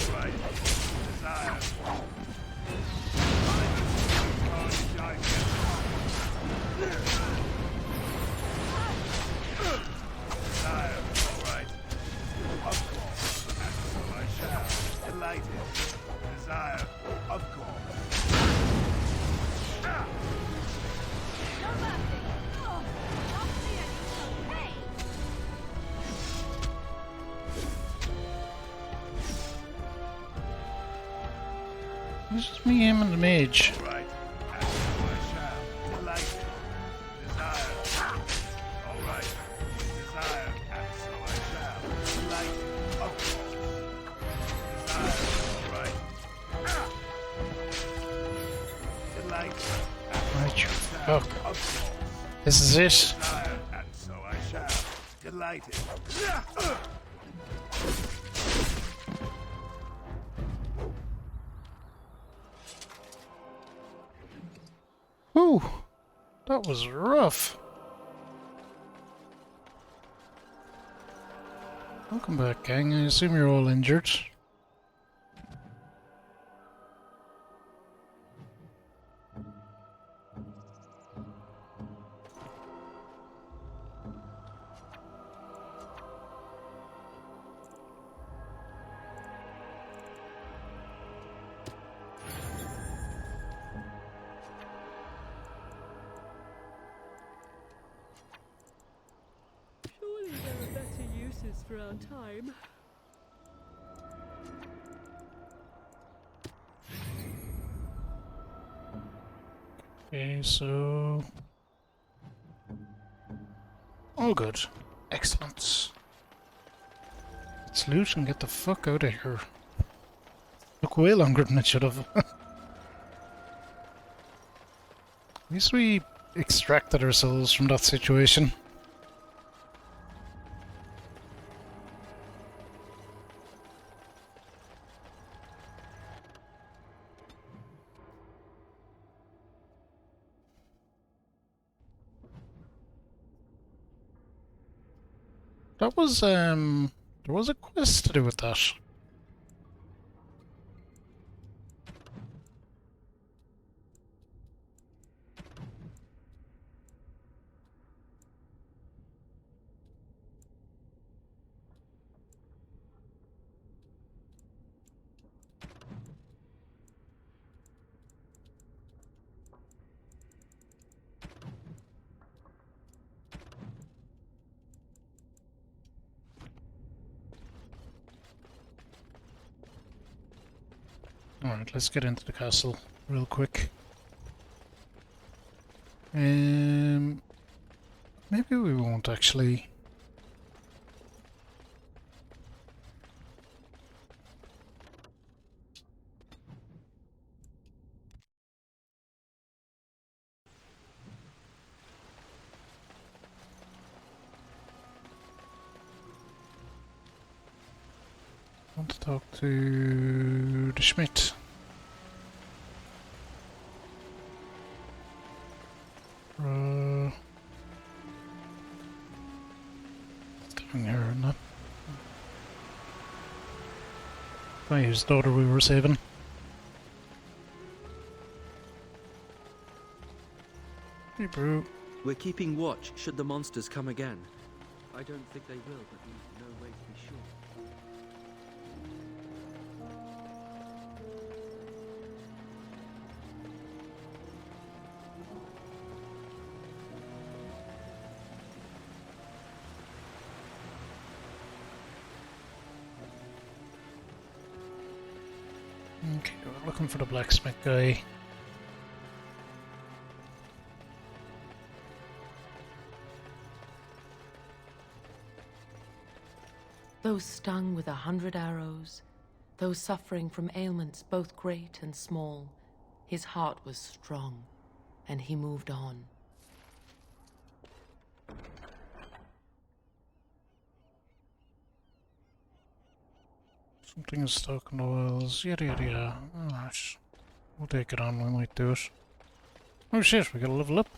Alright. Desire. Desire. Alright. Of course. And so I shall. Delighted. Desire. Of course. No mercy. Oh, not me anymore. Hey! It's just me, him, and the mage. Right. And so I shall. Delighted. Desire. Alright. Desire. And so I shall. Delighted. Of course. Desire. Alright. Delighted. Right, you fuck. Of course. This is it. Desire. And so I shall. Delighted. Whew. That was rough. Welcome back, gang. I assume you're all injured. Surely there are better uses for our time. Okay, so... all good. Excellent. Let's loot and get the fuck out of here. Took way longer than it should have. At least we extracted ourselves from that situation. That was, there was a quest to do with that. Alright, let's get into the castle. real quick. Maybe we won't actually. I want to talk to the Schmidt. Down here, not. By whose daughter we were saving. Hey, bro. We're keeping watch should the monsters come again. I don't think they will, but we've no way to be sure. Okay, we're looking for the blacksmith guy. Those stung with 100 arrows, those suffering from ailments both great and small, his heart was strong, and he moved on. Something is stuck in the walls, yada yada yada. Alright. We'll take it on, we might do it. Oh shit, we gotta level up.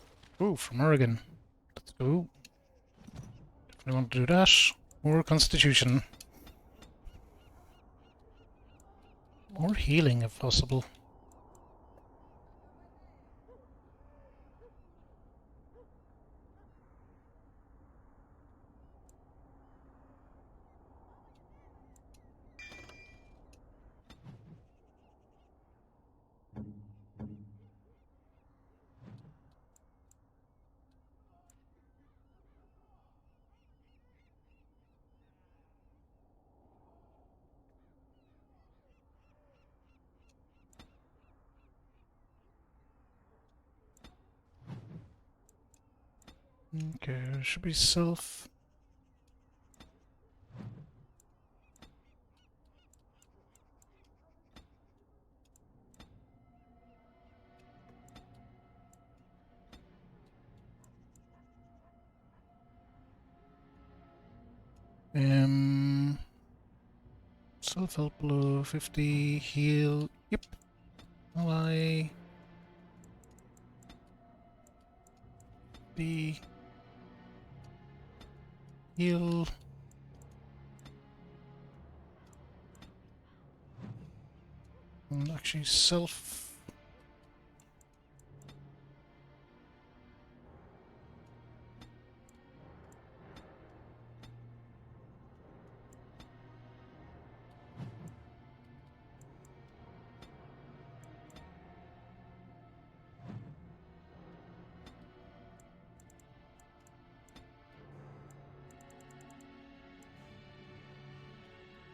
Ooh, from Oregon. Let's go. Definitely want to do that. More constitution. More healing if possible. Okay, it should be self. Self-help below 50, heal, yep. Ally. B. Heal. And actually self.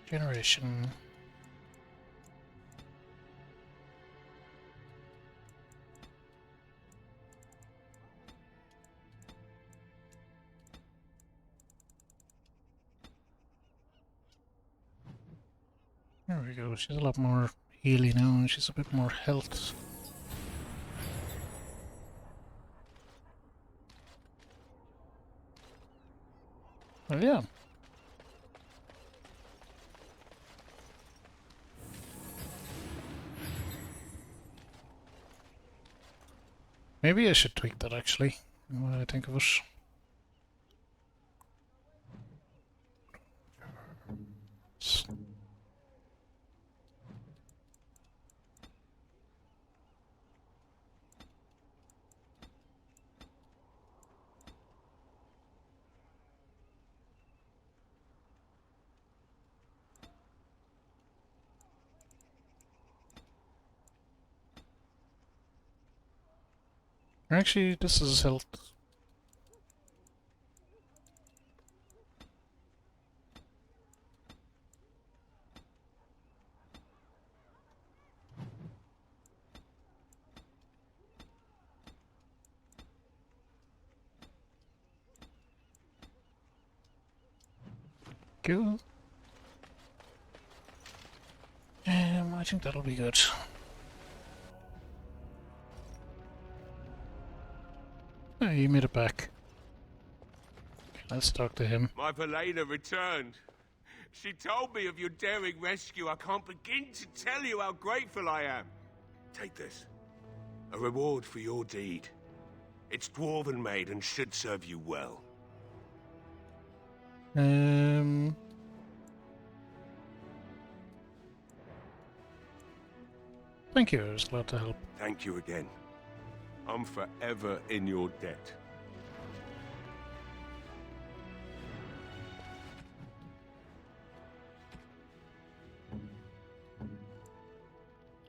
Generation. There we go, she's a lot more healy now and she's a bit more health. Well, yeah. Maybe I should tweak that actually, when I think of it. Actually, this is health. Thank you. I think that'll be good. Oh, you made it back. Let's talk to him. My Velena returned. She told me of your daring rescue. I can't begin to tell you how grateful I am. Take this. A reward for your deed. It's dwarven made and should serve you well. Thank you, I was glad to help. Thank you again. I'm forever in your debt.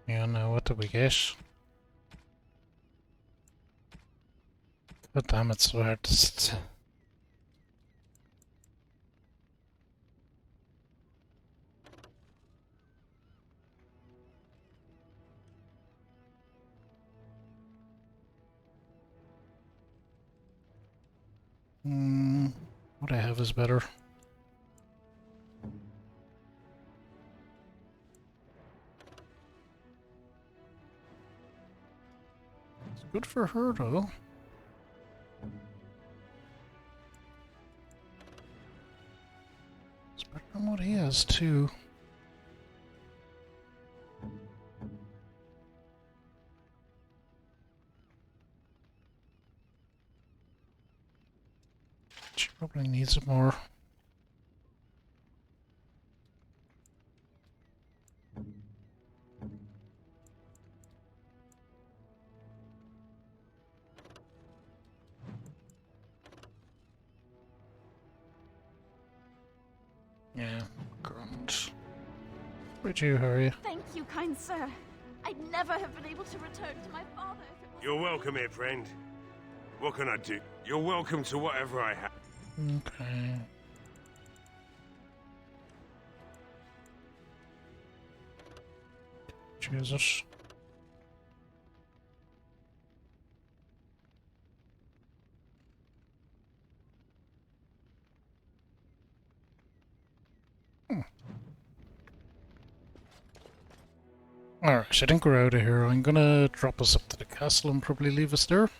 Yeah, now what do we get? God damn, it's so hard to... What I have is better. It's good for her, though. It's better than what he has, too. She probably needs it more. Yeah, grunt. Where'd you hurry? Thank you, kind sir. I'd never have been able to return to my father if it was... You're welcome here, friend. What can I do? You're welcome to whatever I have. Okay. Jesus. Alright, I think we're out of here. I'm gonna drop us up to the castle and probably leave us there.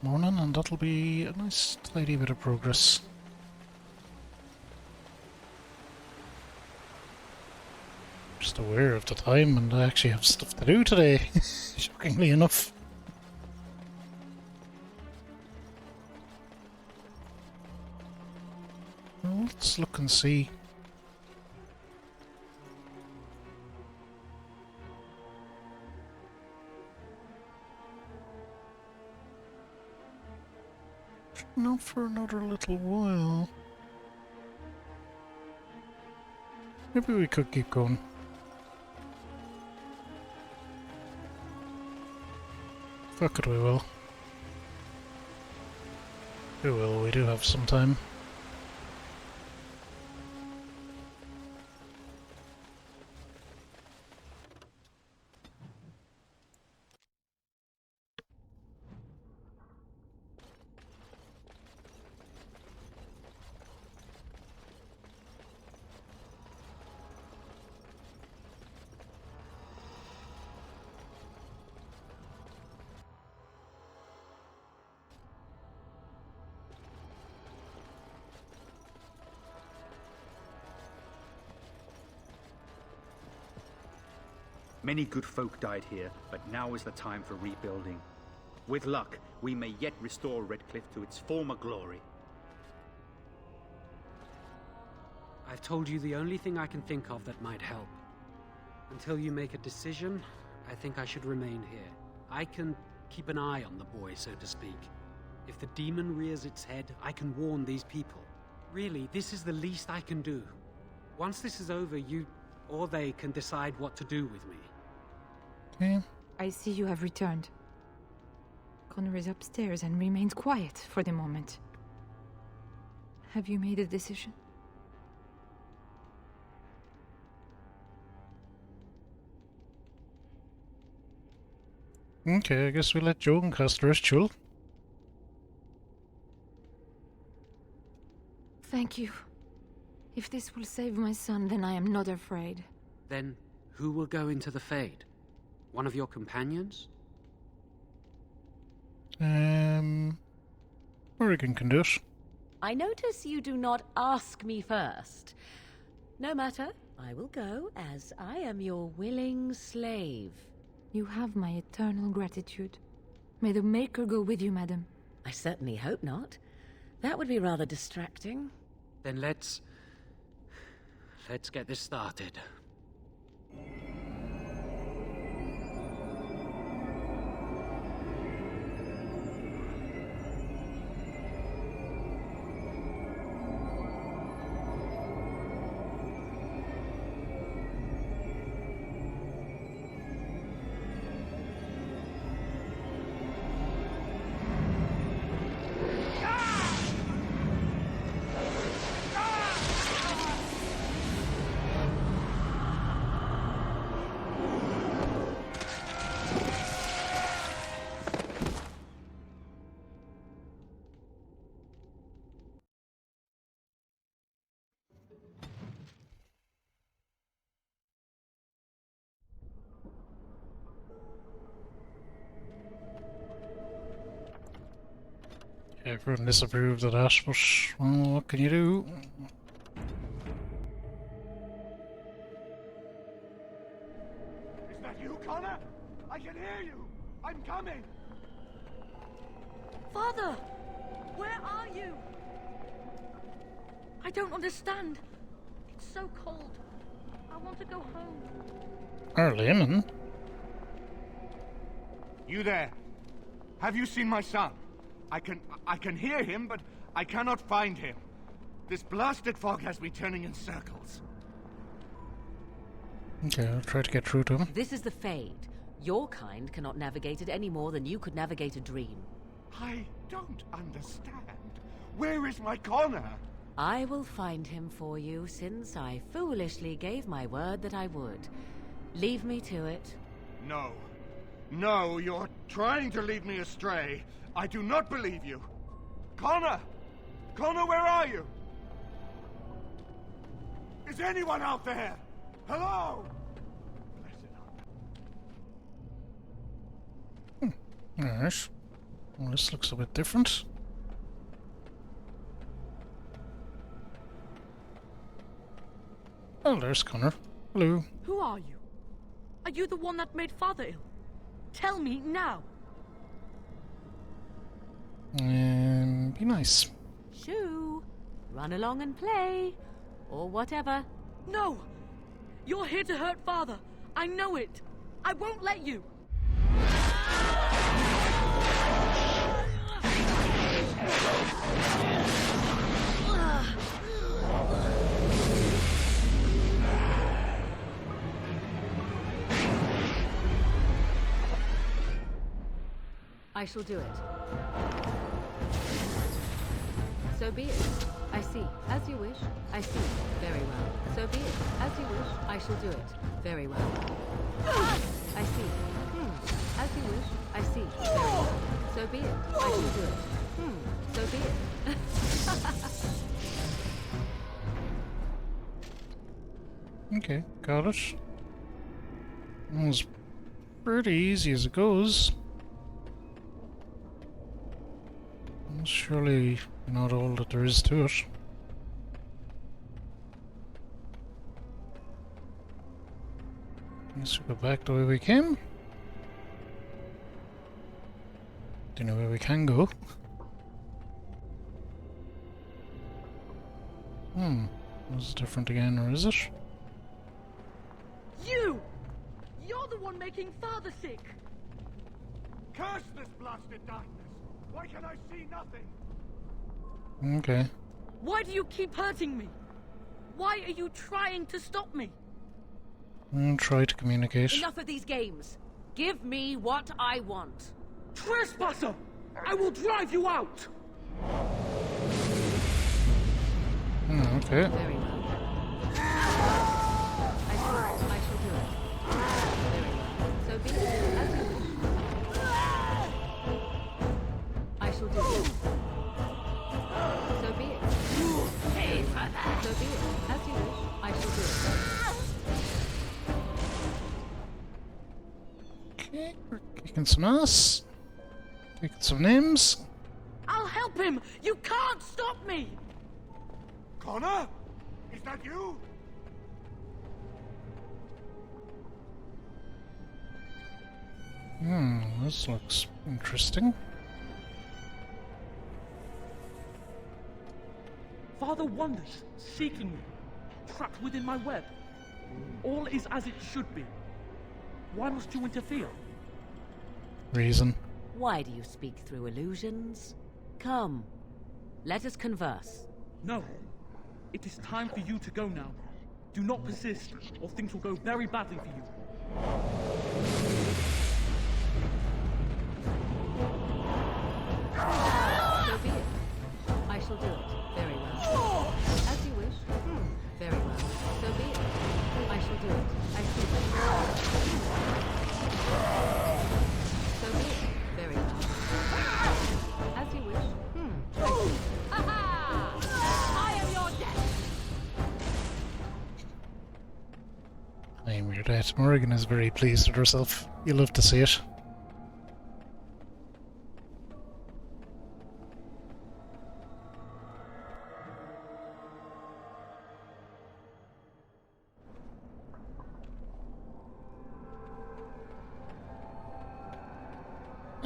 Morning, and that'll be a nice tidy bit of progress. Just aware of the time, and I actually have stuff to do today, shockingly enough. Well, let's look and see. Not for another little while. Maybe we could keep going. Fuck it, we will. We will, we do have some time. Many good folk died here, but now is the time for rebuilding. With luck, we may yet restore Redcliffe to its former glory. I've told you the only thing I can think of that might help. Until you make a decision, I think I should remain here. I can keep an eye on the boy, so to speak. If the demon rears its head, I can warn these people. Really, this is the least I can do. Once this is over, you or they can decide what to do with me. Okay. I see you have returned. Connor is upstairs and remains quiet for the moment. Have you made a decision? Okay, I guess we let Joan cast the ritual. Thank you. If this will save my son, then I am not afraid. Then who will go into the Fade? One of your companions? Oregon can do it. I notice you do not ask me first. No matter, I will go, as I am your willing slave. You have my eternal gratitude. May the Maker go with you, madam. I certainly hope not. That would be rather distracting. Then let's get this started. Everyone disapproved of that, but well, what can you do? Is that you, Connor? I can hear you! I'm coming! Father! Where are you? I don't understand. It's so cold. I want to go home. Arlene? You there? Have you seen my son? I can hear him, but I cannot find him. This blasted fog has me turning in circles. Okay, I'll try to get through to him. This is the Fade. Your kind cannot navigate it any more than you could navigate a dream. I don't understand. Where is my Connor? I will find him for you, since I foolishly gave my word that I would. Leave me to it. No. No, you're trying to lead me astray. I do not believe you. Connor! Connor, where are you? Is anyone out there? Hello? Alright. Well, this looks a bit different. Oh, there's Connor. Hello. Who are you? Are you the one that made Father ill? Tell me now. Be nice. Shoo! Run along and play. Or whatever. No! You're here to hurt Father. I know it. I won't let you. I shall do it. So be it. I see. As you wish. I see. Very well. So be it. As you wish. I shall do it. Very well. I see. As you wish. I see. Very well. So be it. I shall do it. So be it. Okay, got it. It was pretty easy as it goes. Surely not all that there is to it. Guess we go back the way we came. Do you know where we can go? This is different again, or is it? You! You're the one making Father sick! Curse this blasted darkness! Why can I see nothing? Okay. Why do you keep hurting me? Why are you trying to stop me? I'll try to communicate. Enough of these games. Give me what I want. Trespasser! I will drive you out! Okay. Very well. I shall do it. Very well. So be it. As you wish. We're kicking some ass. Taking some names. I'll help him! You can't stop me! Connor? Is that you? This looks interesting. Father wanders, seeking me, trapped within my web. All is as it should be. Why must you interfere? Reason. Why do you speak through illusions? Come, let us converse. No. It is time for you to go now. Do not persist, or things will go very badly for you. So be it. I shall do it. Very well. As you wish. Very well. So be it. I shall do it. I see. So be it. Very well. As you wish. I see. I am your death! I am your dad. Morrigan is very pleased with herself. You love to see it.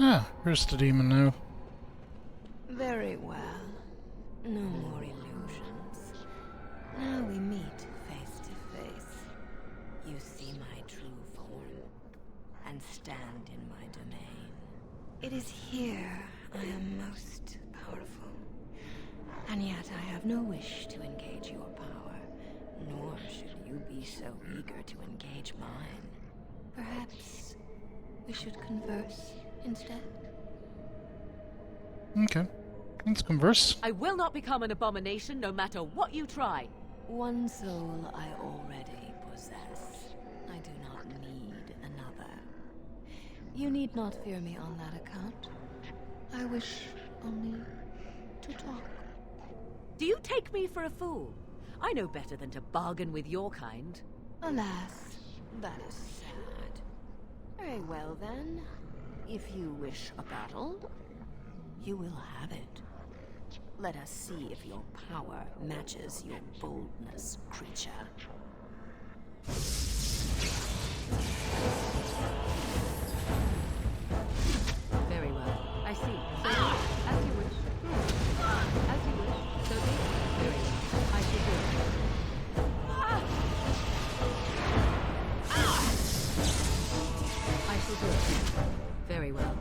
Ah, here's the demon now. Very well. No more illusions. Now we meet face to face. You see my true form and stand in my domain. It is here I am most powerful. And yet I have no wish to engage your power, nor should you be so eager to engage mine. Perhaps we should converse instead. Okay. Let's converse. I will not become an abomination no matter what you try. One soul I already possess. I do not need another. You need not fear me on that account. I wish only to talk. Do you take me for a fool? I know better than to bargain with your kind. Alas, that is sad. Very well then. If you wish a battle, you will have it. Let us see if your power matches your boldness, creature. Very well. I see. So be it. As you wish. As you wish. So be it. Very well. I shall do it. I shall do it. Very well.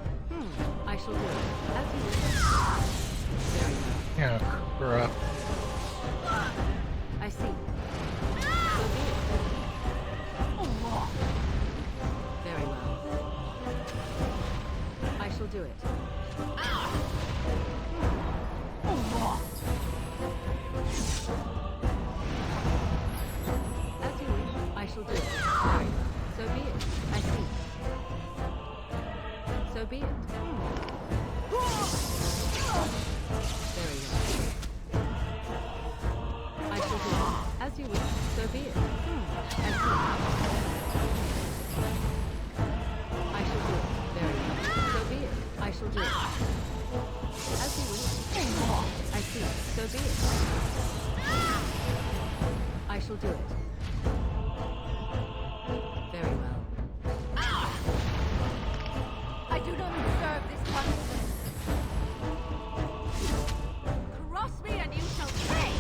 I shall do it. As you wish. Very well. Yeah, crap. I see. So be it. Very well. I shall do it. As you wish, I shall do it. Very well. So be it. I see. So be it. Very well. I shall do it. As you wish. So be it. I see. I shall do it. Very well. So be it. I shall do it. As you wish. I see. So be it. I shall do it. Very well. I do not deserve this punishment. Cross me and you shall pay!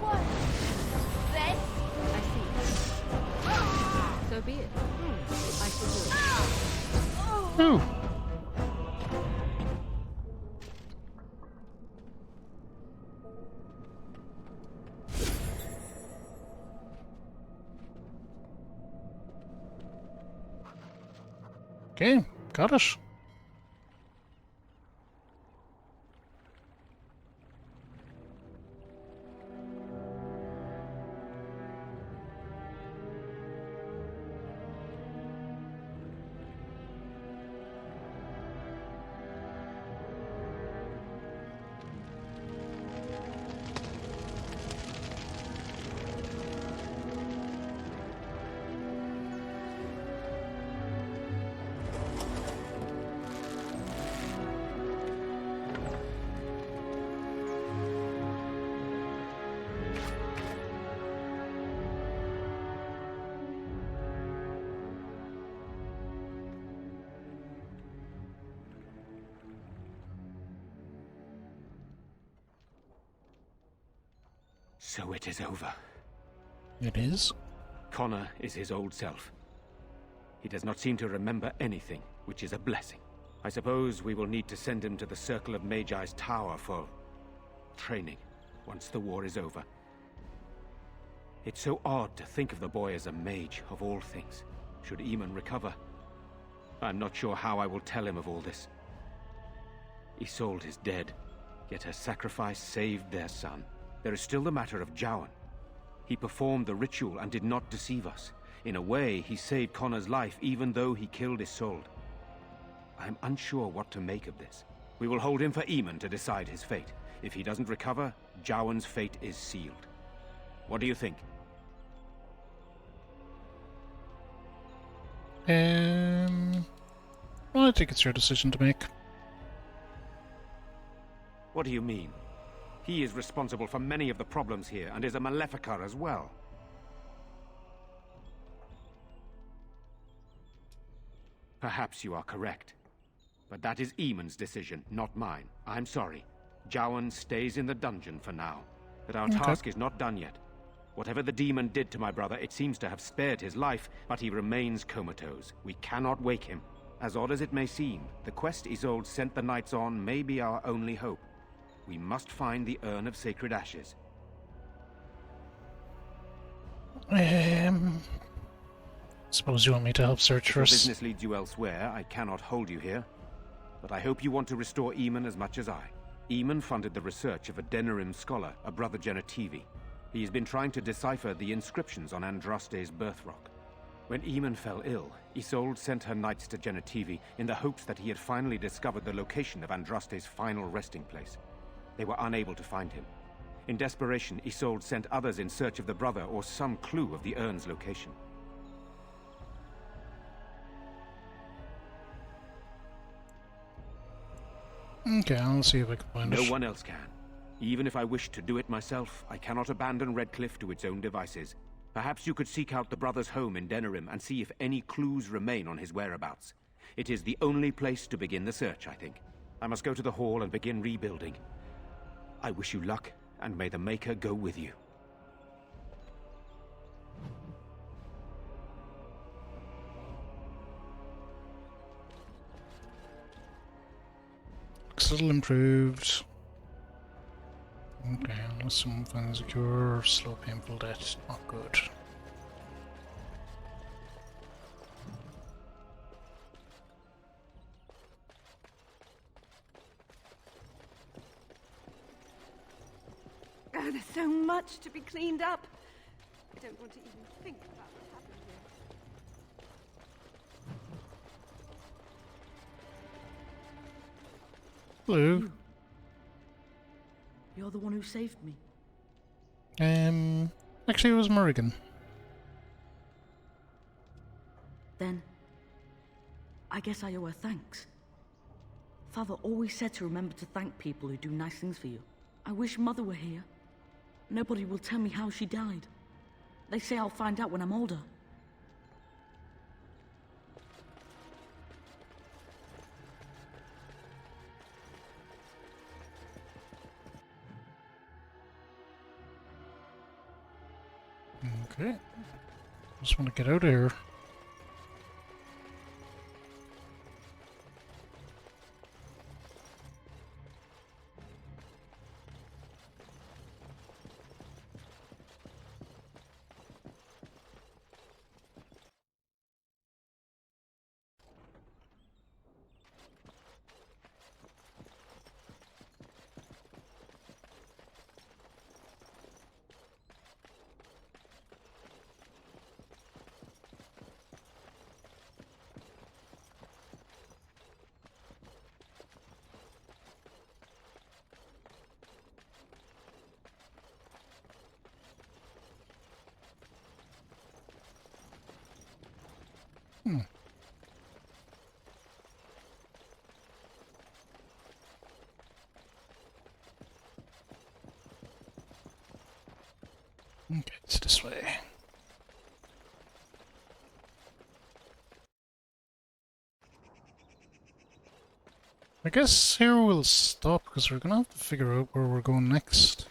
What? This? I see. So be it. I shall do it. Ooh. Okay, got it. So it is over. It is? Connor is his old self. He does not seem to remember anything, which is a blessing. I suppose we will need to send him to the Circle of Magi's tower for training, once the war is over. It's so odd to think of the boy as a mage, of all things, should Eamon recover. I'm not sure how I will tell him of all this. Isolde is dead, yet her sacrifice saved their son. There is still the matter of Jowan. He performed the ritual and did not deceive us. In a way, he saved Connor's life even though he killed Isolde. I'm unsure what to make of this. We will hold him for Eamon to decide his fate. If he doesn't recover, Jowan's fate is sealed. What do you think? Well, I think it's your decision to make. What do you mean? He is responsible for many of the problems here and is a Maleficar as well. Perhaps you are correct. But that is Eamon's decision, not mine. I'm sorry. Jowan stays in the dungeon for now. But our task is not done yet. Whatever the demon did to my brother, it seems to have spared his life, but he remains comatose. We cannot wake him. As odd as it may seem, the quest Isolde sent the knights on may be our only hope. We must find the Urn of Sacred Ashes. Suppose you want me to help search If your first. business leads you elsewhere, I cannot hold you here. But I hope you want to restore Eamon as much as I. Eamon funded the research of a Denerim scholar, a brother Genetivi. He has been trying to decipher the inscriptions on Andraste's birth rock. When Eamon fell ill, Isolde sent her knights to Genetivi in the hopes that he had finally discovered the location of Andraste's final resting place. They were unable to find him. In desperation, Isolde sent others in search of the brother or some clue of the urn's location. Okay, I'll see if I can find it. No one else can. Even if I wished to do it myself, I cannot abandon Redcliffe to its own devices. Perhaps you could seek out the brother's home in Denerim and see if any clues remain on his whereabouts. It is the only place to begin the search, I think. I must go to the hall and begin rebuilding. I wish you luck, and may the Maker go with you. Looks a little improved. Okay, unless someone finds a cure, slow painful death, not good. Oh, there's so much to be cleaned up. I don't want to even think about what happened here. Hello. You're the one who saved me. Actually it was Morrigan. Then, I guess I owe her thanks. Father always said to remember to thank people who do nice things for you. I wish Mother were here. Nobody will tell me how she died. They say I'll find out when I'm older. Okay. Just want to get out of here. Okay, it's this way. I guess here we'll stop because we're gonna have to figure out where we're going next.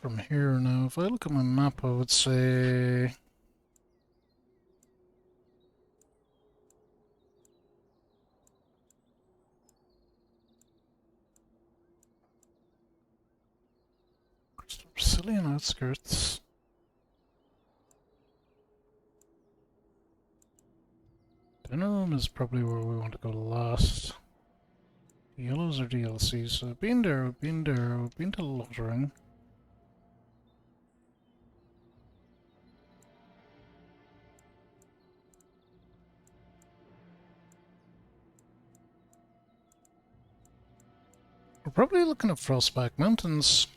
from here now. If I look at my map, I would say... Brazilian outskirts. Denim is probably where we want to go last. The yellows are DLC, so I've been there, I've been there, I've been to Lothering. We're probably looking at Frostback Mountains.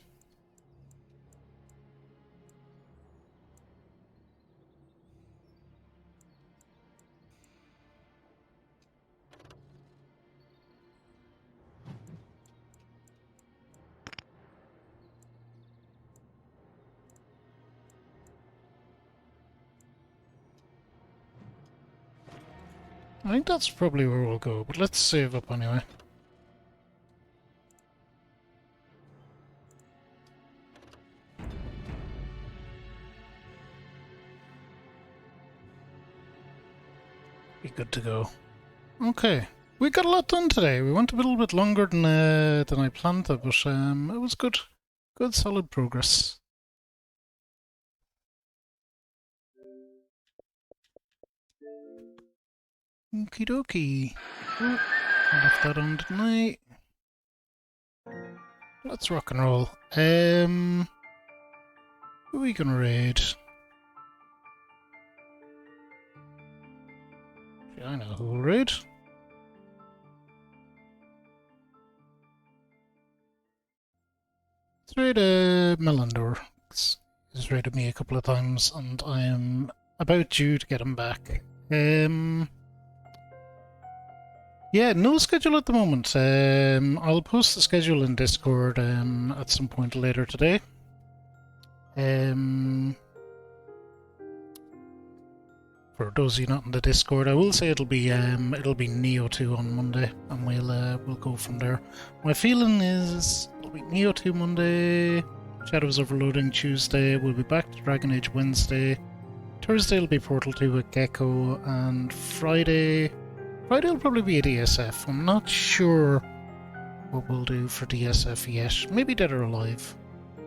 I think that's probably where we'll go, but let's save up anyway. Be good to go. Okay, we got a lot done today. We went a little bit longer than I planned, but it was good. Good, solid progress. Okie dokie. Oh, I left that on tonight. Let's rock and roll. Who are we gonna raid? I know who will raid. Let's raid Melandor. He's raided me a couple of times, and I am about due to get him back. Yeah, no schedule at the moment. I'll post the schedule in Discord at some point later today. For those of you not in the Discord, I will say it'll be Neo 2 on Monday, and we'll go from there. My feeling is it'll be Neo 2 Monday, Shadows Overloading Tuesday. We'll be back to Dragon Age Wednesday. Thursday will be Portal 2 with Gecko, and Friday will probably be a DSF. I'm not sure what we'll do for DSF yet. Maybe Dead or Alive,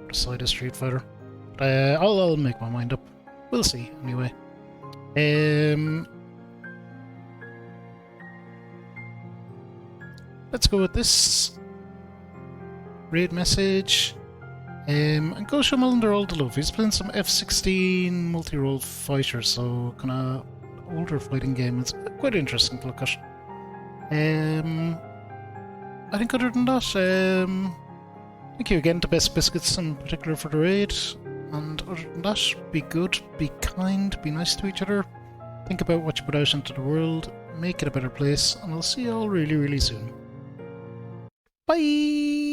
beside a Street Fighter. But I'll make my mind up. We'll see anyway. Let's go with this raid message. And go show Melandor all the love. He's playing some F-16 multi-role fighter, so kind of older fighting game. It's quite interesting to look at. I think other than that, thank you again to Best Biscuits in particular for the raid. And other than that, be good, be kind, be nice to each other. Think about what you put out into the world, make it a better place, and I'll see you all really, really soon. Bye!